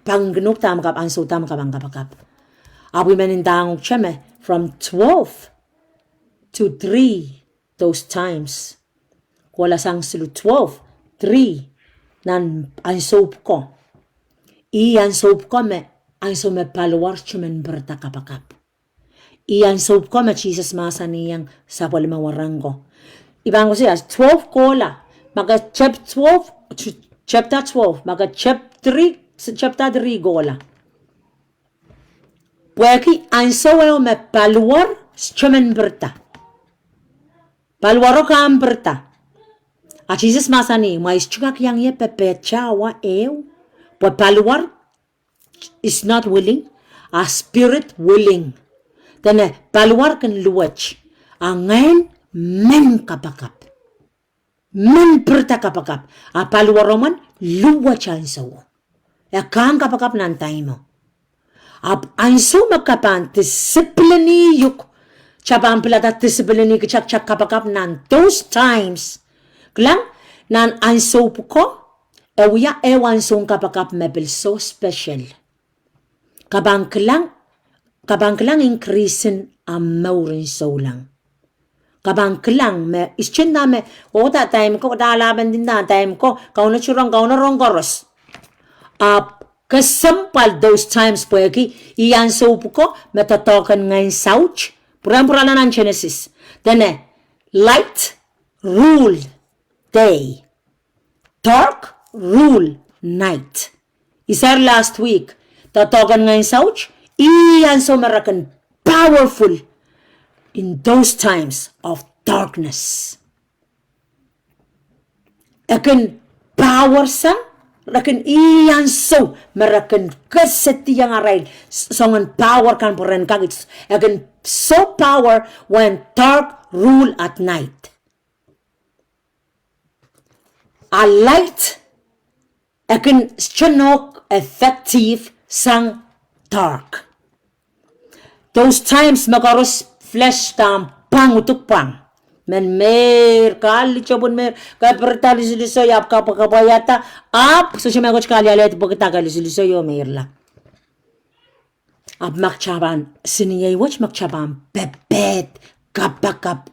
panggnuk tamakap ang so tamakap ang kapakap. Awi man indanguk cheme from 12 to 3. Those times, wala sang silo 12, 3, nan ang soap ko. Iyan soap ko me, ang so me paluwar chumen berta kapakap. Iyan soap ko me, Jesus masa niyang sa palimawarang ko. Ibang ko siya, 12 kola, maga chapter 12, maga chapter 3 gola. Pweki, ang so me paluwar chumen berta. Palwaro ka amberta. A Jesus masani, mais chugak yang ye pepe chawa ew. But palwar is not willing. A spirit willing. Then palwar kan luwach. Angain men kapakap. Men perta kapakap. A palwaro man luwach ansaw. E kang kapakap nantay mo. Ansaw makapan discipline yuk. Chabang pelata discipline ke chak kapakap nan those times klang nan anso ko ewa ewan song kapakap mebel so special kabang klang increasen amaurin so lang kabang klang me ischin na me oda time ko dalaban din na time ko kauna churang kauna ronggoros kasampal those times pweki iyan so ko metatokan ngayon sauch Pura-pura na ng Genesis. Then, light rule day. Dark rule night. Isar last week, tatogan ngayon sauch, iyan so marakan powerful in those times of darkness. Akan power sang, rakan iyan so marakan kaseti yang aray, songan power kan puran kagit, akan so power when dark rule at night. A light akan chanok effective sang dark. Those times makaros flesh tam pang utuk pang. Men mer kali chabun mer kay pertali siliso yap ka pagkabayata up so siya magos kali alet pagkatagal siliso yo merla. Ab makchaban siniyay watch makchaban bebet kapakap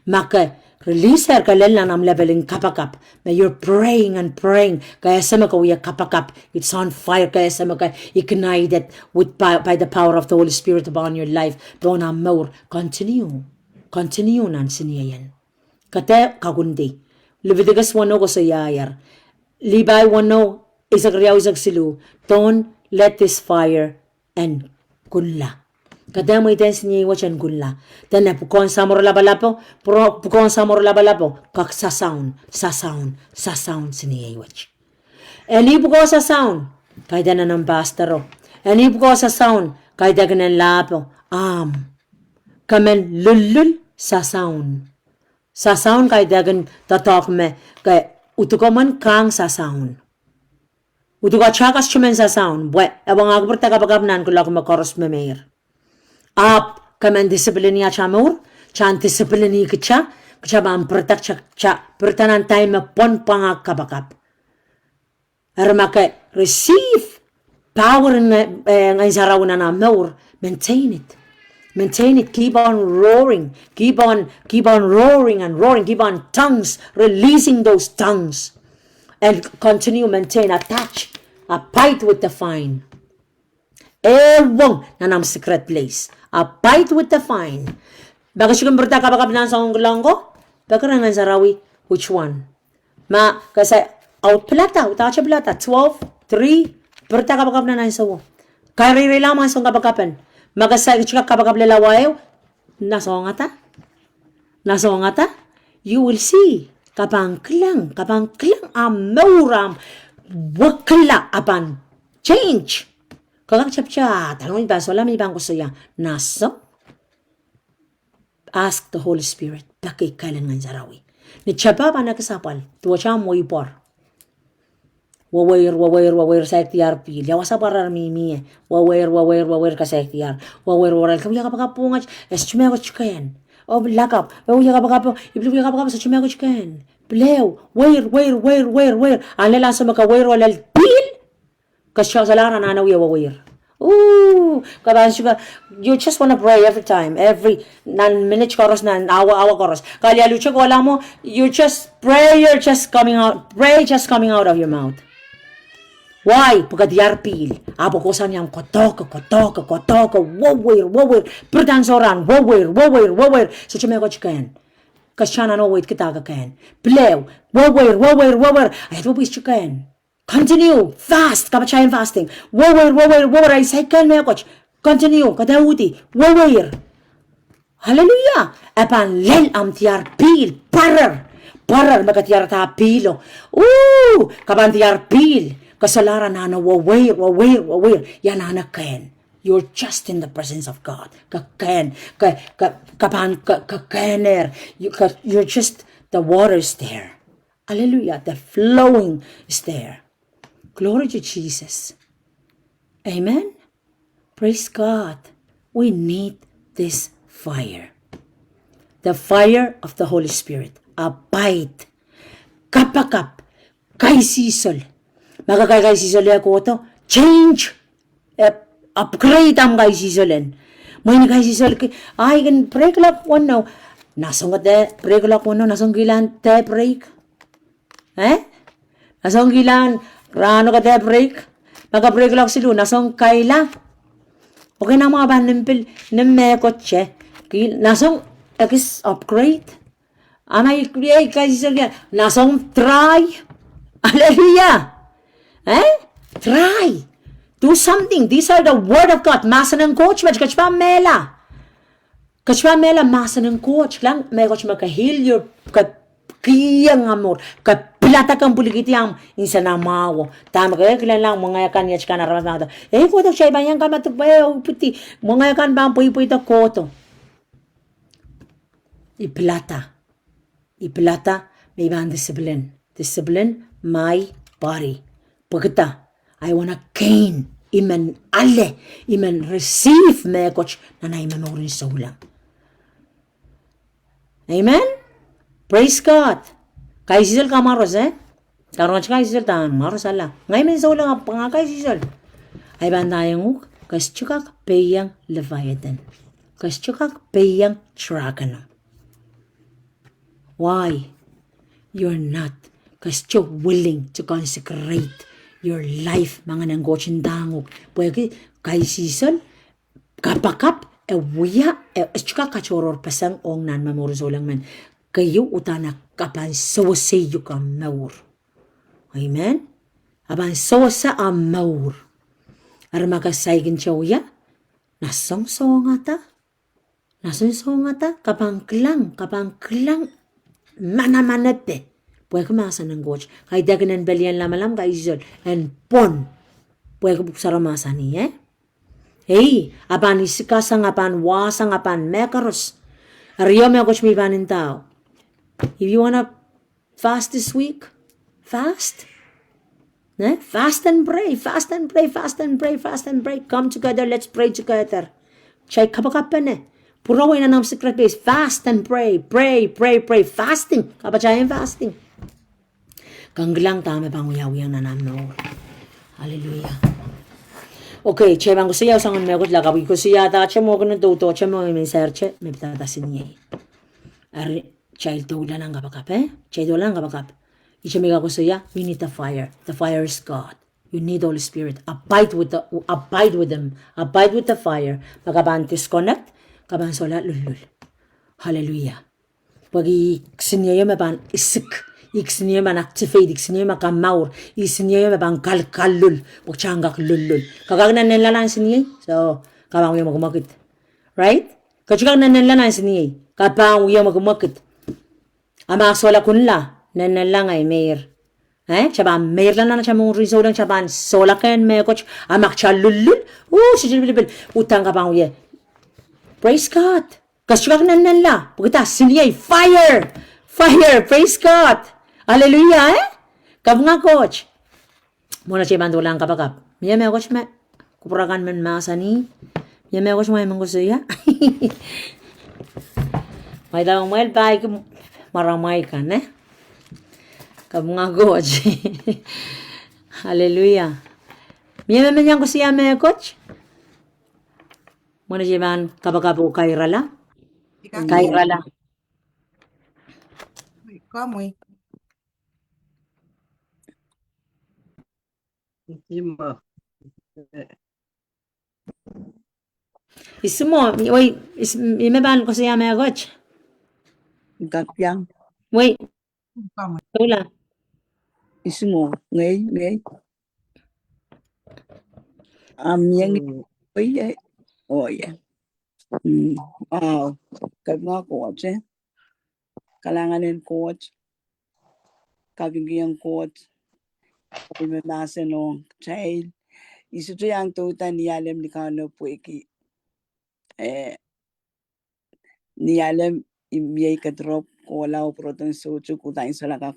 maka release her kalel nam leveling kapakap may you're praying and praying kaya sama ko ya kapakap it's on fire kaya sama ka ignite it with by the power of the Holy Spirit upon your life don't more continue nan siniyayan kate kagundi Leviticus 1 ko sa yayar Libay 1 isag riyaw isag silu don't let this fire and kunla. Kada mo iten sinye wachan kunla. Tena pukon samor labalapo, pukon samor labalapo, kak sa sound sinye wach. Eni puko sa sound, kaya na ng bastaro. Eni puko sa sound, kaya ganan lapo, kamen lulul sa sound. Sa sound kaya gan tatok me, kaya utukoman kang sa sound. Utuga chakas chumen sa sound. Bwe, abang ako bertagabagabnan ko lang makoros memer. Up, kamen disiplin niya chamur, chan disiplin niya kcha ba ang pertak cha, pertanan tayo mapon pangak kabakap. Armake, receive power ng sarawan na maur, maintain it. Maintain it, keep on roaring, keep on roaring and roaring, keep on tongues, releasing those tongues. And continue maintain, attach, abide with the vine. Ewang nanam secret place. Abide with the vine. Baka siya kang bertakabakab na sa unggulang ko? Baka nga sarawi, which one? Kasi out plata, utacha plata, 12, 3, bertakabakab na sa wo. Kaya lamang sa kabakapan. Magasay ka kapag lalawayo, nasongata, you will see, kapang klang, amuram, wakla apan, change. Kagak chapcha, talong iba, so alam ibang gusto yan, ask the Holy Spirit, bakit kailan nga sarawi. Ni chapa pa nakasapal, tuwa siya mo ipor. Wawair sa ikhtiar pil. Yawa sa parar mimi. Wawair ka sa ikhtiar. Wawair. Kami kapag es chumego chikayan. O lakap. Wawair kapag iblu kapag sa chumego chikayan. Bleu. Wair. Alala sa makawair walal pil. Kasya sa lara na wawair. Ooh, kaban sugar. You just wanna pray every time. Every minute chorus na awa chorus. Kali alucha ko alam mo, you just pray, you're just coming out. Pray just coming out of your mouth. Why? Pagkadiyar pil. Apo ko sa niyang kotoka, wawair. Perdansoran, wawair. So chumeko chikayan. Kasyana no wait kita kakayan. Plew, wawair. Ay, wapis chikayan. Continue, fast, kapachayan fasting. Wawair. Ay, saykan me coach. Continue, kadauti. Wawair. Hallelujah. Epan len am tiar pil. Parar, makatiyar ta pilo. Ooh, kaban tiar pil. Kasalaran na wawair. Yan anak kain. You're just in the presence of God. Kakain. Kakainer. You're just, the water is there. Hallelujah. The flowing is there. Glory to Jesus. Amen. Praise God. We need this fire. The fire of the Holy Spirit. Abide. Kapakap. Kaisisol. Magkakay sisole ako ito. Change. Upgrade ang kay sisolen. May kay sisole. Ay, kan break lang one now. Nasong ate, break lang one now. Nasong gilan te break. Nasong gilan. Rano ka te break. Magka-break lang silo. Nasong kaila. Okay na mga ba nimpil. Nimekotche. Nasong upgrade. Amay kay sisole. Nasong try. Hallelujah. Try. Do something. These are the word of God. Masa ng coach. Kachpa mela, masa ng coach. Lang, may coach makahil your kiyang amor. Kapilata kang puligiti ang insa na mawo. Tama kaya kailan lang mga yakan yach ka naramas na ito. Koto siya iba yan ka matupay. Puti. Mga yakan ba ang puy-puy ito koto. Ipilata. May ibang discipline. Discipline my body. Pagkita, I wanna gain, iman receive me coach na naimanurin sa ulang. Amen? Praise God. Kay sisal ka maros Karon kay sisal ta maros ala. Ngay men sa ulang nga kay sisal. Ay bandayang kaschukak peyang leviathan. Kaschukak peyang dragon. Why? You're not because you're willing to consecrate your life, mga nanggotsin dangog. Pwede, kay season, kapakap, wuya, tsaka kachoror pasang ong nan mamurusolang man. Kayo utana kapan sawasayo ka maur. Amen? Aban sawasa ang maur. Armakasaykin siya uya, nasong sawangata, kapang klang, manamanete. Pwede kumasa ng goch. Kaya daganan balian lamalam ka isol. And pon. Pwede saramasan niya. Hey, apan isikasang apan wasang apan mekaros. Ariyo may goch may banin tao. If you wanna fast this week, fast. Fast and pray, fast and pray, fast and pray, fast and pray. Come together, let's pray together. Chay kapakapan Purawin na ng secret place. Fast and pray, pray, pray, pray. Fasting. Kabachayan fasting. Kanglang tama pang uyawiyang na namin. Hallelujah. Okay, chay bang gusto yaw sangon megot lakawi ko siya ta chay mo ko ng tuto chay mo may search may pitatasin niya. Ari chay dola lang kapakape. Chay dola lang kapakap. Icha mega ko siya, we need the fire. The fire is God. You need Holy Spirit. Abide with them. Abide with the fire. Magaban disconnect. Kaban sola lulul. Hallelujah. Pag iksinyo maban isik. Iksinyo man activate. Iksinyo makamaur. Iksinyo maban kalkalul. Pagchangak lulul. Kagagnan nila lang sinye. So, kabang uyo magumakit. Right? Kachukag nila lang sinye. Kabang uyo magumakit. Ama sola kunla. Nanala ngay mayor. Chaban mayor lang na siya mong rizal lang chaban sola ken may coach amak cha lulul. Sijibil utang ka pang uye. Praise God. Kasukak nanala. Pagkita siniyay fire. Fire. Praise God. Hallelujah. Kab nga coach. Muna siya bando lang kapagap. Miya may coach me. Kupurakan man masani. Miya may coach may manggusuya. May dalawang mahal ba maramay ka Kab nga coach. Hallelujah. Miya man yan ko siya may coach. Muna siya man kapagapo kairala. Kairala. Kamoy. Isumo, wait, imeban ko siya may coach. Gakpiang. Wait, Kamoy. wala. Ismo. Ngay. Yang oye. Oye. Kab nga coach Kalanganin coach. Kabigyan coach. Kabimasa no child. Isuto yang tuta niyalem ni kano po iki. Niyalem imiyay ka drop ko wala o proton socho kutain sa laka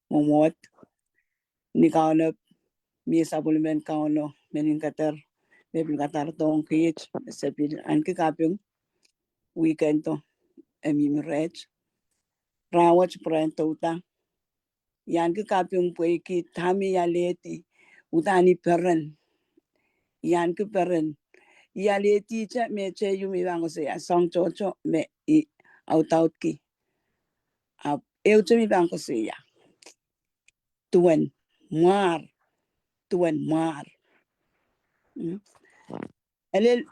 momot. Ni kano miya supplement kano menin kater. Maybe katar tong kich. Sabi an kapyung weekend to. Rech. Rawach pran tuta. Yan kapyung po iki tami yaleti. Utani peren. Yan peren. Yaleti cha me che yumi bango se song chocho me I out ki. Eu che mi bango se ya. Tuen mar. Elel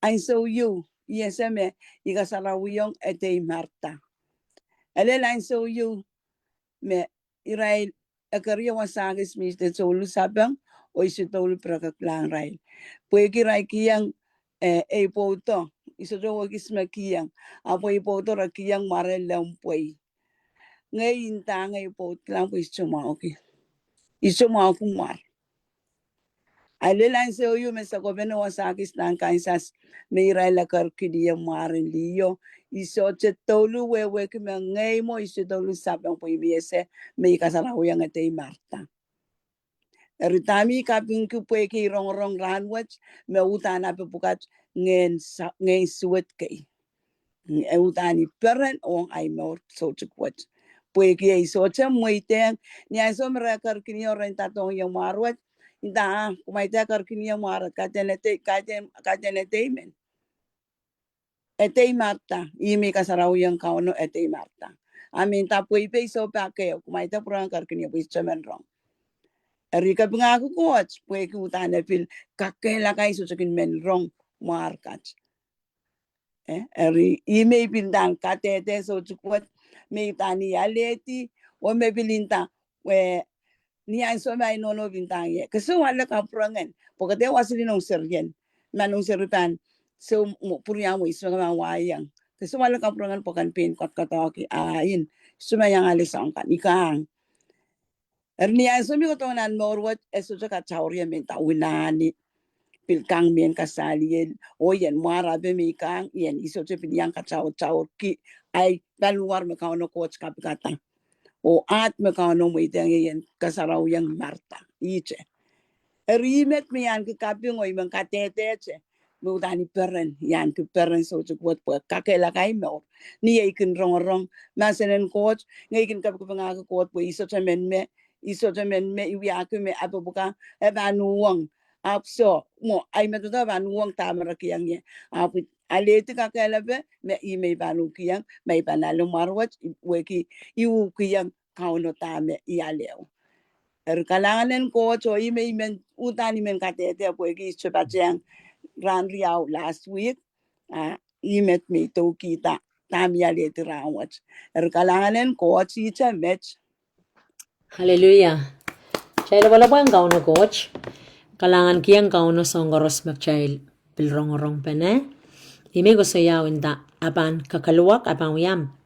I saw you. Yes me igasarawiyong etay Marta. Elel I saw you me Israel akarya wasagis mi te solu sabang o isitolu prakaklang rail. Pueki rai kiyang poto isojo wakisma kiyang apo poto ra kiyang marel lampoi. Ngayon ta ngay pot lang po isumao kumar. Alila sa uyo me sa gobeno wasagis ng Kansas may raila karkidiyang marin liyo. Iso tolu wewe kime ngay mo iso tolu sabang po ibiyese may kasarawang atay Marta. Eritami kaping kupoy kay rong ranwach me utana pepukat ngayon suwet kay. Utani peren ong ay more so chukwat. Puy kay iso muiteng niya so merakar kinyo rentatong yung marwat. Inta kumaita karkinia mara katenete men etei Marta imi kasaraw yang kauno etei Marta amin ta pui pe so pa ke kumaita purang karkinia pui chamen rong erika bunga aku coach pui ku tane pil kakela kai so chakin men rong markat eri imi pindan katete so chukwat me tani aleti o me bilinta we ni ay so may nono bintang ye kasi wala ka prangan pagkate wasili nung seryen manung seripan so purya mo iso nga wayang kasi wala ka prangan pakan pin kat kataki ayin sumayang alisang kan ikang erni ay so mi ko tonan norwat eso ka chaurya men tawinani pilkang men kasalien o yen mara be mi kang yen iso che pinyang ka chaur ki ay baluar me ka no coach kapikata O at me kaano mo itang yan kasaraw yang Marta. Iche. Rimet me yan kikapyo ngo imang katete che. Mudani peren yan ki peren so chukwat po kakela kay mo. Niya ikin rong masenen coach ngayon kap ko nga coach po iso chamen me iwiake me apabuka ebanuwang apso mo ay metoda banuwang tamara kiyang ye apu alete kakela be me ime banu kiyang may panalo marwat weki iu kiyang kauno tame ialeo kalanganen ko cho ime utani men katete po ki chepachang ran riau last week imet me to kita tamia lete rawat kalanganen ko chicha match. Hallelujah. Chayla wala ba ang kauno coach? Kalangan kiyang kauno songgoros magchayl pilrong-rong pene. Ime ko sayaw inda apan kakaluwak apan uyam.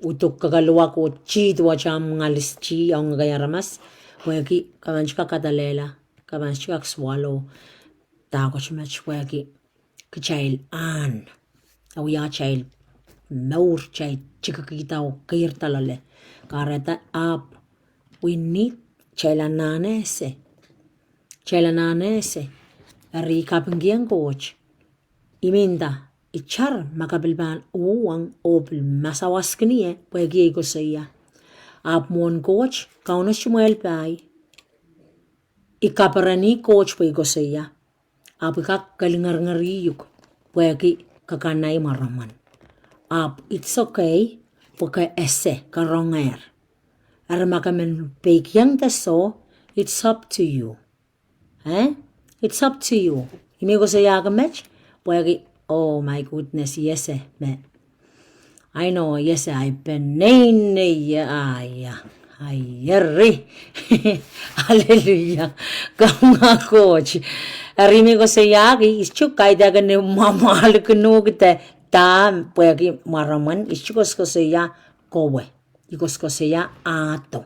Utuk kakaluwak o chi tuwa cham ngalis chi ang gayaramas. Wagi kaman chika katalela. Kaman chika swallow. Tako chumach wagi. Kachayl an. Awiya chayl. Maur chay chika kitao kayir talale. Kareta up. We need chaylananese. Chaylananese. Ari kapenggiang coach. Iminda. Ichar makabilban uwang opil masawas kaniye. Pwagi ko saya. Ap mon coach. Kauno shumuel pay. Ikaparani coach pwagi ko saya. Ap ikak kalingar-ngariyuk. Pwagi kakanay maraman. Ap it's okay. Pwagi ese karonger. Ara makamen pekyang taso. It's up to you. It's up to you. Imi ko saya kamech. Pwagi, oh my goodness, yes me. I know, yes I've been ayari. Hallelujah. Kama coach. Arimi ko saya ki ischuk kay dagan ni mamahal ko nugte tam pwagi maraman ischukos ko saya kowe. Ikos ko saya ato.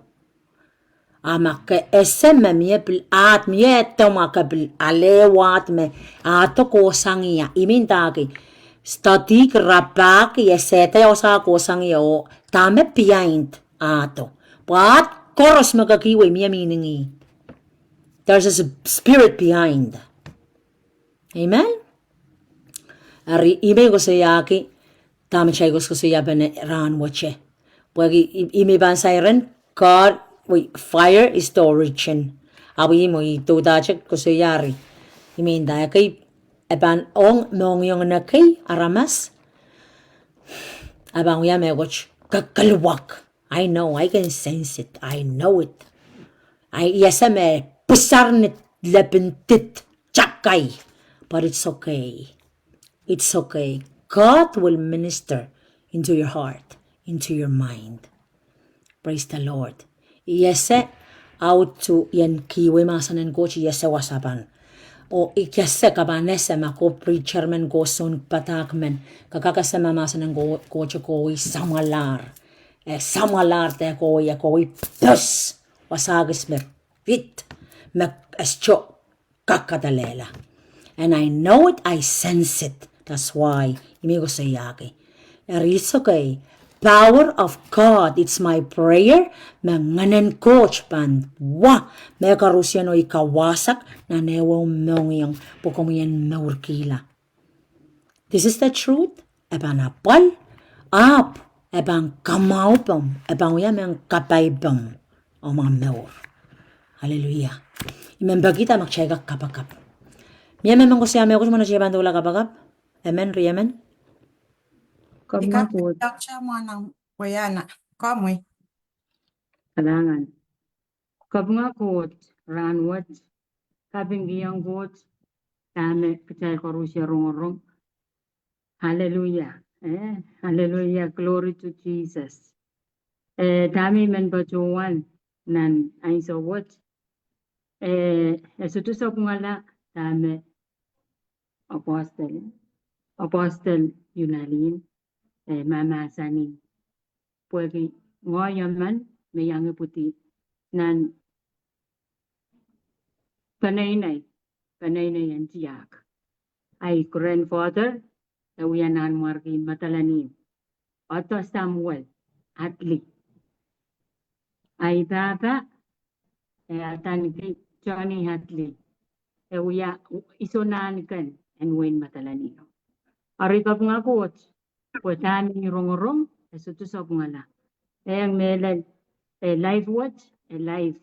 Ama ke eseme mie pil at mie toma ke pil alewat me ato ko sangia imintaki statik rapak yesete osa ko sangia o tame piaint ato but koros magakiwe mie meaningi there's a spirit behind. Amen. Ari ime ko sayaki tame chay ko saya bene ran wache pwagi ime ban siren God. Wait, fire is the origin. Awi mo ito dachek ko sayari. Iminda kay eban ong mong yung na kay aramas. Abang ya me watch kakalwak. I know, I can sense it. I know it. I yesame pisarnit lepentit chakay. But it's okay. It's okay. God will minister into your heart, into your mind. Praise the Lord. Yese out to yan kiwe masanen coach yese wasapan. O ikyase kabanese mako preacher men go son patakmen. Kakakasama masanen coach ko samalar. Samalar te ko ya ko pus wasagis me fit me escho kakadalela. And I know it, I sense it. That's why imigo sayagi. It's okay. Power of God, it's my prayer. Manganen coach pan wa me karusyano ikawasak na newo mongyang pukomiyan maurkila. This is the truth. Eban apal up eban kamaupam eban uyamang kapaybam o mga maur. Hallelujah. Imemba kita magchega kapakap. Miyaman ko siya may ko mo na siya bandula kapakap. Amen, riyaman. Ikaw, siya mo ng wayana. Kamoy. Kalangan. Kabunga kot, ranwat, kabinggiyang kot, tame, kacay korusya rong-rong. Hallelujah. Hallelujah. Glory to Jesus. Dami men bajuan nan ay so what? Sutu sa kungala, tame, Apostle Younaleen, Mama Sani. Pwede ngayon man, may yang puti, nan panay yan tiyak. Ay grandfather, Uyanan Markin Matalanin. Otto Samuel, Atli. Ay tata, atan Johnny Hatley. Uya isunan kan and win matalanino. Arikap nga coach. Pwetani rong-rong, esutusok nga la. Ang melal, live watch, live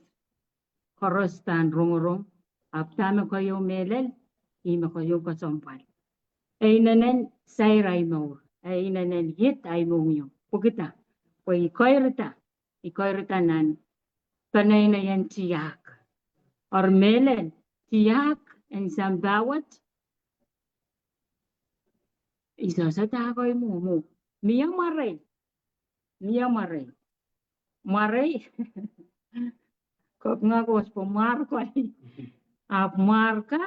korostan rong-rong. Aptama kayo melal, ima kayo kasompal. Nanen sayray mo. Nanen hit ay mo yung. Pugita. Ikoyrita nan. Panay na yan tiyak. Or melal, tiyak, and sambawat. Isa sa takoy mo. Miyang maray. Maray. Kop nga ko po marko ay. Marka.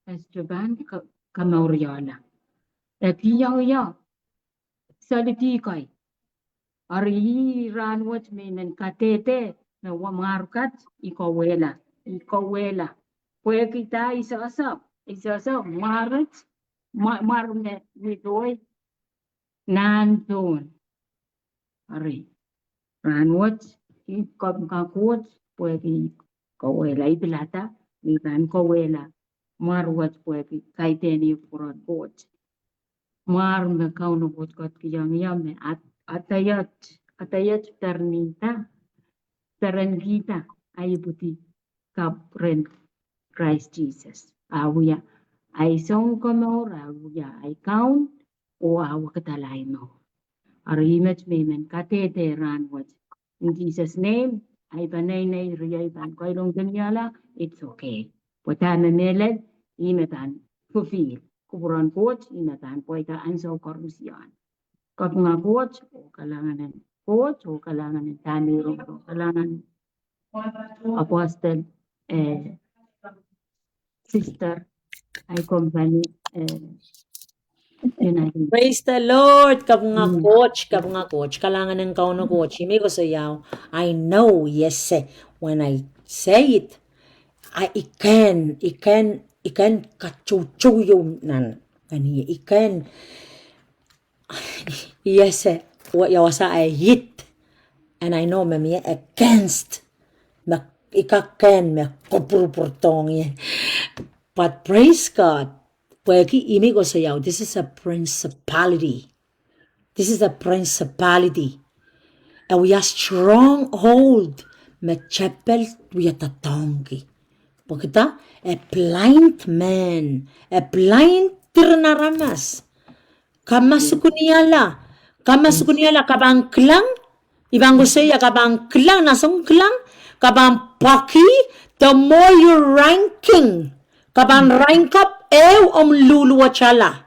Esteban Kamauriana. Iyaw. Saliti koy. Ari ranwat menen katete. Na wamarkat. Ikawela. Pwede kita isa-asap. Marit. Marmet nitoy. Nandun. Ari. Ranwat. Ikop nga coach. Pwede kawela ibilata. Iban kawela. Marwat pwede. Kaiteni puran coach. Nga kaunubot kot kiyam-yam. Atayat ternita. Terengita. Ay buti. Kapren Christ Jesus. Awya. Ay song kamor. Awya. Ay count. O awa katalay mo. Arimet memen katete ranwat. In Jesus' name, ay panay riyay pan koylong danyala, it's okay. Pwetana meled, inatan fulfill. Kuburan coach, inatan pweta ansaw korusyan. Kap nga coach, o kalangan ng coach, o kalangan ng taniro, o kalangan apostle, sister, ay company, Younaleen. Praise the Lord. Kabunga coach. Kalangan ng kauno coach. Himi ko sayaw. I know, yes, when I say it, I can kachuchuyo nan. Kani, ikan, yes, yawasa I hit. And I know, mami, against, ikaken, kupurpurtong yan. But praise God. Pwede imi ko sayaw, this is a principality. And we are stronghold. Mechepel wiyatatongki. Pagkita, a blind man. A blind tirnaramas. Kamasukuniala, kabang klang. Ibang ko saya, kabang klang, nasong klang. Kabang paki, the more you're ranking. Kabang rank up, luluwa chala.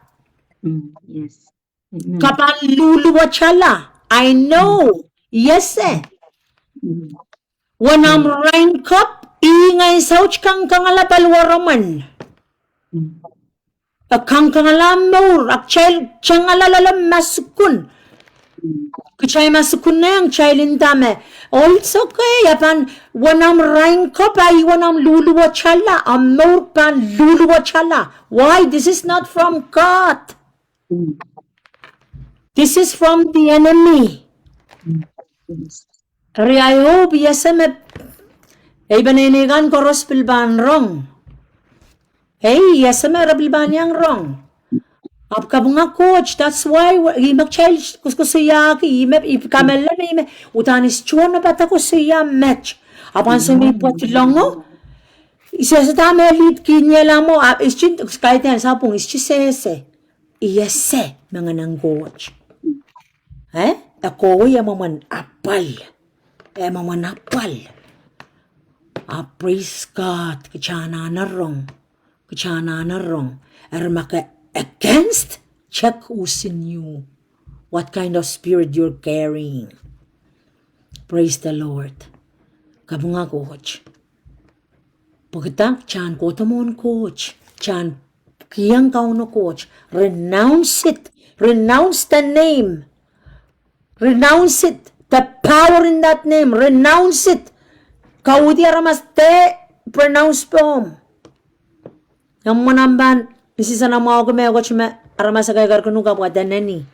Yes. Amen. Kabang luluwa chala. I know. Yes, When I'm rank up, ingay sauch kang kangalapalwaraman. Kang kangalamor, chang alalalam masukun. Kachay masukun na yung chaylin dame. Oh, it's okay. When I'm rank up, when I'm luluwa chala, I'm more pan luluwa chala. Why? This is not from God. This is from the enemy. I hope, yes, baninigan ko rospilban wrong. Yes, rabilban yang wrong. Abkabunga coach, that's why imak child kusiya ki kamela na utanis chuan na bata ko siya match. Apan sa may putilongo. Isa sa tama lead kinyala mo ischin kahit yan sapong ischisese. Iyese mga nang coach. Ako yung maman apal. Maman apal. Praise God. Kachana na wrong. Maka against, check who's in you. What kind of spirit you're carrying. Praise the Lord. Kabunga coach. Pagkatang chan ko tamon coach. Chan kiyang kauno coach. Renounce it. Renounce the name. Renounce it. The power in that name. Renounce it. Kaudi aramaste. Pronounce poem. Yang manamban. Isisa na mga kumaya ko chima aramasa kay karkunu ka po atan nani.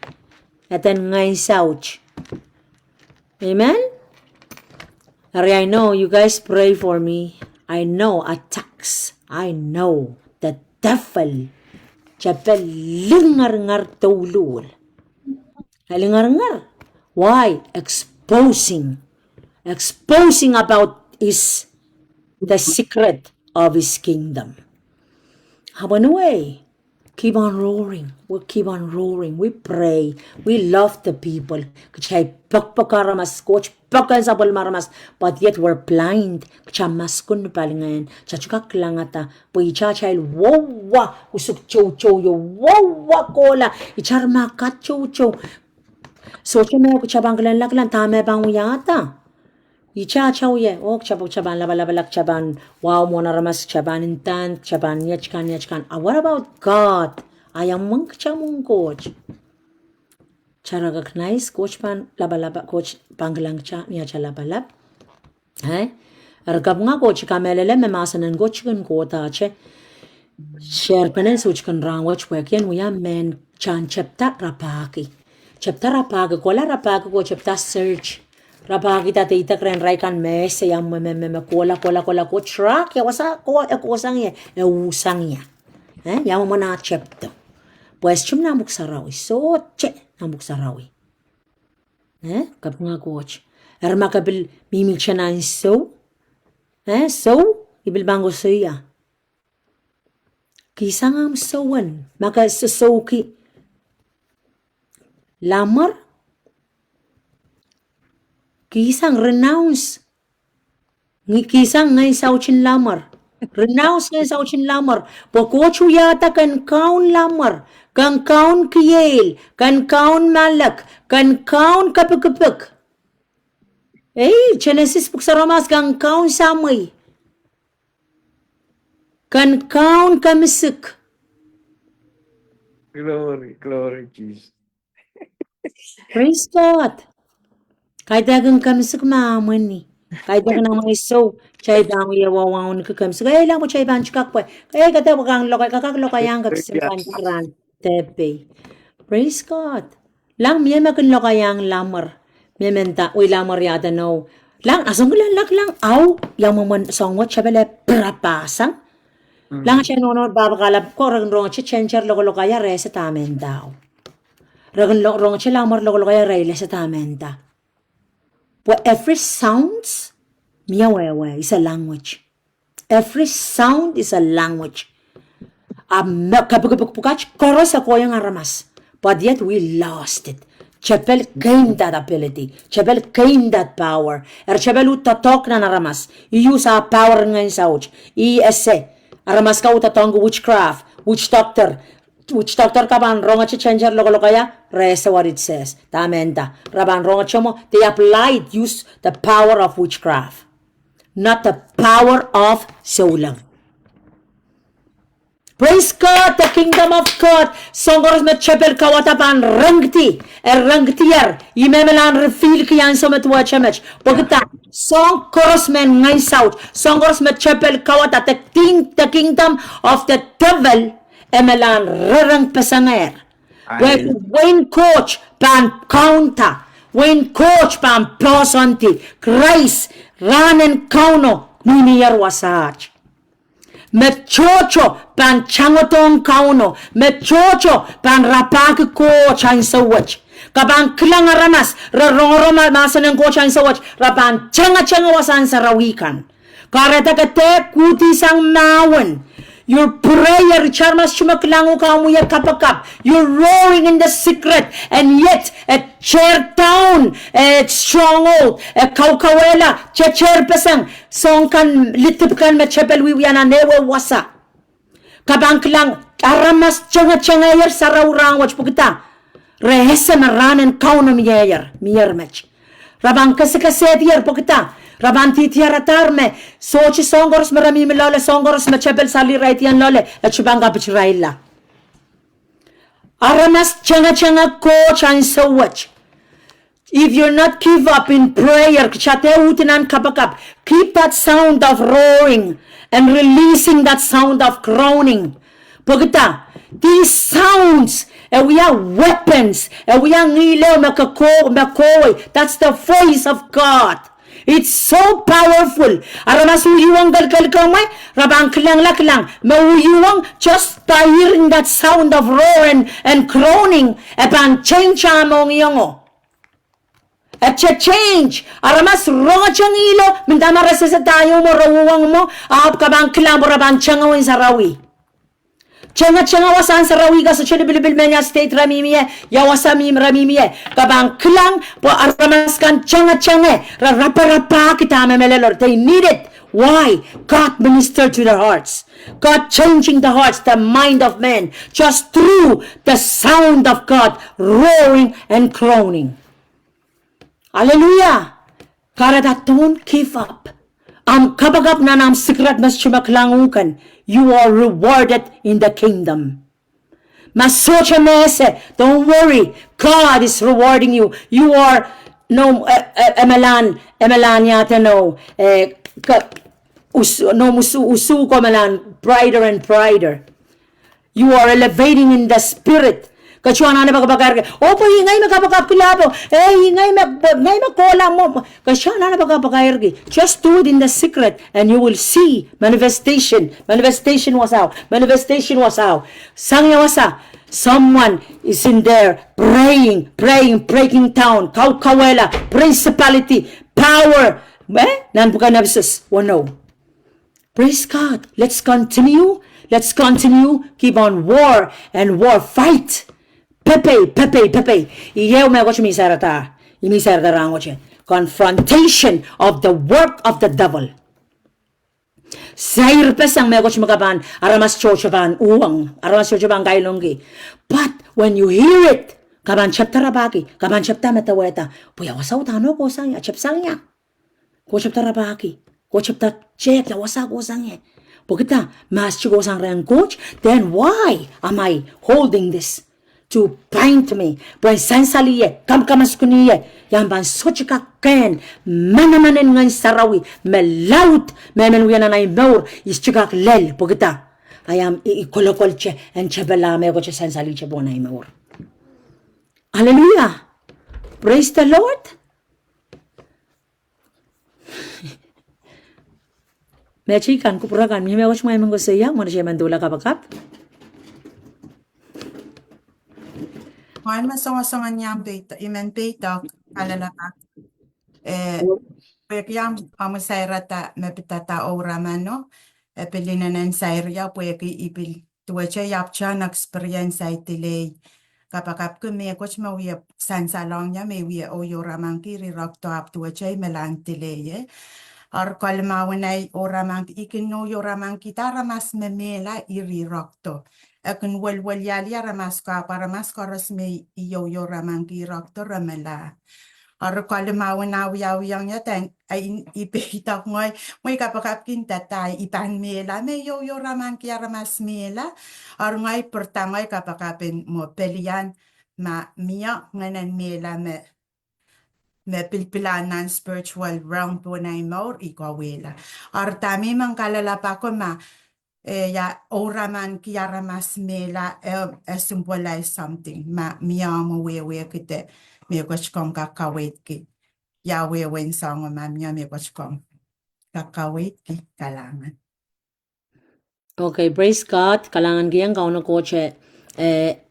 Atan ngay sauch. Amen? I know you guys pray for me. I know attacks. I know the devil. Chapel lingar tawlul. Lingar. Why? Exposing about is the secret of his kingdom. Habanaway. Keep on roaring. We keep on roaring. We pray. We love the people. Kachay pakpakaramas, coach pakasabal maramas, but yet we're blind. Kachamaskun palingayan. Chachukak langata. Pui chachay wawa. Usuk chow chow yo. Wawa kola. Icharma kat chow chow. So chumeo kuchabanglan laklan tame bang yata. Ichachaw ye. Oh, chaban labalak chaban. Wow, monaramas chaban intan chaban yachkan. What about God? I am monk chamung coach. Charagak nice coach pan labalaba coach panglang cha niya chalabalab. Argab nga coach kamelele memasanan coach kan kota che. Share panen such kan rang watch work yan we men chan chapta rapaki. Chapta rapaki kola rapaki ko chapta search. Rapaki ita kren raikan mese yam me kola ko track ya wasa ko sang ye usang ya. Yam mo na chapta. Pues chum na muksarawi so che na muksarawi. Kap nga coach. Erma kabil mimi chana so. So ibil bango so ya. Kisang am sowan maka so ki lamar kisang renounce ni kisang ngay sauchin lamar renounce ngay sauchin lamar pokochu yata kan kaun lamar kan kaun kiyel kan kaun malak kan kaun kapik Genesis puksaramas kan kaun samay kan kaun kamisik. Glory, Jesus. Praise God. Kahit dagang kamisik maaman ni. Kahit dagang nang mga iso, chay bang yawawan ka kamisik. Kaya lang mo chay bang chikakwe. Kaya kata wakang lokay, kakaklokay ang kapisipan karan. Tepe. Praise God. Lang miya makin lokay ang lamar. Miya menta, uy lamar yata no. Lang, asong lang, aw, yung mga songwat siya bala prapasang. Lang siya nono babakalap ko, rong siya chencher lokaya re sa tamen daw. Rong siya lamar lokaya re sa tamen da. But every sounds, miyawewe, is a language. Every sound is a language. Kapag koros ako yung aramas. But yet we lost it. Chapel gained that ability. Chapel gained that power. Chapel utatok na naramas. I-use our power ngayon sa uch. I-ese. Aramas ka utatong witchcraft. Witch doctor ka ban ronga changer loko kaya rest what it says. Tamenda. Raban ronga chomo. They applied, use the power of witchcraft. Not the power of soul. Praise God, the kingdom of God. Songoros met chapel kawatapan rangti. Rangtier. Imemelan refill kiyan so met wachamech. Pagkita, song koros men ngay south. Songoros met chapel kawata. The kingdom of the devil. Emelan rarang pesanger. When coach pan counter. When coach pan prosanti. Christ ranen kauno. Niniyar wasach. Mechocho pan changotong kauno. Mechocho pan rapaki ko chan sawach. Kabang klang aramas. Rarongoroma masan ng ko chan sawach. Rapan changa wasan sa rawikan. Kareta kate kuti sang nawan. Your prayer, charmas chumaklango kamuya kapakap. You're roaring in the secret, and yet a chair town, a stronghold, a kaukawela, chair pesang, song kan litip kan machapel wiwiana newe wasa. Kabangklang aramas changa yer sarawrang wach pugita. Rehesa maranan kauna miyer mach. Rabang kasikaset yer pugita. Rabanti tiaratarme, sochi songoros marami milole songoros machapel sali right yan lole, achubanga pichraila. Aramas changa ko chan sawach. If you're not give up in prayer, chate utinan kapakap, keep that sound of roaring and releasing that sound of groaning. Pagita, these sounds, and we are weapons, and we are ngilew makoy. That's the voice of God. It's so powerful. Aramas uyuang galkalkamay, rabang klang, mauyuang just by hearing that sound of roar and groaning, epan change among yongo. At change, aramas rochang ilo, mindama rasa tayo mo rawang mo, aap kabang klang rabang changawin sa rawi. Changa wasan sa rawi ka sa chilibilibil menya state ramimiye, yawasa mim ramimiye, kabang klang po aramas kan changa rapa kita memelelor. They need it. Why? God ministered to their hearts. God changing the hearts, the mind of men, just through the sound of God roaring and groaning. Hallelujah. Karada, don't give up. Kabagap na nam sikrat mas chumaklangukan. You are rewarded in the kingdom. Masocha mese, don't worry. God is rewarding you. You are emalan yata usu ko malan, brighter and brighter. You are elevating in the spirit. Kachuana na bagabagar. Opo ingay magabagap kilabo. Ingay magkola mo. Kachuana na bagabagar. Just do it in the secret and you will see manifestation. Manifestation was out. Sangya wasa. Someone is in there praying, breaking down. Kawela, principality, power. Nan bukan nabisas. No. Praise God. Let's continue. Keep on war. Fight. Pepe. Iyew me goch misarata rangoche. Confrontation of the work of the devil. Sair pesang me goch magaban aramas chochaban uwang aramas chochaban kailongi. But when you hear it, kaban chaptarabaki, kaban chapta metaweta, puya wasaw tano ko sang chapsangya. Ko chaptarabaki, ko chapta check la wasa ko sangye. Pokita mas chigo sang rang coach, then why am I holding this? To bind me, buwan sansaliye, kamkamaskuniye, yang ban sochika ken, manamanen ngan sarawi, melaut, memenuyan na maur, ischikak lel, pogita. Ayam ikolokolche, and chebela me goche sansaliche bona maur. Hallelujah. Praise the Lord. Mechikan kupurakan, mi me goch may mangosaya, mo na siya mandula kapakap. Hoy masonga nyam beta imen beta alalapak. Pwekiyam amasayrata mepitata oramano. Pelinanen sayria pweki ipil tuweche yapcha na experience itilay. Kapakap kume koch mawia sansalong ya me wia o yoramangki rirokto ap tuweche melang tilay. Ar kalmawanay oramang ikino yoramangki taramas memela irirokto. Akin walwalyali aramas ka paramas koros me iyo ramangki rokto ramela. Ar kalmawan awiyang yatang ay ipitak ngoy moy kapakapkin tatay ipan mela me iyo ramangki aramas mela. Ar ngay pertangay kapakapin mo pelian ma miya nganan mela me pilpilanan spiritual realm po na imor ikawela. Ar tami mang kalalapa ko ma ya oraman kiaramas mela symbolize something ma miyama we kite me kochkom kakawait ki ya we wen song ma me kochkom kakawait ki kalangan. Okay, praise God. Kalangan giyang kauno koche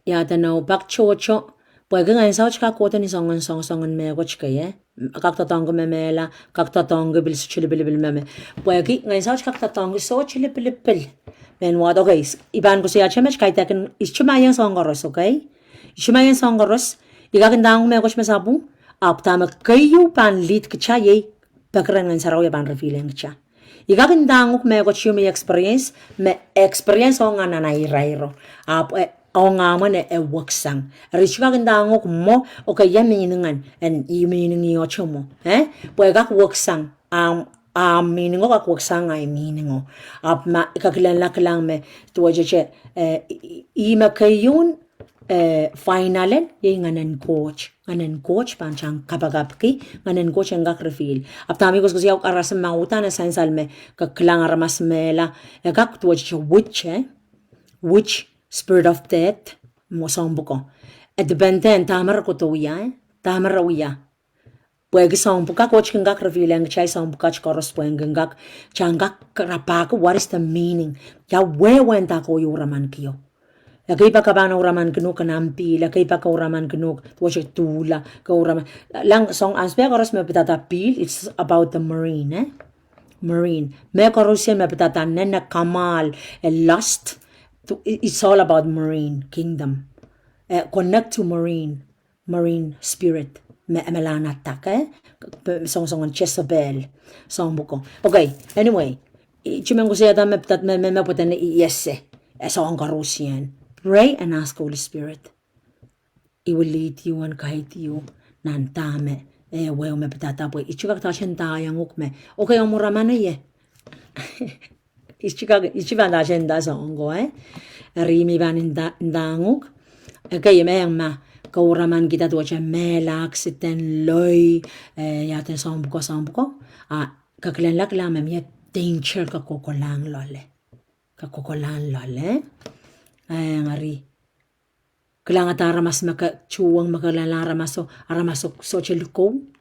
yata no bakchocho. Pwede ngayon sa ka kote ni songon me koch kaye. Kaktatong memela, kaktatong bil chilibil meme. Pwede ngayon sa kaktatong so chilipilipil. Men what okay, iban ko siya chemech kahit akin ischumayang songoros, okay? Ischumayang songoros, igagandang me koch mesabung, aptama kayo pan lit kchaye, bakran ng saraw ban revealing kcha. Igagandang me koch yung experience o nga nanayrairo. O nga man waksang. Rich igagandang mo, okay, yaminingan, and imining yung mo. Pwede waksang, meaning of waksang ay meaning o. Ikakilanlak lang me tuwaje che ima kayun finalen yung nganan coach panchang kapagapki nganan coach ang gakrefil aptami ko siya aras mauta na sansal me kaklang aramas mela kak tuwaje che which spirit of death mo sombo ko at the benten tamar ko to wiya Puede song buka coach kengak revealing chai song buka chorus puede kengak changak rapak what is the meaning? Ya where went ako uraman kiyo? La kay pa kabana uraman kenu kanampi, la kay pa ka uraman kenu tuwa tula ka uraman. Lang song anspe koros me pitata pil, it's about the marine, eh? Marine. Me korosyan me pitata nena kamal, lust. It's all about marine kingdom. Connect to marine spirit. Melana take, song Jezebel, song buko. Okay, anyway, chimeng ko siya me pitat me putan yese, song korosyan. Pray and ask Holy Spirit. It will lead you and guide you. Nantame. Well, me pitata boy. Ichikak tashin tayang ukme. Okay, omuraman ye. Ichivan tashin da song go, Rimi van in danguk. Okay, yang ma. Kauraman kita tu aja melak sitten loy. Yaten song buko. Kaklen lak la me miya danger ka kokolang lole. Ngari. Kailangan ta ramas chuwang aramasok social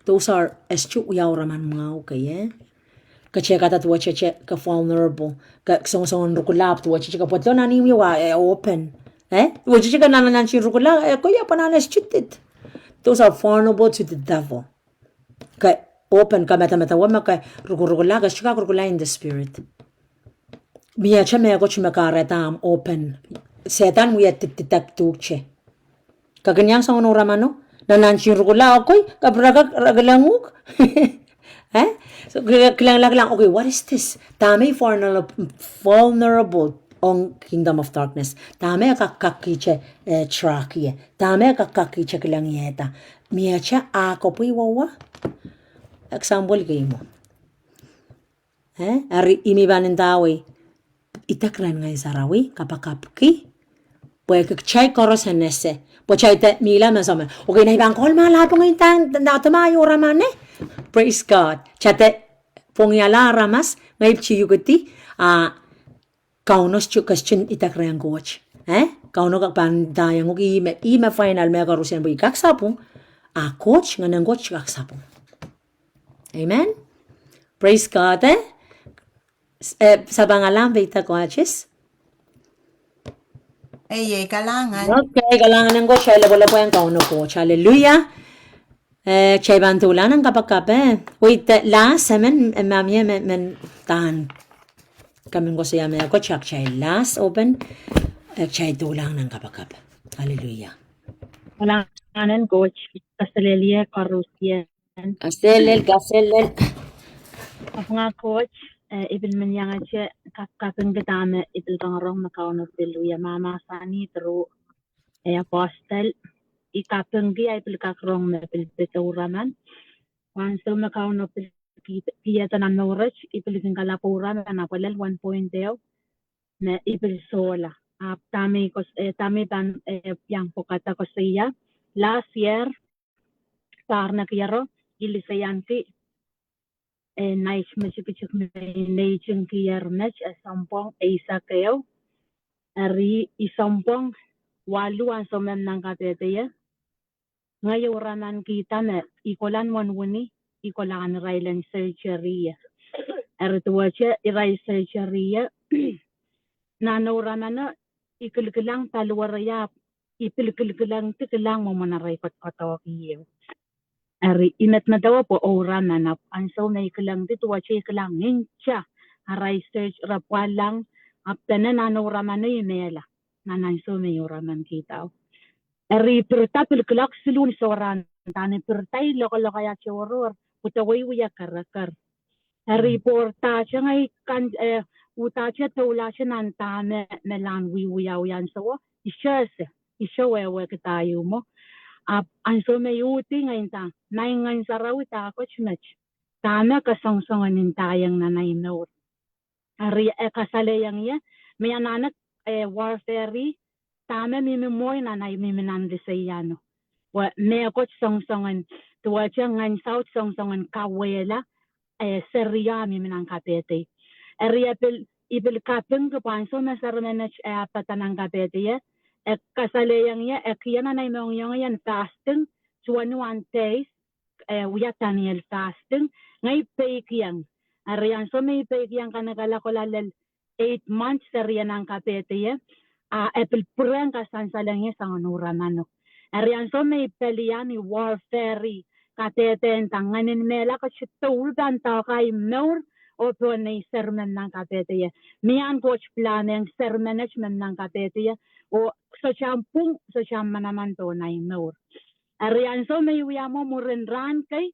those are estu yaw raman mga okay kacheka ta tuwa cheche ka vulnerable ka song rukulap tuwa cheche ka potlo na ni wa open tuwa cheche ka nanan si rukula kuya pananas chutit those are vulnerable to the devil ka open ka meta wama ka rukula ka chika rukula in the spirit biya chame ko chimaka open setan wiya tititak tukche kaganyang sa unong ramano nanansin rukula ako'y kabraga-ragalamuk so kilang okay, what is this? Tame vulnerable on kingdom of darkness. Tame kakakiche trakie. Tame kakakiche kilang yeta. Miyacha ako po iwawa. Example kayo mo. Ari imibanin tawi. Itakran ngay sarawi kapakapki. Pues chay koros en ese. Pues chay te mila me some. Okay, na ibang kol mala po ngayon tan natamayo ramane. Praise God. Chate pongyala ramas ngayon chiyugati kaunos chukas chin itakrean coach. Kauno ka pandayang ime final me karusian boy kaksapong coach nganang coach kaksapong. Amen. Praise God. Sa bangalan beta coaches. Kailangan. Okay, kailangan ng coach. Wala po yung kauno coach. Hallelujah. Chay bantulan ng kapag-kape. Wait, last semen, mamaya men tahan. Kaming ko siya may coach. Chay last open. Chay tulang ng kapag-kape. Hallelujah. Kailangan coach. Kasalelia, karusyan. Kaselel. Ako nga coach. Ibil man yang aja kakang gedame ibil kangarong makauno piluya mama sani teru apostel ikapeng gi ibil kakrong me pil peturaman wanso makauno pil kia tanan norach ibil kalapuran na palel 1.0 na ibil sola tami ban yang pokata ko siya last year karna kiyaro ilisayanti nice masipicik nation kiyar match sampong isa kayo ari isampong walu ang somem ng kapete ngayon ranan kita na ikolan wanwani ikolan railan surgery ari tuwache iray surgery nano ranan ikilkilang talwaraya ipilkilang tikilang mo manaray patpataw kiyo Ari imet na daw po ora nanap anso na ikalang dito wache ikalang nincha aray search rapwalang aptana nano ramano yemela nananso may raman kita ari perta pilklak silun soran tane pertay lokalo kaya choror utaway wiya karakar ari porta siya ngay kan uta siya tawla siya nantame melan wiya yan so isya wewe kitayo mo anso may uti ngayon ta ngayon sa rawi ta ako chumech tama kasongsongan ng tayang nanay no ari kasalayang ya may anak warfare tama mimoy nanay miminande sa yano wa may ako songsongan tuwa siya ngayon south songsongan kawela seriya miminang kapete ari ibil kapeng kapanso na sarmenach patanang kapete ya kasalayang ya kiyan nanay mong yan fasting 21 days uya Daniel fasting ngay pekiang arian so may pekiang kanagala ko lalal 8 months arian ang kapete ya epil purang kasansalangnya sanganura manok arian so may peliani warfare katete tanganin mela ka chitul dan ta kay meur o to nay sermon ng kapete ya mian coach plan ng sermon ng kapete ya o sa champung sa manaman to nay meur arian so may uyamo murenran kay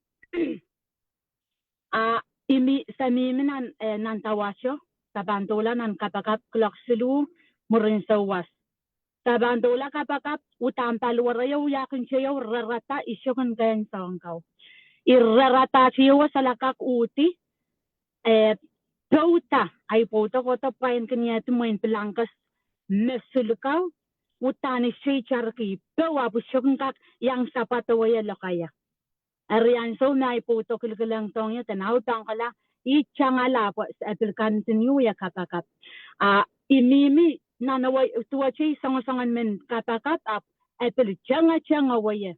imi sa miminan nantawasyo sa bandola ng kapakap kloksulu murin sa was sa bandola kapakap utampal warayaw yakin siyaw rarata isyokan kayan sa angkaw irrarata siyaw sa lakak uti pauta ay pauta ko to pain kanya tumoy pelangkas mesulkaw utani siya charki pawa busyokan kak yang sapatawaya lakaya arian so may puto kilkilang tongya tanaw tangkala ichangala po sa continue ya kapakap imimi nanaway tuwachi sangasangan men kapakap etel changa waya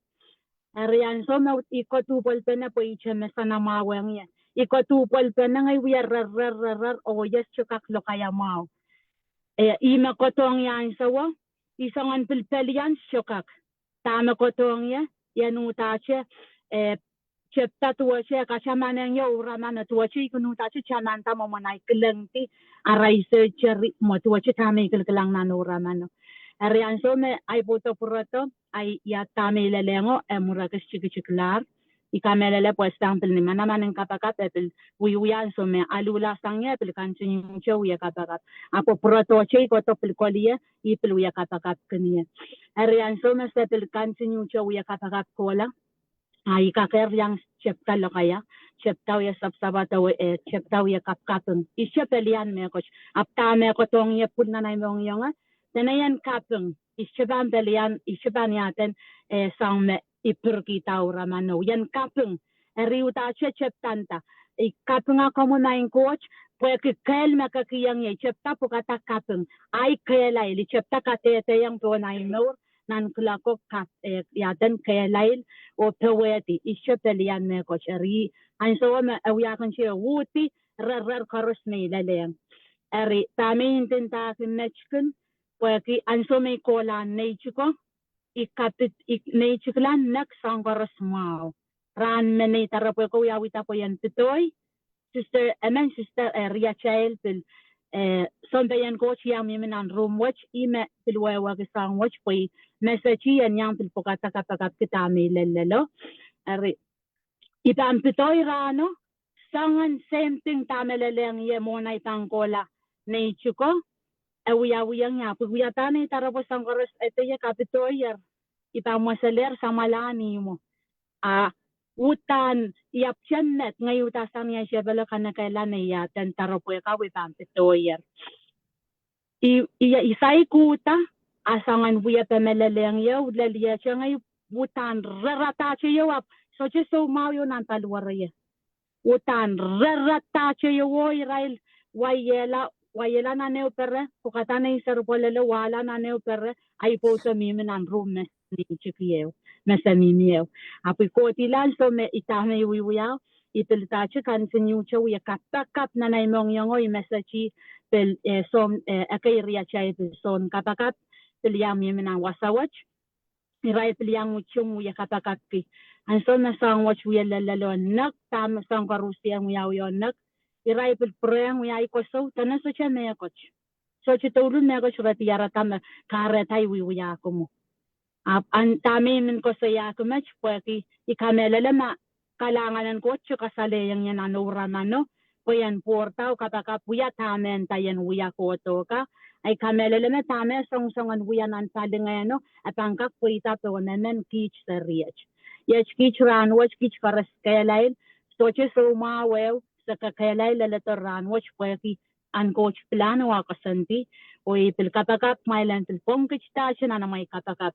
arian so may ikotupol pa na po ichame sa namawang ya ikotupol pa na ngay wiya rar o yes chukak lo kaya mau ima kotong yan sawa isangan pilpelian chukak tama kotong ya yanutache chepta tuwache kasamanan yo ramana tuwache kunu tache chamanta mo manay kelengti aray surgery mo tuwache tame kelkelang nano ramano arian so me ay poto purato ay ya tame lelengo murakas chiklar ikamelele pues tampil ni manaman kapakat epil wiyan so me alula sangye epil kanching cho ya kapakat ako purato che ko to pilkolia ipil ya kapakat kaniya arian so me epil kanching cho ya kapakat kola ay kaker yang chepta lo kaya chepta ya sabsabata chepta ya kapkapeng isyapelian me ko apta me ko tong ya punna na mong yonga tenayan kapeng isyaban belian isyaban yaten sang me ipurkita uramano yan kapeng riuta cheptanta kapeng ako mo na coach pues que kel me kakiyang ya chepta pukata kapeng ay kelay li chepta katete yang to na inor nan klako kat yaten kelay o peweti isyapelian me ko chari an so ma awiakan siya wuti rar karos me laleng ari tami intenta kinechkin pweki an so may kola nechiko ikapit nechiklan nak sangkaros mau ran me tarapo ko yawita po yan pitoy sister Ria Child pil sondayan coach yang minan room watch ime pilwewa kisang watch po message yan yang pilpokata kapakat kita may lelelo ari ipang pitoy rano sangan same thing tameleleng ye mona itangkola neichuko awiyang ya pagwiyatan ay tarapo sangkaros ito ya kapitoy ipang masaler sa malani mo utan yapchen net ngayuta sang ya shebala kana kailan ya tan tarapo ka wipang pitoyer isay kuta asangan buya pemeleleng ya udlalia siya ngay utan rarata siya wap so siya so mayo nan talwara ya utan rarata siya wo Israel wayela na neo perre kukata na isar polele wala na neo perre ay po sa mimi nan room ni chikiyew nasa mimiyew apoy ko tilan so me itame wiwiyaw itiltache continue cho ya katakap na naimong yongoy message pel som akay ria chay son kapakat tilyam mimi nan wasawach iray tilyang uchung ya kapakat ki an so na sang watch wi lalalo nak tam sang karusiang yaw yon nak iray pel preng wi ay ko so tanan so cha me coach so chitulun me coach ratiara tam karetay wiwiya ko mo an tami min ko saya ko match pweki ikamelele ma kalanganan ko tsaka saleyang yan anuraman no puyan porta o kapaka puya tamen tayan uya ko to ka ay kamelele na tame song-songan uya nan salingan no at angkak puita to namen kich sa riach yach kich ran watch kich karas kailay so che so mawew sa kakailay lalato ran watch pweki an coach plano akasanti o ipil kapakap mailan til pongkich tasya na may kapakap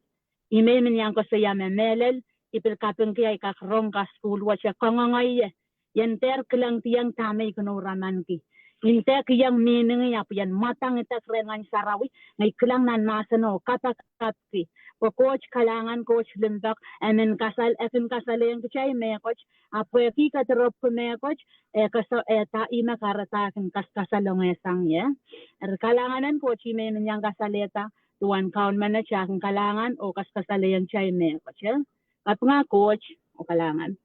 ime min yang ko saya memelel ipil kapeng kaya ikakrong ka school wa siya kangangay yan ter kelang tiyang tamay kuno raman ki Inte kiyang meaning ya pian matang ita krengan sarawi ngai kelang nan nasano kata katki ko coach kalangan coach limbak emen kasal yang kecai me coach apa ki katerop ko me coach kaso ta ima karata kan kasalong esang ya kalanganan coach me yang kasaleta tuan kaun mana kan kalangan o kasalayan chai me coach ya at nga coach o kalangan.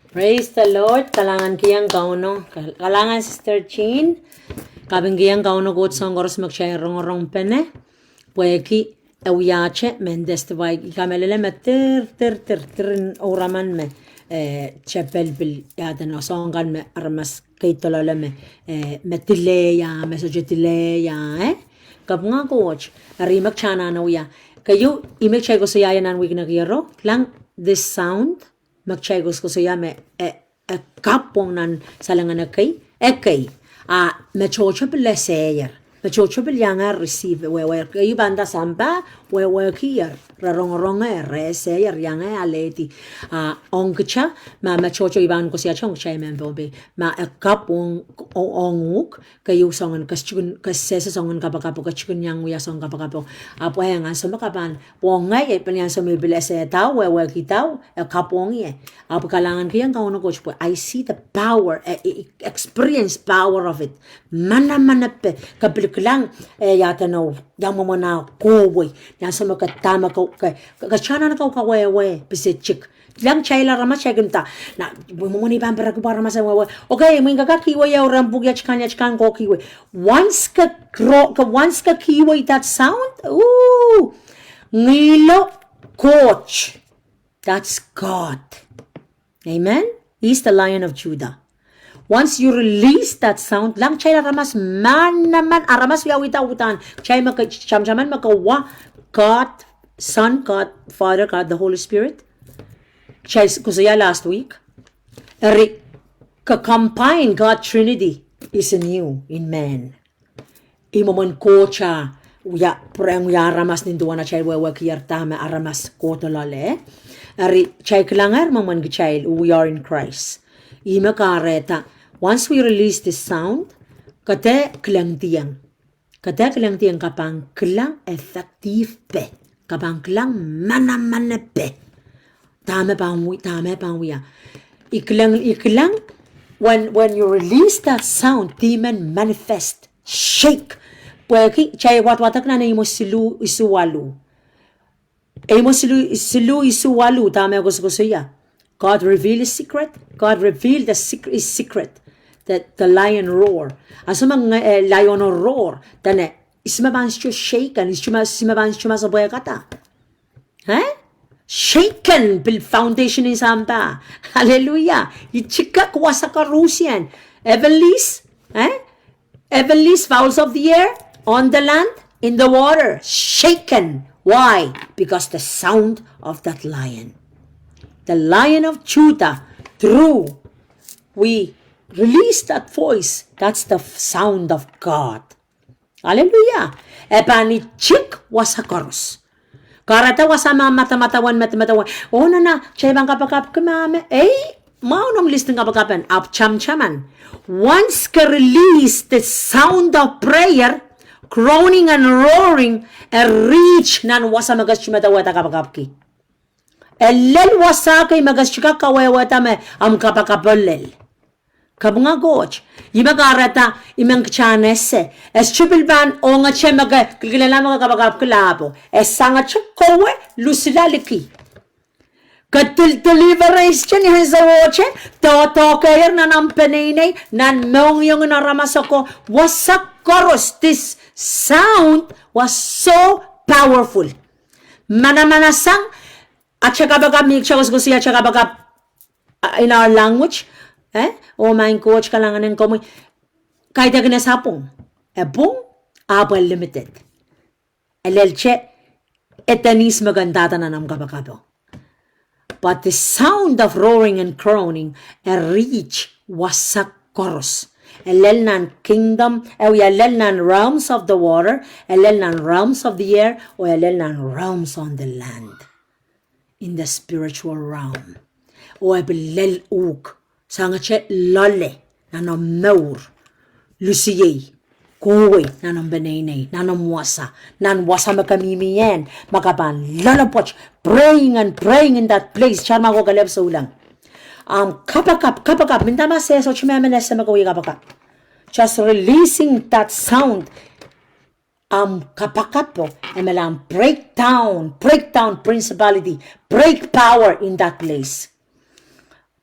Praise the Lord. Kalangan kiyang kauno. Kalangan Sister Chin. Kabing kiyang kauno got song oras magsiya rong pene. Pueki ewiache mendes te vai kamelele me ter oraman me chapel bil yaden songan me armas kaitolole me tileya me sojetileya kabunga coach rimak chana na uya kayo imek chego so yayan wig na giro lang this sound magchegos ko siya me kapong nan salangan na kay me chocho pala sayer me chocho pala nga receive we kayo banda samba we kiyer rarong sayer yang aleti ongcha me chocho iban ko siya chong chay men bobe ma kapong onguk kayo songan kasesa songan kapakapo kachikun yang uya song kapakapo apo yang aso makapan wongay penyan so may bilese tao we kitaw kapong ye apo kalangan kiyang kauno coach po I see the power experience power of it mana pe kapilklang yata no yang mo na kowe yang sa makatama ko kachana na ka we pisechik lang chayla rama chagimta na mumuni ban para rama sa we okay mo nga kiwe ya rambug ya chkan ko kiwe once ka kiwe that sound ooh ngilo coach that's God. Amen. He's the Lion of Judah. Once you release that sound, lang chay aramas man naman aramas wita-witan. Chay chamchaman makawa God, Son, God, Father, God, the Holy Spirit. Chay kusaya last week. Combine God Trinity is in you, in man. Imaman kocha uya preng uya aramas ninduan na chay wewa kiyartama aramas kotolale. Chay klangar maman gichay we are in Christ. Ima kareta. Once we release this sound, kate klang tiang kapang klang effective pe. Kapang klang mana pe. Tame pangwi. Iklang when you release that sound, demon manifest, shake. Pweki chay watwatak na imo silu isuwalu. Imo silu isuwalu tame gusto ya. God revealed his secret. God revealed his secret. That the lion roar. Aso mga lion roar. Tane ismabans siya shaken. Ismabans siya sa buhay kata. Shaken bil foundation in samba. Hallelujah. Ichika kwasa karusian. Heavenlies fowls of the air, on the land, in the water, shaken. Why? Because the sound of that lion. The Lion of Judah, through we release that voice. That's the sound of God. Hallelujah. Epani chik wasakaros. Karata wasama matamatawan. Oh na, chay bang kapakap kumame. Maunong listing kapakapan. Up chamchaman. Once ka release the sound of prayer, groaning and roaring, reach nan wasamagas chumatawata kapakapki. Ellel wasakay magashika kawewata me am kapakapolel. Kabunga goch. Imagarata imang chanese. Es chupilban o nga che maga kilala kapakap klabo. Es sanga chukowe lusilaliki. Katil deliverance chen hezawoche. Toto kayer nan ampenene nan mong yung naramasako. Wasak koros. This sound was so powerful. Manamanasang at saka baga mikchakos ko siya saka baga in our language oh my coach kalangan ng komoy kahit agad na sapong epong apal limited elelche etanis magandata na nam kabakado but the sound of roaring and groaning reach wasak koros elel nan kingdom elel nan realms of the water elel nan realms of the air o elel nan realms on the land. In the spiritual realm. O ebilel uk. Sanga che lale. Nano maur. Lucy Kowe nanong benene, nanong muasa, nan wasa makamimiyan, makapan lalapoch, praying and praying in that place. Charma ko galeb sa ulang. Kapakap, mintama seso chimemenesa magawi kapakap. Just releasing that sound. Kapakapo, emelang break down principality, break power in that place.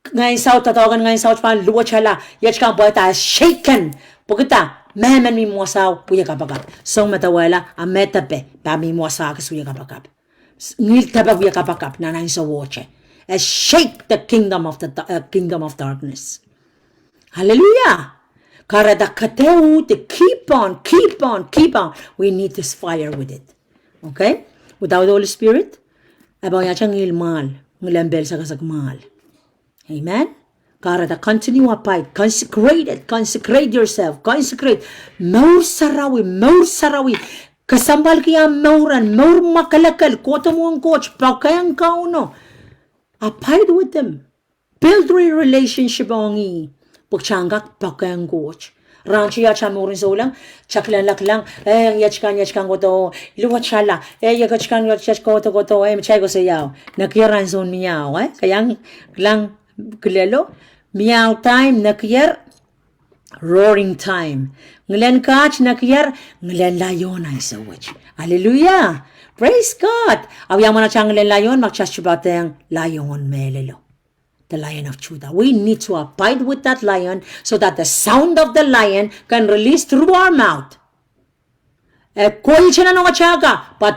Ngayon sa tatawagan ngayon sa pa luwa chala, yachkan poeta shaken. Pagkita, memen mi muasaw puya kapakap. So matawala a metape pa mi muasa kas puya kapakap. Ngil tabag puya kapakap na nang sa watche. Shake the kingdom of darkness. Hallelujah. Karada kateu to keep on. We need this fire with it. Okay? Without the Holy Spirit, abang yachang ngilmal, ngilambel sa kasagmal. Amen? Karada continue a fight. Consecrate yourself. Consecrate. Maur sarawi. Kasambal kaya mauran, maur makalakal. Kota mo ang coach, pakayang kauno. Abide with them. Build a relationship ongi. Pagchanggak pakayang coach. Ranchi ya chamurin sa ulang, chaklan laklang, yachkan ko to, luwat shala, yachkan ko to, machay ko sa yaw. Nakiyaran sa miyaw, kayang lang kilelo, miyaw time, nakiyar, roaring time. Nglan kach, nakiyar, nglan layon ay sa wich. Hallelujah! Praise God! Awiyang mo na siyang nglan layon, magsasyubatang layon melelo. The Lion of Judah. We need to abide with that lion so that the sound of the lion can release through our mouth. But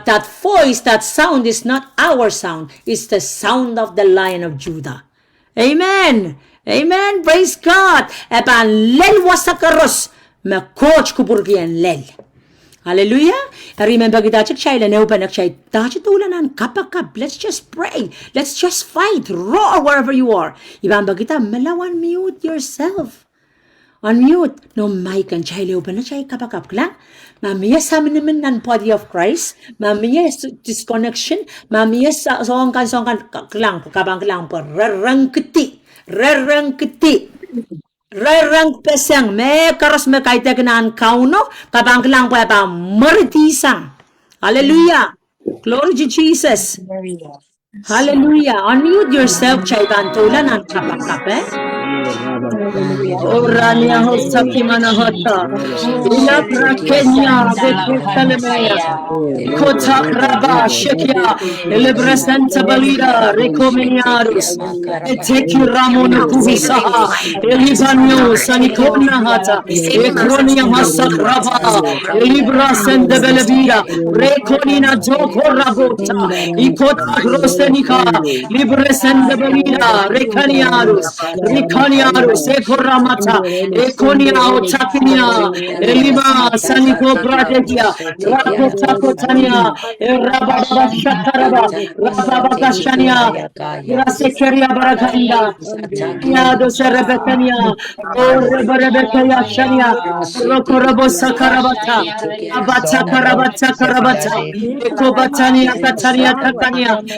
that voice, that sound is not our sound. It's the sound of the Lion of Judah. Amen. Amen. Praise God. Eban lel wasakaros. Me coach kuburgian lel. Hallelujah. Remember kita cek chay lana upanak chay. Tachi tulanan kapakap. Let's just pray. Let's just fight. Roar wherever you are. Ibamba kita malawan mute yourself. Unmute. No mic and chay upanak chay kapakap lang. Mamiya sa naman ng body of Christ. Mamiya disconnection. Mamiya sa songkan klang. Kapang klang po. Rarangkiti. Rarang pesang me karos me kaita kenan kauno kabang lang pa maritisang. Hallelujah. Glory to Jesus. Hallelujah. Unmute yourself chay bantulan ang kapakap Orania hosaki manahota. Ila prakenya vetkalemaya. Kota raba shekia. Elebresenta balida recomeniarus. Eteki ramono kuvisaha. Elibanyo sanikona hata. Ekronia masakrava. Elibrasende belevira. Rekonina joko rabota. Ikota grosenika. Libresende belida. Rekaniarus. Rikaniarus. Ekoramata. Ekonia otakinia. Elima saniko pratekia. Rakota kotania. Rababa shakaraba. Rababa shania. Rasekeria barakanda. Yado serebekania. Oreberebekaya shania. Rokorabo sakarabata. Abata karabata. Ekobatania katania.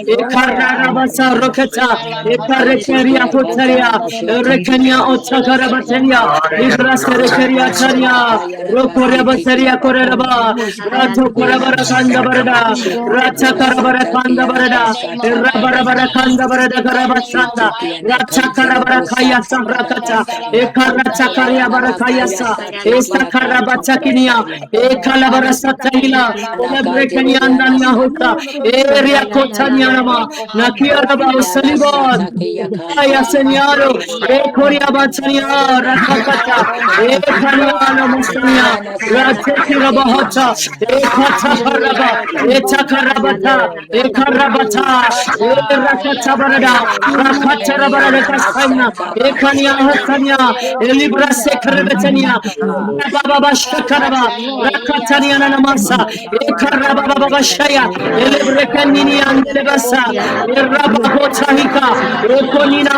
Ekararabasa roketa. Ekarekeria kotaria. Rekania otakarabatania. Ibraserekeria tania. Rokorebaseria koreraba. Rato korabarakanda barada. Rata karabarakanda barada. Rabarabarakanda barada karabasanda. Rata karabarakaya samrakata. Ekarata karia barakaya sa. Esta karabatakinia. Ekalabarasataila. Olebrekania andania hota. Eria kotania nama. Nakiaraba usaliban. Aya senyaro. Ekoria batania. Ratakata. Ekaniana musania. Ratekira bahata. Ekatakaraba. Etakarabata. Ekarabata. Rakatabarada. Rakatarabarada kasana. Ekania hasania. Elibra sekrebetania. Baba shakaraba. Rakatania namasa. Ekarababa shaya. Elebrekanini andelebasa. Erabakotahika. Ekonina.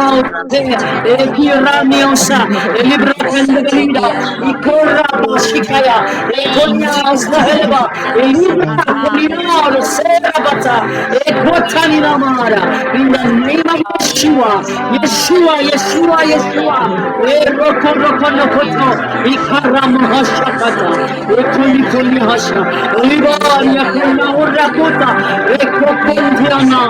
Ekiramiosa, Elibrakandabelida, Ikorabashikaya, Ekonia Aslaheleba, Elibra Kolinaro, Serabata, Ekotaninamara, in the name of Yeshua, Yeshua, Yeshua, Yeshua, Erokorokonokoto, Ikaramahashakata, Ekonikonyahasha, Libaria Kuna Urakota, Ekokontiana,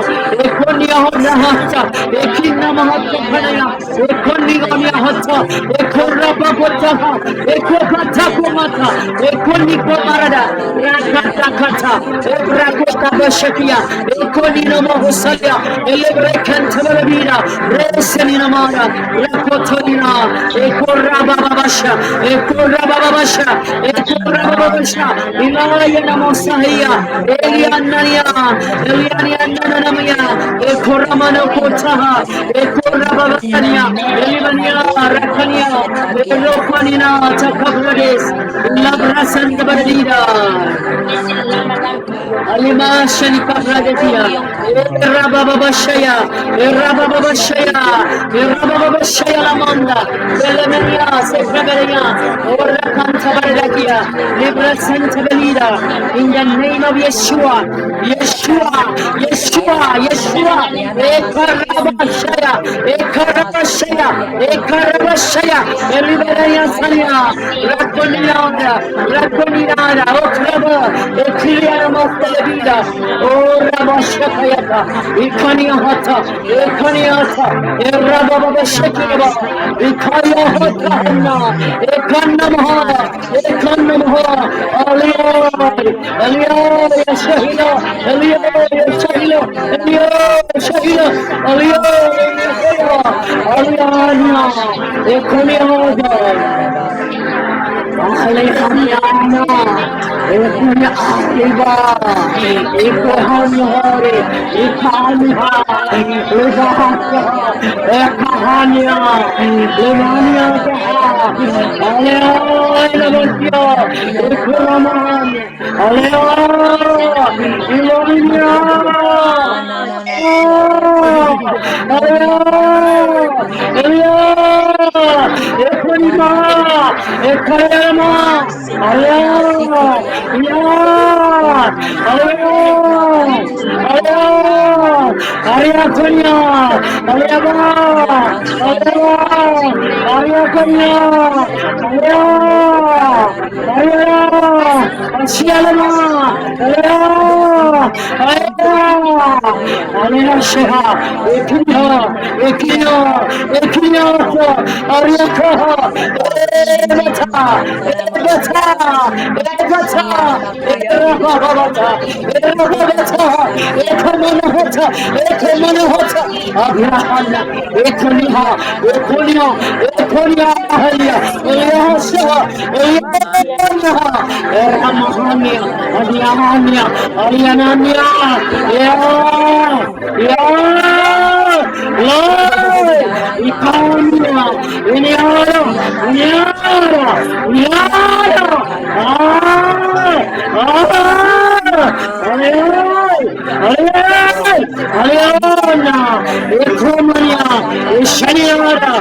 Ekonia Horahata, Ekina Mahata Panaya, Ekonigania Hata, Ekorababotaha, Ekopatakomata, Ekonikomarada, Rakatakata, Ebrakota Bashakia, Ekonino Mahosalia, Elebrekantamarabina, Resenina Mara, Rakotonina, Ekorababasha, Ekorababasha, Ekorababasha, Ilayana Mosahia, Elianania, Elianania, Ekoramano Kotaha, Ekorababania, Elimania, Rakania, Elopanina, Takabrades, Labrasan Badida. Alima Shanika Bragadia, Erababashaya, Erababashaya, Erababashaya Lamanda, Belemania, Sekragaria, Ora Cantabaragia, Libra Santa Belida, in the name of Yeshua, Yeshua, Yeshua, Yeshua, Ekarabashaya, Ekarabashaya, Ekarabashaya, Eliberia Sania, Rakoniana, Rakoniana, Okraba, Ekiliana Moselebida, Oh Rabashakayaka, Ikaniahata, Ekaniata, Erababashakaba, Ikayahata, Ekanamaha, Ekanamaha, Aliyah, Aliyah, Shahila, Aliyah, Shahila, Aliyah, Shahila, Aliyah, Aliyah, Ekaniahata. Alejandra, Ekunya Aliba, Ekohanihore, Ekaniha, Legahaka, Ekahania, Lemania, Alea, Elevatia, Ekuraman, Alea, Ilonia, Alea, Ekunima, Ekayama, Alea, Ariakonia, Ariaba, Ariakonia, Asialama, Alea Sheha, Ekinya, Ekinya, Ekinya, Ariakaha, Ebata, Ebata, Ebata, Erababata, Erababata, Ekomanahota, Ekomanahota, Abrahana, Ekoniha, Ekonia, Ekonia, Ahalia, Eliasha, Elianaha, Eramahania, Aliamania, Alianania, Lord, Ikonia, Iniara, Iniara, Iniara, Aliana, Ekomania, Ishaniara,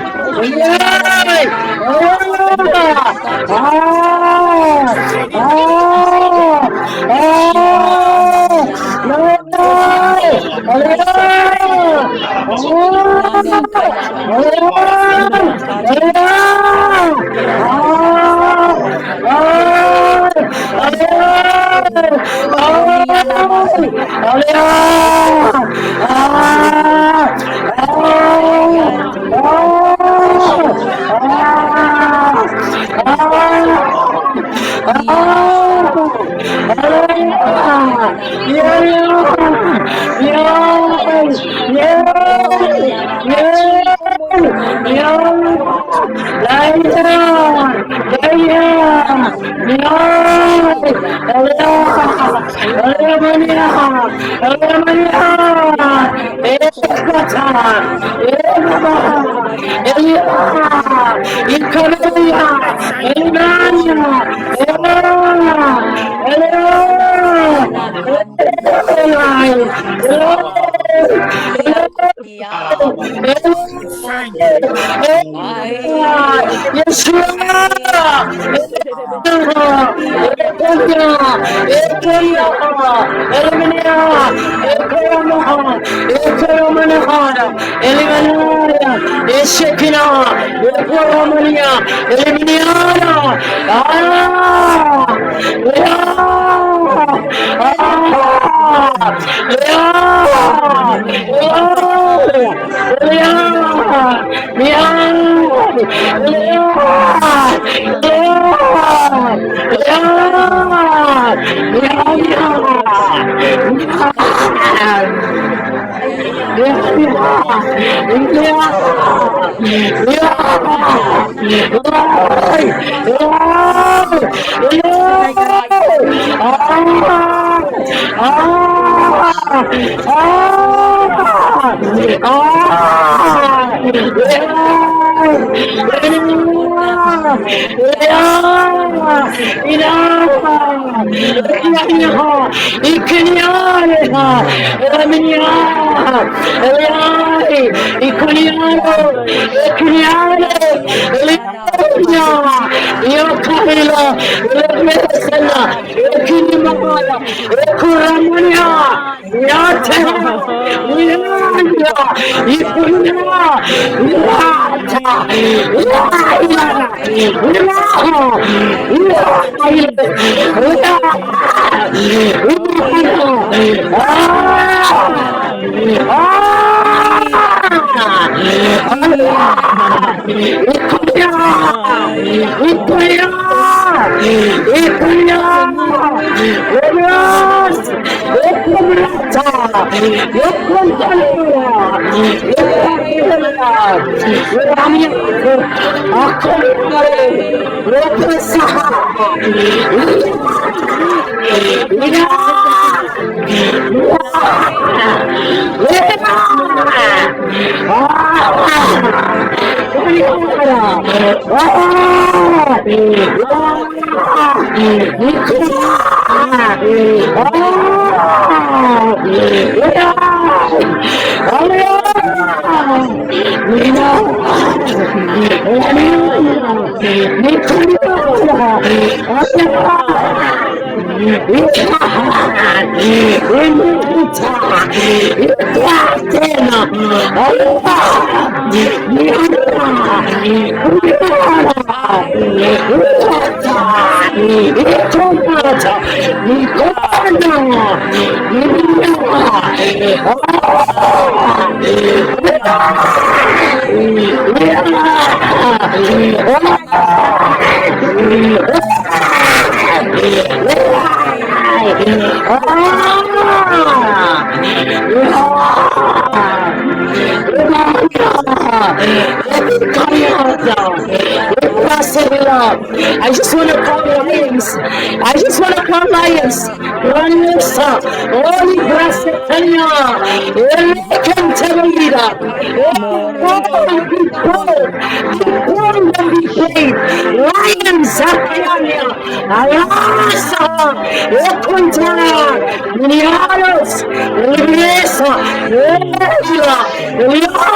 I just want to call lions. I just want to call lions. Lions, holy Brasitania, Elekan Tavalida. Oh, be bold. Be bold and be brave. Lions, Zakayania, Ayasa, Equintana, Nialos, Libresa, Elia, Eliana,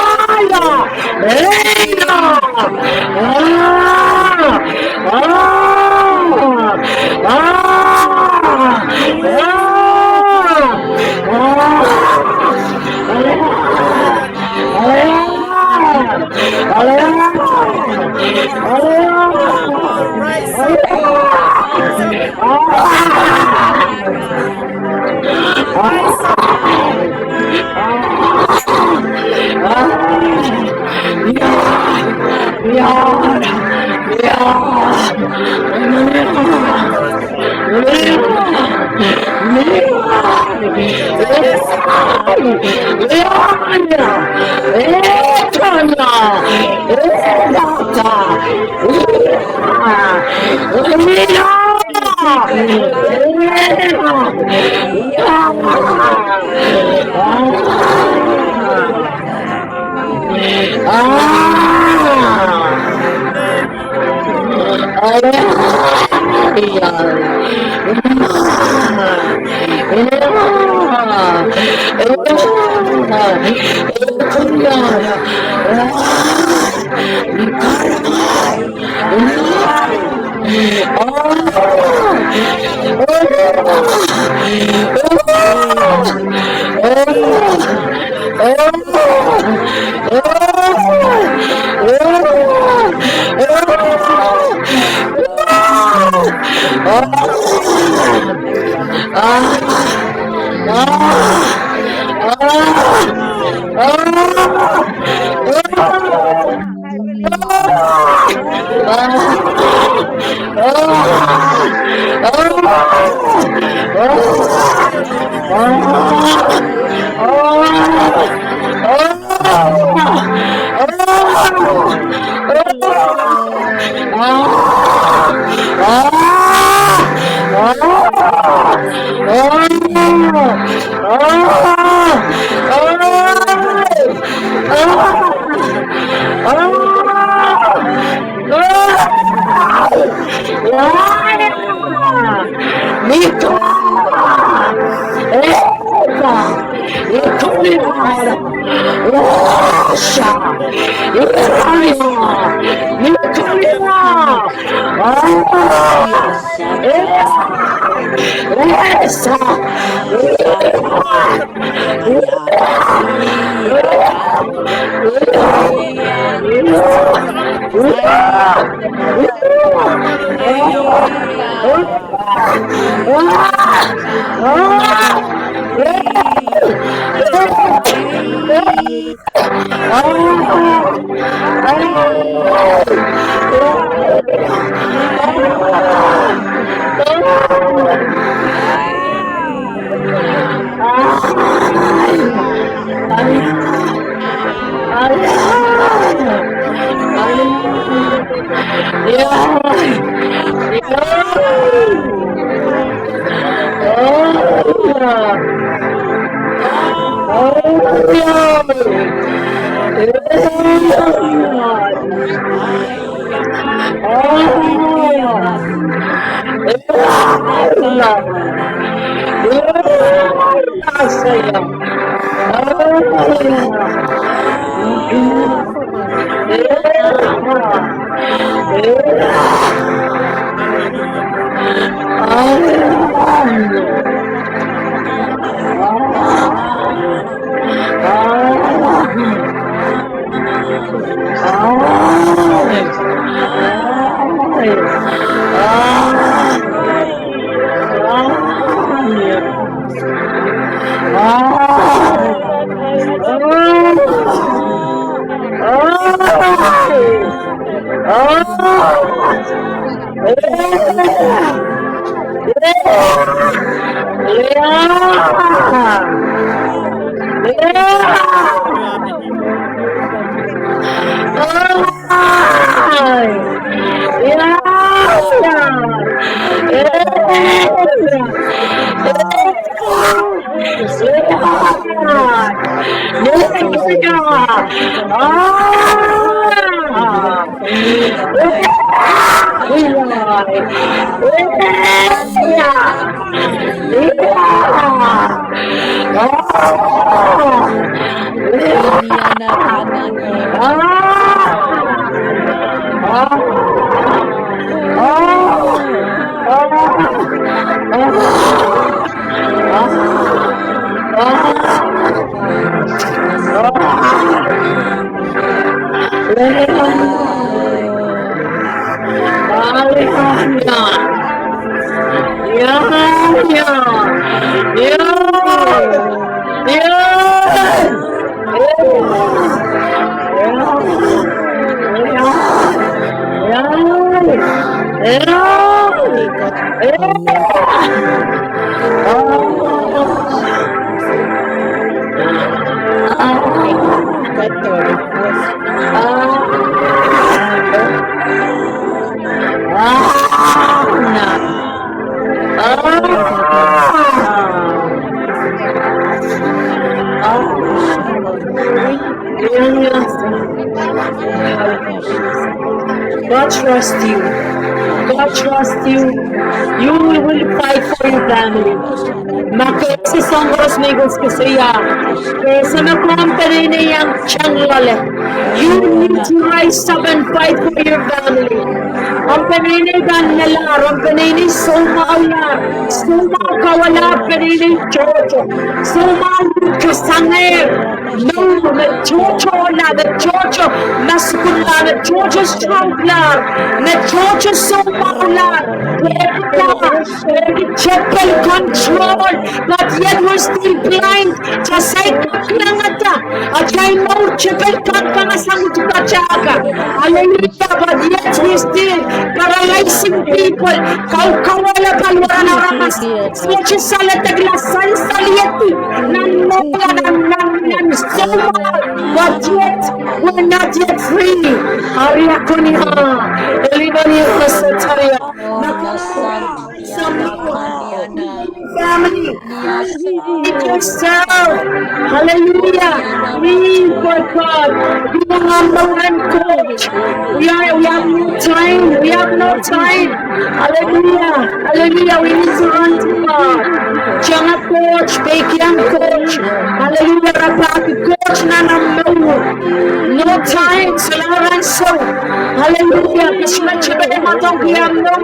God trust you. God trusts you. You will fight for your family. Makesi songros megos kesaya. Sama company na yang changlale. You need to rise up and fight for your family. Ang panini ganala, ang panini sumala, sumakawala panini chocho, sumalu kasanger. No, the chocho la, the chocho masukula, the chocho strongla, the chocho sumala. Chapel control, but yet we're still blind. Jasay kaklangata, ajay mo chapel kankangasang tukachaga. Hallelujah, but yet we still paralyzing people. Kawala palwara na ramas. Soche sala taglasan salieti. Nanmola nan somal, but yet we're not yet free. Aria kuniha, elibani kasataya. Family, feed yourself. Hallelujah. We for God. We are number one coach. We have no time. We have no time. Hallelujah. Hallelujah. We need to run to God. Jangan coach, bagian coach. Hallelujah. Rapaki coach na no time. Selaran so. Hallelujah. Kisma chibay matong kiyam no.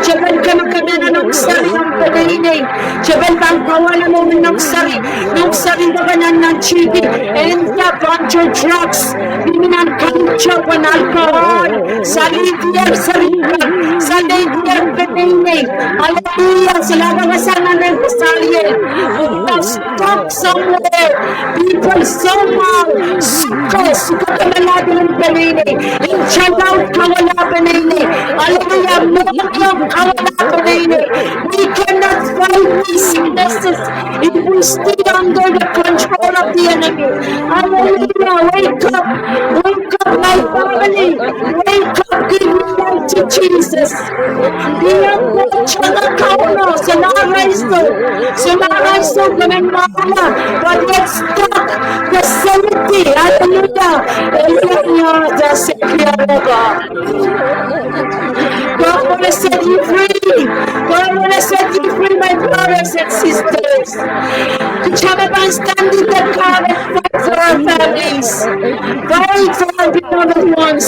Chibay kami na nagsari ng panahinay. Chibay bang kawala mo ng sari. Nung sari na ganan ng chibi. And the bunch of drugs. Biminan kancha wan alcohol. Salidiyar sarika. Salidiyar panahinay. Hallelujah. Salaga kasana ng kasalye. Stuck somewhere. People somehow. Suka kamalado ng panahinay. In Chalaw kawala panahinay. Hallelujah. We cannot fight these sicknesses if we stay under the control of the enemy. Hallelujah. Wake up, my family. Wake up, give your life to Jesus. But get stuck. The sanity. Hallelujah. God want to set you free. God want to set you free, my brothers and sisters. Kuchama stand in the car and fight for our families. Fight for our beloved ones.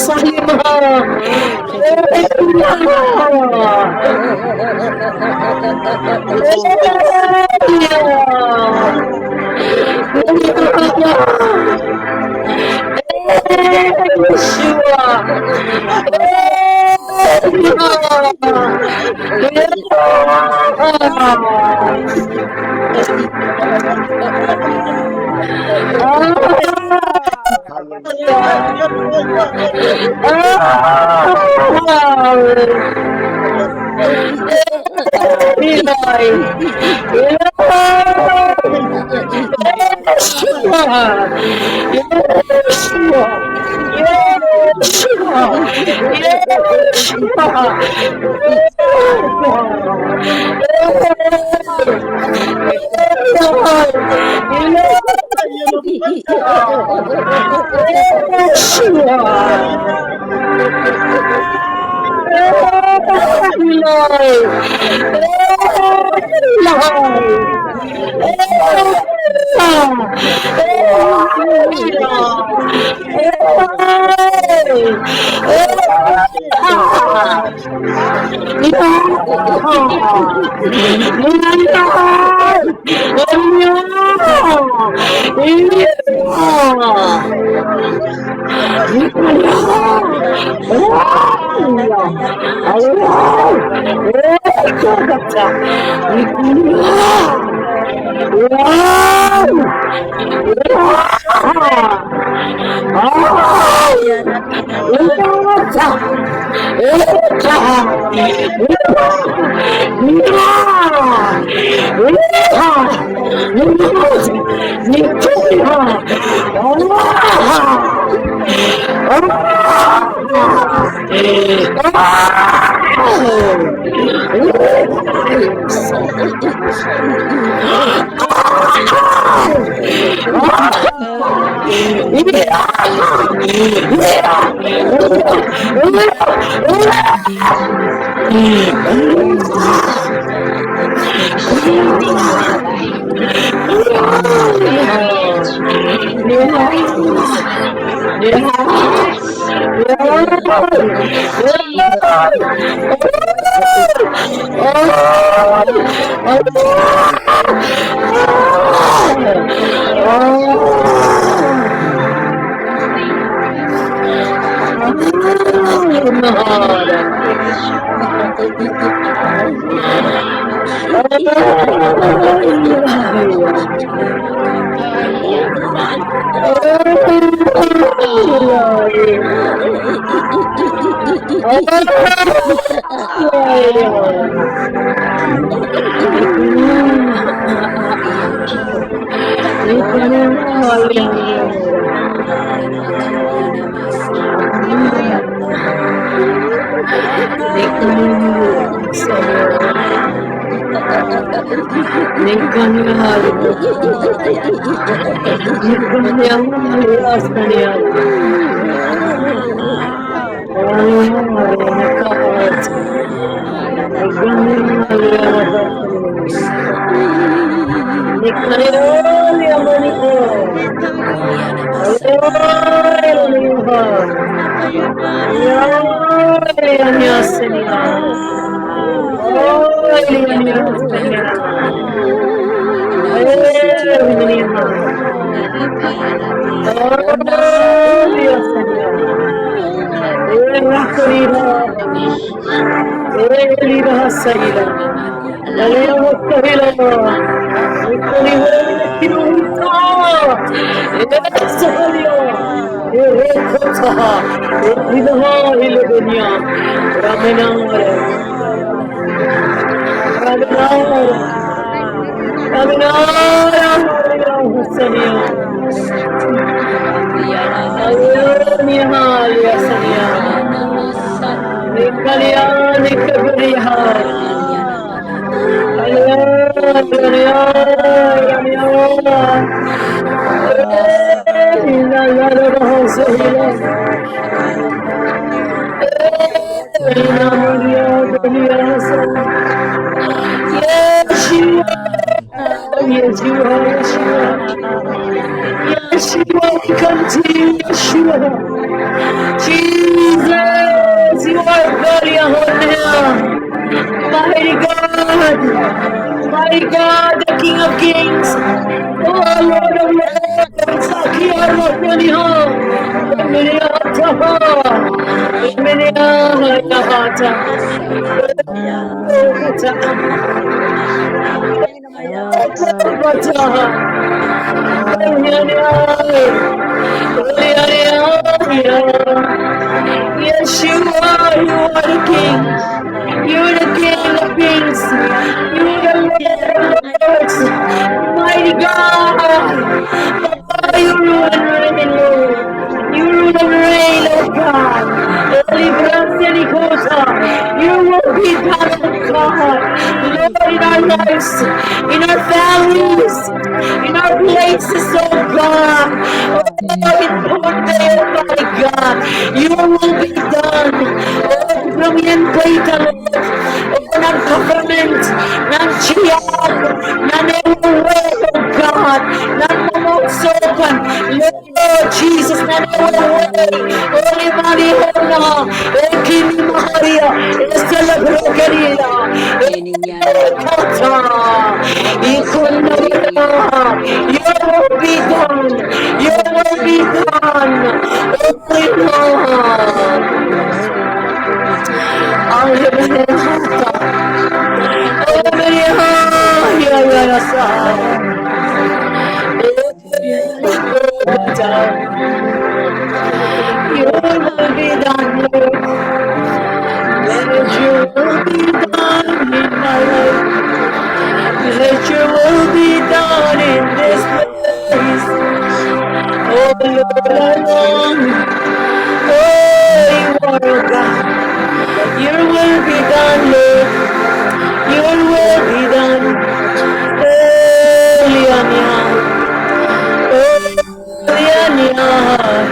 Eliania.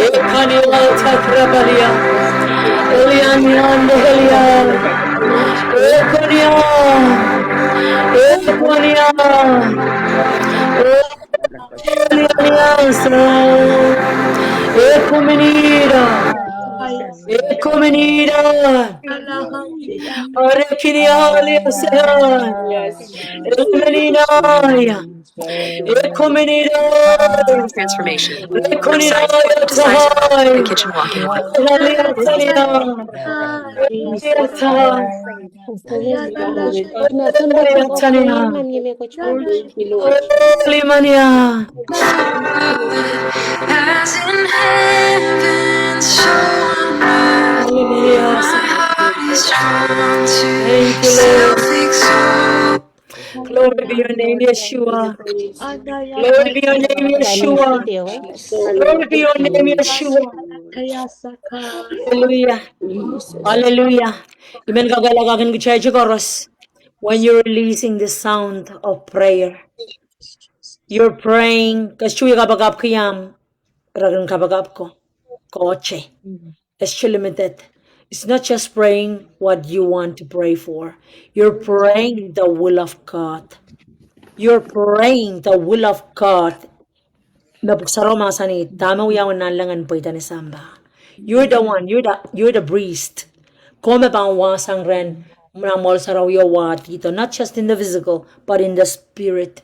Ekania takrabalia. Eliania Nehelia. Ekonia. Ekonia. Eliania. Ekumenida. Ekumenida. Arekinia aliasehan. Ekumenida. Ekumenida. Transformation. Ekumenida. The kitchen walk-in wipes. Aliaselia. Aliaselia. Aliaselia. Holy mania. As in heaven, so on earth, Hallelujah. my heart is drawn to Thank you, Lord. self-exalt. Glory be your name, Yeshua. Glory be your name, Yeshua. Glory be your name, Yeshua. Hallelujah. Hallelujah. Imen kagalagagan gichaji koros. When you're releasing the sound of prayer, you're praying. Kashuya kabagap kiyam. Ragan kabagap ko. Koche. It's limited. It's not just praying what you want to pray for. You're praying the will of God. You're praying the will of God. Mabuksaro masani tama uyawan nalangan po ita ni Samba. You're the one. You're the priest. Come bang wasang ren mramol saraw yawa tito. Not just in the physical, but in the spirit.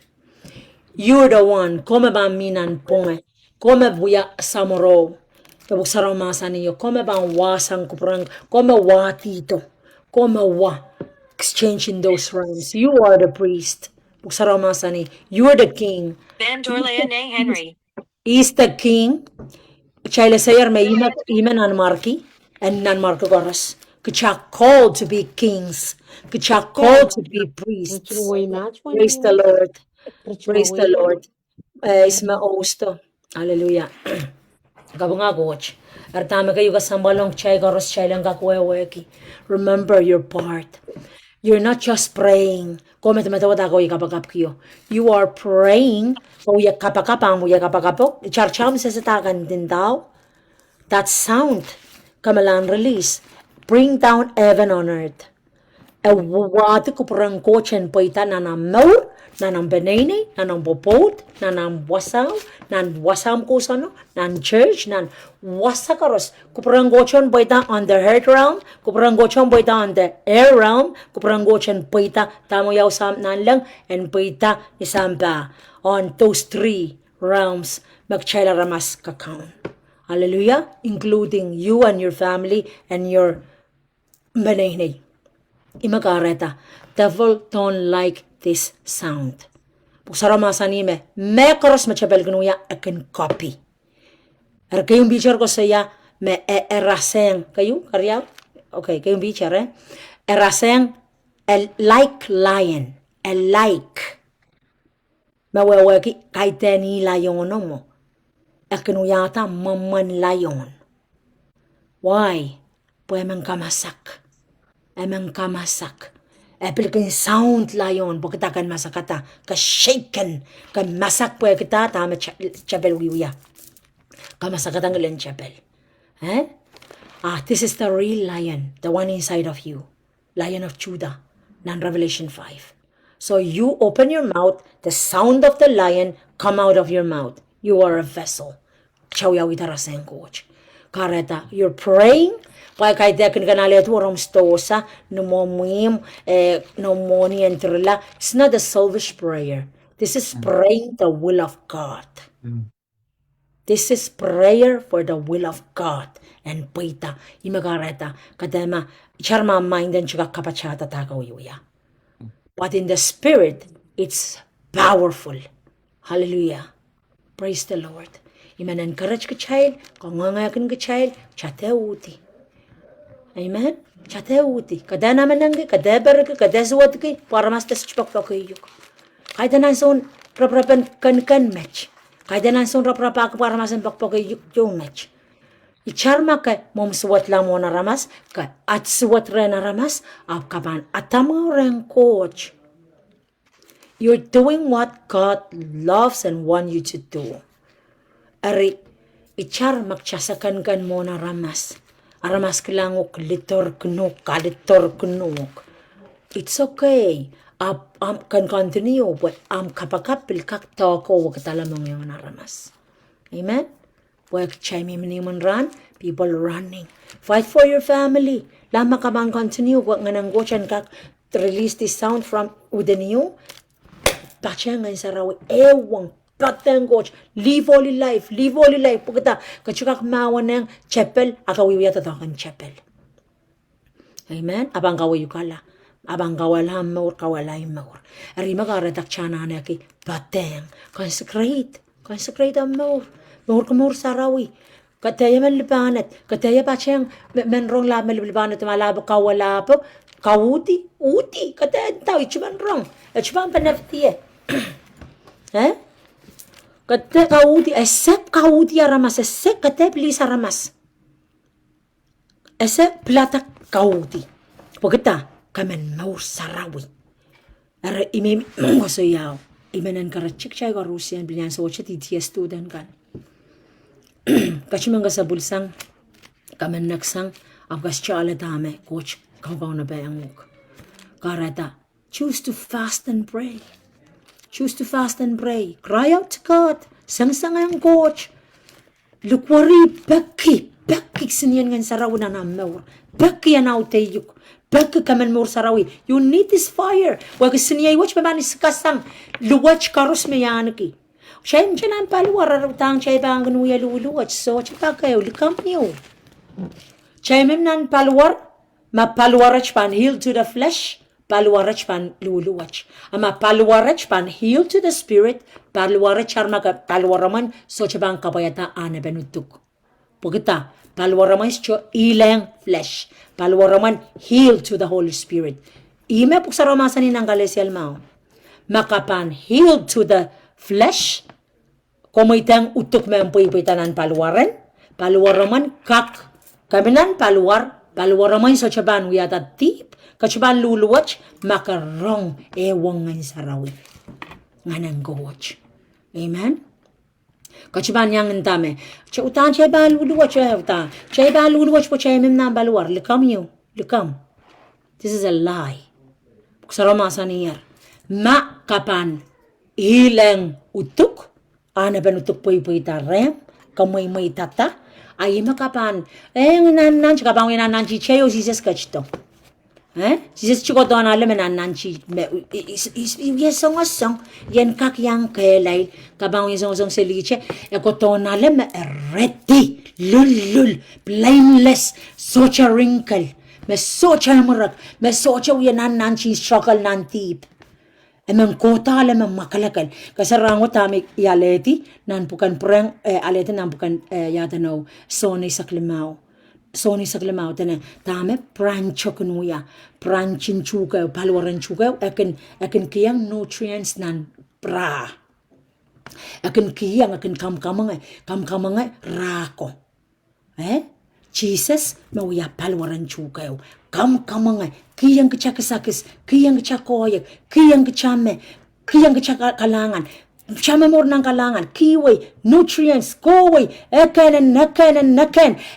You're the one. Come bang minan ponge. Come buya samoro. Mabuksaro masani yo. Come bang wasang kuprang. Come wa tito. Come wa. Exchanging those realms. You are the priest. Buksaro masani. You are the king. Van Dorlea Ne Henry. Is the king. Chaila sayar may iman anmarki and nanmarko goras. Kucha called to be kings. Kucha called to be priests. Praise the Lord. Praise the Lord. Isma osto. Hallelujah. Kabunga goch. Artama kayo kasambalong chay goros chay lang kakweweki. Remember your part. You're not just praying. You are praying. That sound. Kamalan release. Bring down heaven on earth. Wati ko parang kochen poita nanam maur, nanam benene, nanam bopot, nanam wasam kusano, nan church, nan wasakaros. Kuparang kochen poita on the earth realm, kuparang kochen poita on the air realm, kuparang kochen poita tamo yaw sam nan lang, and poita isamba on those three realms. Magchayla ramas kakaon. Hallelujah, including you and your family and your benene. Imagareta, devil don't like this sound. Puksara masanime, me koros machabel gnuya akin copy. Kayong bichar ko saya me eraseng kayo karyaw. Okay, kayong bichar eraseng a like lion, a like. Mawawaki kay teni lion mo. Akin uyata mamman lion. Why? Puemang kamasak. Emang kamasak. Epilkin sound layon po kita kan masakata. Ka-shaken. Ka-masak po kita. Tama chabel wiya. Kamasakatang ilan chabel. This is the real lion. The one inside of you. Lion of Judah. Non-Revelation 5. So you open your mouth. The sound of the lion come out of your mouth. You are a vessel. Chawyawitaraseng coach. Kareta, you're praying. Kaya kahit yakin ka nalit warong stosa, numomim, nomoni entrila. It's not a selfish prayer. This is praying the will of God. This is prayer for the will of God. And paita, imagareta, kadema, charma mind and chuka kapachata tagawiyuya. But in the spirit, it's powerful. Hallelujah. Praise the Lord. Iman encourage ka child, kung ngayakin ka child, chateuti. Amen. Chateuti. Kada naman nanggi, kada barag, kada suwat ki, para mas tas chupakpakayuk. Kada nanson raprapan kan match. Kada nanson raprapak para mas pakpakayuk yung match. Icharma ka mom suwat lang mo na ramas, ka at suwat rin na ramas, ap kapan atama rin coach. You're doing what God loves and wants you to do. Ari, ichar magchasakan kan mo na ramas. Aramas kilangok, litor knuk, kalitor knuk. It's okay. Can continue, but kapakapil kak toko wag talamang yung naramas. Amen? Wag chay mi run, people running. Fight for your family. Lama ka bang continue, wag nga nang gochan kak release this sound from within you. Pacha nga sa rawi, ewang patang coach, live holy life. Pagkata, kachukak mawa ng chapel, akawiwi at atakan chapel. Amen? Abang kawayu kala. Abang kawalam maur, kawalay maur. Ari magaratak chana na ki, patang. Consecrate ang maur. Maur sa rawi. Kataya man libanat. Kataya pachang menrong lab libanat, malabo kawala po. Kauti. Kataya tao, ichuman rong. Ichuman panaftiye. Eh? Kata kauti, esep kauti aramas, esep kata please aramas. Esep plata kauti. Pagkata, kamen maur sarawi. Ara ime so yaw. Imenan karachik chay karusian binyan so wacha titiya student kan. Kachimanga sa bulsang, kamen naksang, abgas chala dame, coach, kabaw na bayang muk. Karata, choose to fast and pray. Choose to fast and pray. Cry out to God. Sang-sang ang coach. Lukwari, baki siniyan ngan sarawi na namawar. Baki yan autayuk. Baki kaman mor sarawi. You need this fire. Wag siniyay watch pamanis kasang. Luwach karus mayanaki. Siyem siya ng paluwar. Arutang siya ibang ganuya luluwach. So, siya kayo. Likam niyo. Siyem nan paluwar. Mapaluwarach pan heal to the flesh. Paluwarach pan luluwach. Ama paluwarach pan heal to the spirit. Paluwarach harmaga paluwaraman so chabang kabayata ane benutuk. Pagkita paluwaraman so ilang flesh. Paluwaraman heal to the Holy Spirit. Ime puk sa romasan ng galesial mao. Makapan heal to the flesh. Komitang utuk me ang puipitanan paluwaran. Paluwaraman kak. Kaminan paluwaraman so chaban wiyata tip. Kachuban luluwach, makarong ewang ngan sarawi. Nganang gowach. Amen? Kachuban yang entame. Utan chay ba luluwach, utan. Chay ba luluwach po chay mim na baluar. Likam you. Likam. This is a lie. Saroma saniyar. Kapan ilang utuk. Ana ben utuk poy tarem. Kamoy may tata. Ay makapan. Nan chikabang nan chichayo Jesus kachto. Jesus chiko doon alam na nanchi yes song yan kak yang kelay kabang yung song seliche ko doon alam ready lul blameless socha wrinkle me socha murak me socha yan nanchi struggle nantip emang kota alam makalakal kasarango tamik yaleti nan bukan perang aleti nan bukan yata no soni saklimao Soni sa klamaw tane tame prancho kunuya pranchin chuka palwaran chuka akan kiyang nutrients nan pra akan kamkamanga rako Jesus mauya palwaran chuka kamkamanga kiyang kachakasakis kiyang kachakoyak kiyang kachame kiyang kachakalangan Chama mo ng kalangan, kiwi, nutrients, kowi, eken,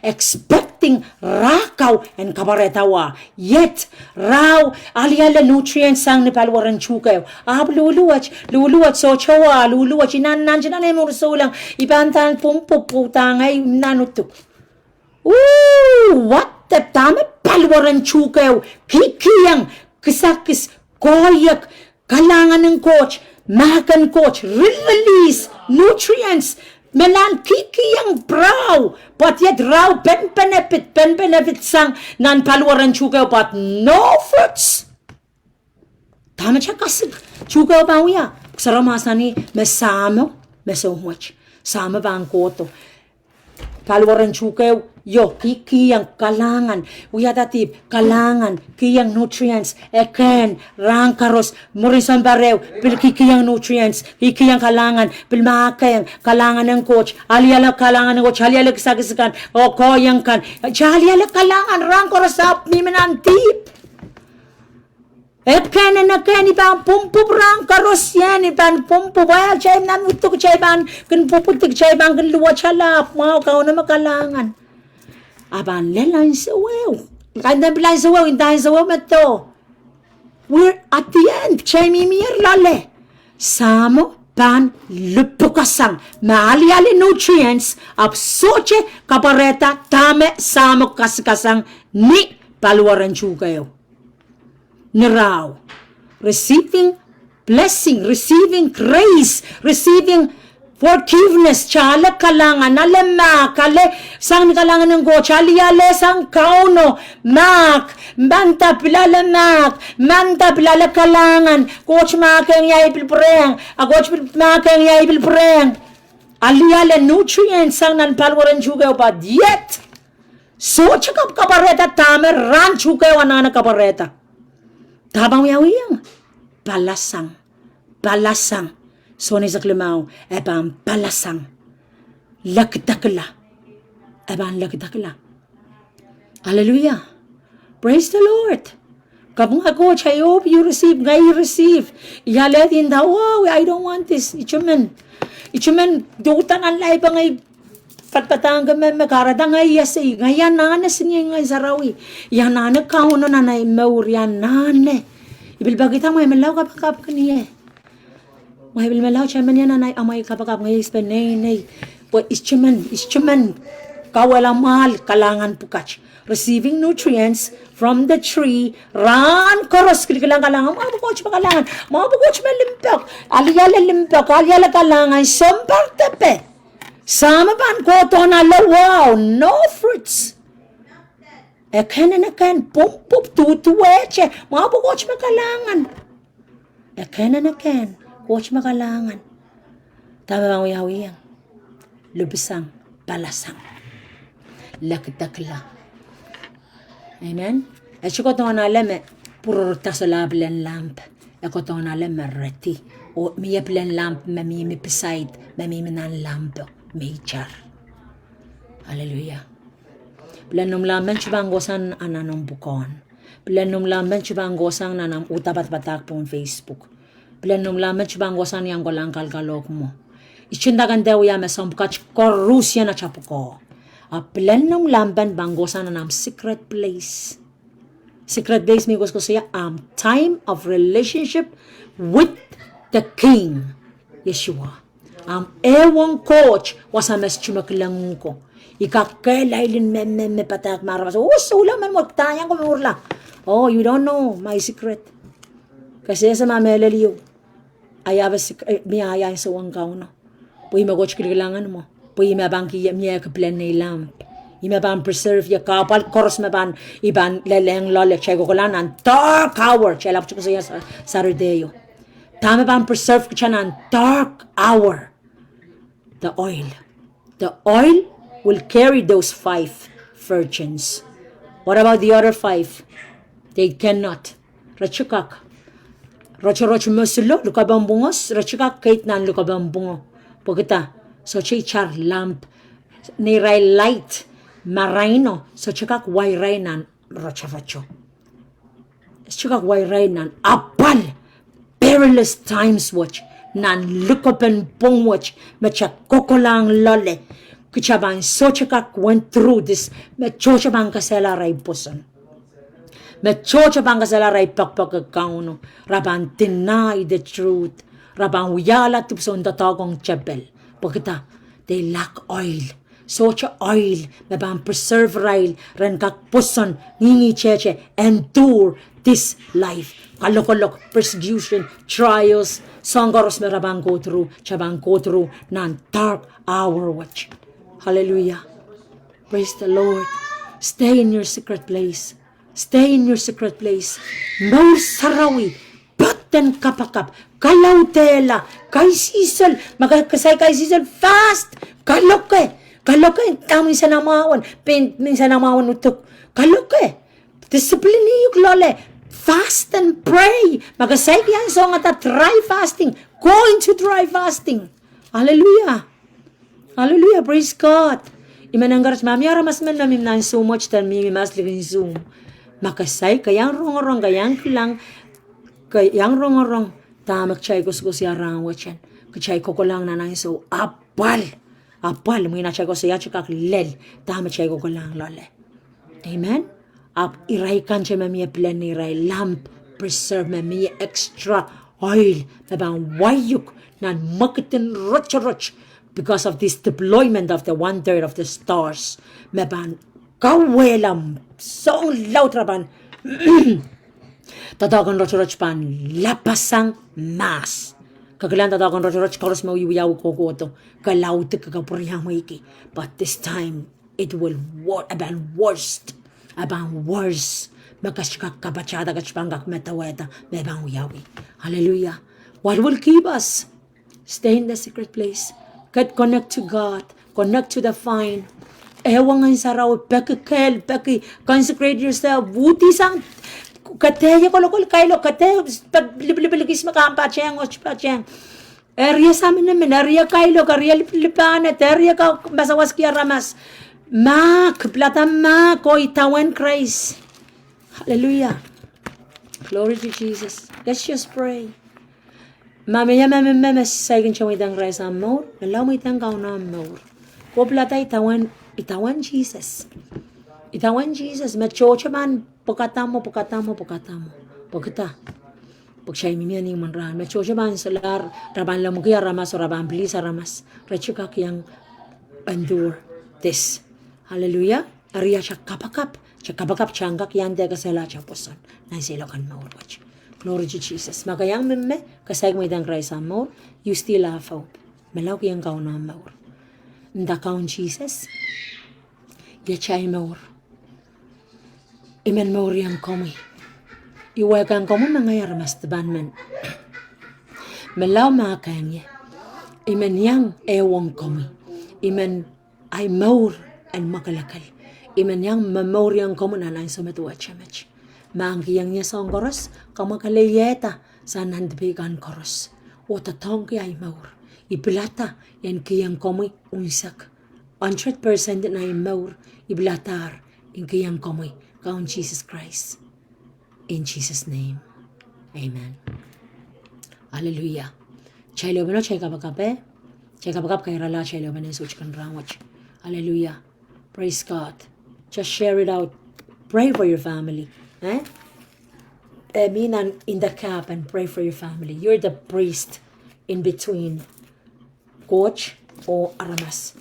expecting rakaw and kabaretawa. Yet, raw, aliala nutrients ang nipalwaran chukaw. Luluwach, so chawa, luluwach, nandiyan na mo lang, ibantan pumpuputangay, nanutuk. What the tama palwaran chukaw, kikiyang, kisakis, koyak, kalangan ng coach, Makan coach, release nutrients, melan kiki yang brow, but yet raw pen benefit sang nan paluaran chukaw but no fruits. Tama siya kasi chukaw ba uya? Saramasani mesamo, mesomwach, sama bang koto. Paluaran chukaw, yo kiki yang kalangan, uya datip kalangan, kiyang nutrients, eken, rangkaros, murisan barew, pil kiki yang nutrients, kiki yang kalangan, pil makayang kalangan ng coach, aliala kalangan ng coach, aliala kisagisikan, o koyang kan, aliala kalangan, rangkaros up, niman ang tip. Kena na keni bang pumpu brang karos yan iban pumpu ba chay nan utuk chay ban kan puputik chay ban kan luwa chalap mau kau na makalangan aban lelan sawew kanda bilan sawew indahin sawew mato we're at the end chay mimir lale samo ban lupukasang maali nutrients ab soche kapareta tame samo kaskasang ni paluaran chukayo Naraw, receiving blessing, receiving grace, receiving forgiveness, chala kalangan, alama, kale, sang kalangan ng go, chali ale, sang kauno, mak, manta pilala mak, manta pilala kalangan, coach makang yay pilpreng, coach makang yay pilpreng, aliale nutrients, sang nanpalwaran juga ba, yet, so chakap kapareta tamer, ran juga wanana kapareta. Tabang yawiyang balasang so ni saklimaw ebang balasang lakdakla hallelujah, praise the Lord. Kapag ako I hope you receive ihalet in the wow I don't want this ichumen dutan ang lai ba ngay patpatang kami makarada ngay yasi ngayon nana sinya ngay sarawi yan nana kauno na maurian nane ibil bagitang may malaw kapakap kaniye may ibil malaw chaman yan nanay amay kapakap ngay ispenay but ischman kawalang mahal kalangan pukach receiving nutrients from the tree ran koros kalangan mabukoch malimpok aliyala kalangan sombar tepe sama ban ko to na wow, no fruits. Eken pumpup tutuweche, mabukoch makalangan. Eken, koch makalangan. Tama bang uyawiyang, lubisang, balasang, lakdakla. Amen? Eko to na leme, purta sa lablen lamp. Eko to na leme reti. O miya plen lamp, mamimi beside, mamimi nan lamp. Major. Hallelujah. Planum lamen chibanggosan ananong bukon. Planum lamen chibanggosan nanam utapat-patak pong Facebook. Planum lamen chibanggosan yang golang kalkalok mo. Ichindagan daw ya mesam kach korusya na chapuko. A planum lamben banggosan nanam secret place. Secret place may gusto siya time of relationship with the King Yeshua. Ewang coach wasames chumaklang ko. Ikakailailin me patak marabas. Sula man mo tayang ko murla. Oh, you don't know my secret. Kasi sa mamelaliyo. Ayabas miyaya sa wang kauno. Puy magoch kailangan mo. Puy mabangki miya ka plan na lamp. Imaban preserve ya kapal koros maban iban leleng lole chego kolan dark hour chelap chuko sa Saturdayo. Tama ban preserve chanan dark hour. The oil will carry those 5 virgins. What about the other 5? They cannot. Rachukak. Rocho musulo, lukabang bungos. Rachukak kait nan lukabang bungo. Pagkita, so char lamp. Niray light. Marino. So chukak wairay nan. Rocho. Chukak wairay nan. Apal. Perilous times watch. Nan lukopen pongwach mecha kokolang lole kuchaban sochakak went through this mechochaban kasela ray puson mechochaban kasela ray pakpak kauno raban deny the truth raban uyala tupson tatagong chapel pagkita they lack oil socha oil meban preserve rail ren kak puson ngingi cheche endure this life kalokolok persecution trials Sangaros merabang go through nan dark hour watch. Hallelujah. Praise the Lord. Stay in your secret place. No sarawi. Batten kapakap. Kalautela. Kay sisal. Magkasay kay sisal. Fast. Kaloke. Minsan namawan. Minsan namawan utok. Kaloke. Discipline yuk lole. Fast and pray. Magasay yan so nga try fasting. Going to try fasting. Hallelujah. Praise God. Imananggaras mamiyara mas man mamim na so much than mimi mas ligin Zoom. Makasay kayang rong kayang kilang Kay yang rong tamak chay ko siya rang wachen. Kachay ko lang na nang so apal. Apal mo ina chay ko siya chikak lel. Tamak chay ko lang lole. Amen. Ap iray kan chay mamiya plan iray lamp preserve mamiya extra oil. Mabang wayuk nan makitin roch because of this deployment of the 1/3 of the stars. Mabang kawelam so lautraban. Tatagan roch pan lapasang mas. Kagalan tatagan roch karos mo iwiyaw ko to. Kalautik kagapuriyang mo iki. But this time it will abang worst. Abang worse. Magkashkak kabachada kachpangak metaweta mebang uyawi. Hallelujah. What will keep us? Stay in the secret place. Get connect to God. Connect to the vine. Ewan nga sa raw, consecrate yourself. Buti sang kateya kolokol kailo kateya pag liblibligis makampacheng ochpacheng. Area sa amin namin, area kailo, area lipanet, area ka basawas kia ramas. Mak, plata mak, o itawan Christ. Hallelujah. Glory to Jesus. Let's just pray. Mamaya sayang siya itang Christ amor. Nalaw mo itang kauna amor. Ko plata itawan Jesus. Itawan Jesus. Machocha man, pagkatamo. Pagkata. Pag siya imimiyan yung manrahan. Machocha man salar, raban lang mo kaya ramas o raban bili sa ramas. Recho ka kiyang endure this. Hallelujah. Ariya siya kapakap. Siya kapakap siyang yan de kasala siya poson. Naisilokan mawawach. Glory to Jesus. Makayang mime, kasayag mo itang Christ amor, you still have hope. Malaw kiyang kauna amor. Ndakaon Jesus. Yachay maur. Imen maur yang komi. Iwakan komi mangayar mas tabanman. Malaw makanya. Imen yang ewang komi. Imen ay maur and makalakal. Imen yang mamaur yang komi na lang sumatuwa chamach. Maangkiyang niya sa koros, kamakalayeta sa nandibigan koros. O tatong kaya ay maur. Ibilata yan kiyang komi unsak. 100% na ay maur. Iblatar in kiyang komi. Kaon Jesus Christ. In Jesus' name. Amen. Hallelujah. Chay lobano, chay kapakape. Chay kapakap kay rala, chay lobano, such kan rawach. Hallelujah. Praise God. Just share it out. Pray for your family. Mean in the cap and pray for your family. You're the priest in between coach or aramas.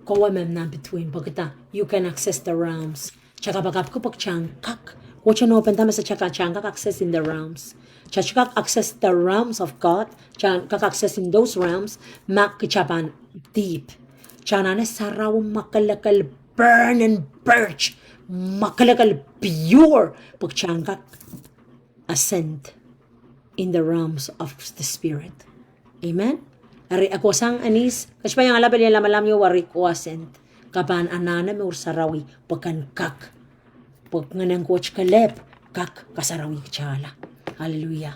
Kawamem na between. Pagkita, you can access the realms. Tsaka bagap ko pag changkak. Coach ano open tama sa tsaka changkak access in the realms. Tsaka access the realms of God. Changkak access in those realms. Mak kichapan deep. Tsaka na saraw makalakal burn and purge. Makalakal pure. Pag changkak ascend in the realms of the Spirit. Amen? Ari ako sang anis, kasi pa yung alabal yung lamalam yung wari ko ascend. Kapan anana may ursarawi, pagkan kak. Pag nga ng coach kalep, kak kasarawi kachala. Hallelujah.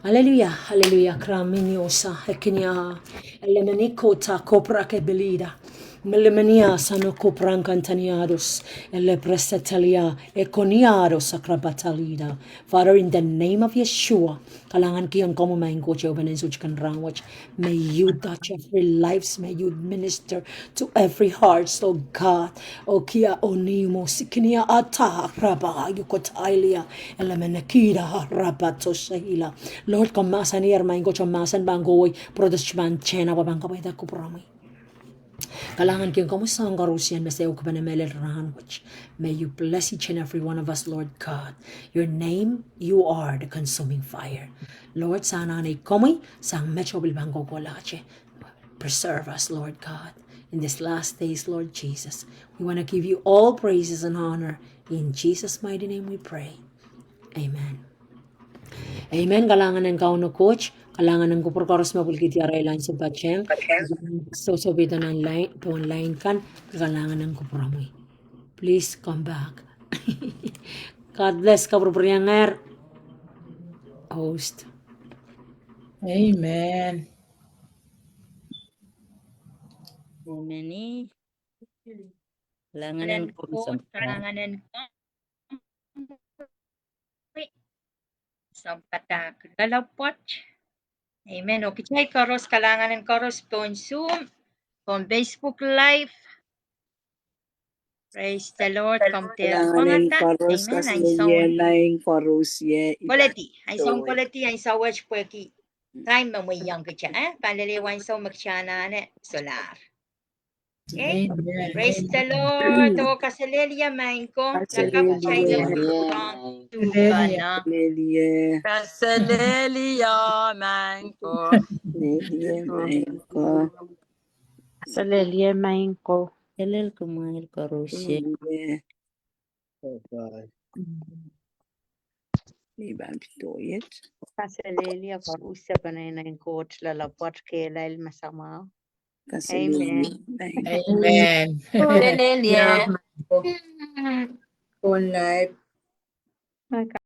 Hallelujah. Hallelujah. Kraminyosa, hekinya, elemeniko ta kopra kebilida. Melemenia sano copran cantaniados, ele presetalia, econiados sacrabatalida. Father, in the name of Yeshua, kalangan kiyang komumain ko Jehovah and such can rangwatch. May you touch every lives, may you minister to every heart, so God. O kia onimo sikinia ata raba yukotailia, elemenekida rabato sahila. Lord, kamasan ni armain ko chamasan bangoy, production chena wabangkapay da kuprami. Kalangan kiyong kamusta ang karusiyan na sa iyo kapanamel ranwich. May you bless each and every one of us, Lord God. Your name, you are the consuming fire. Lord, sana na ikomoy sa metro bilbangko ko lache. Preserve us, Lord God. In this last days, Lord Jesus, we want to give you all praises and honor. In Jesus' mighty name we pray. Amen. Amen. Kalangan ng kauno coach. Kalangan ng kuperkoros mapulkit yaray line sa batcheng. So bito ng line, to online kan. Kalangan ng kupramoy. Please come back. God bless ka propryanger. Host. Amen. Amen. Langanan ko sa Kalanganan ko. Sampatak lalapot. Amen. O kichay koros kalangan ng koros on Zoom, on Facebook Live. Praise the Lord. Kamter Kalanganin pangata. koros Amen. kas Ay sa yenayin koros ye quality. Ay sa ibatoy. quality ay sa watch pweki. Time mo yang ka siya. Panliliwan sa magsyana na solar. Okay? Praise the Lord. O kasalelia main ko. Lakap chay na pagkurang. Tuka na. Lelie, Kasalelia manko. lelie main ko. Salelia main ko. Elel kumail karusye. Lelie, di ba bitoyet? Salelia karusya panay na yung coach lalapot kay Lail masama. Kasi Amen. lelie main ko. Amen. Kasalelia. On live.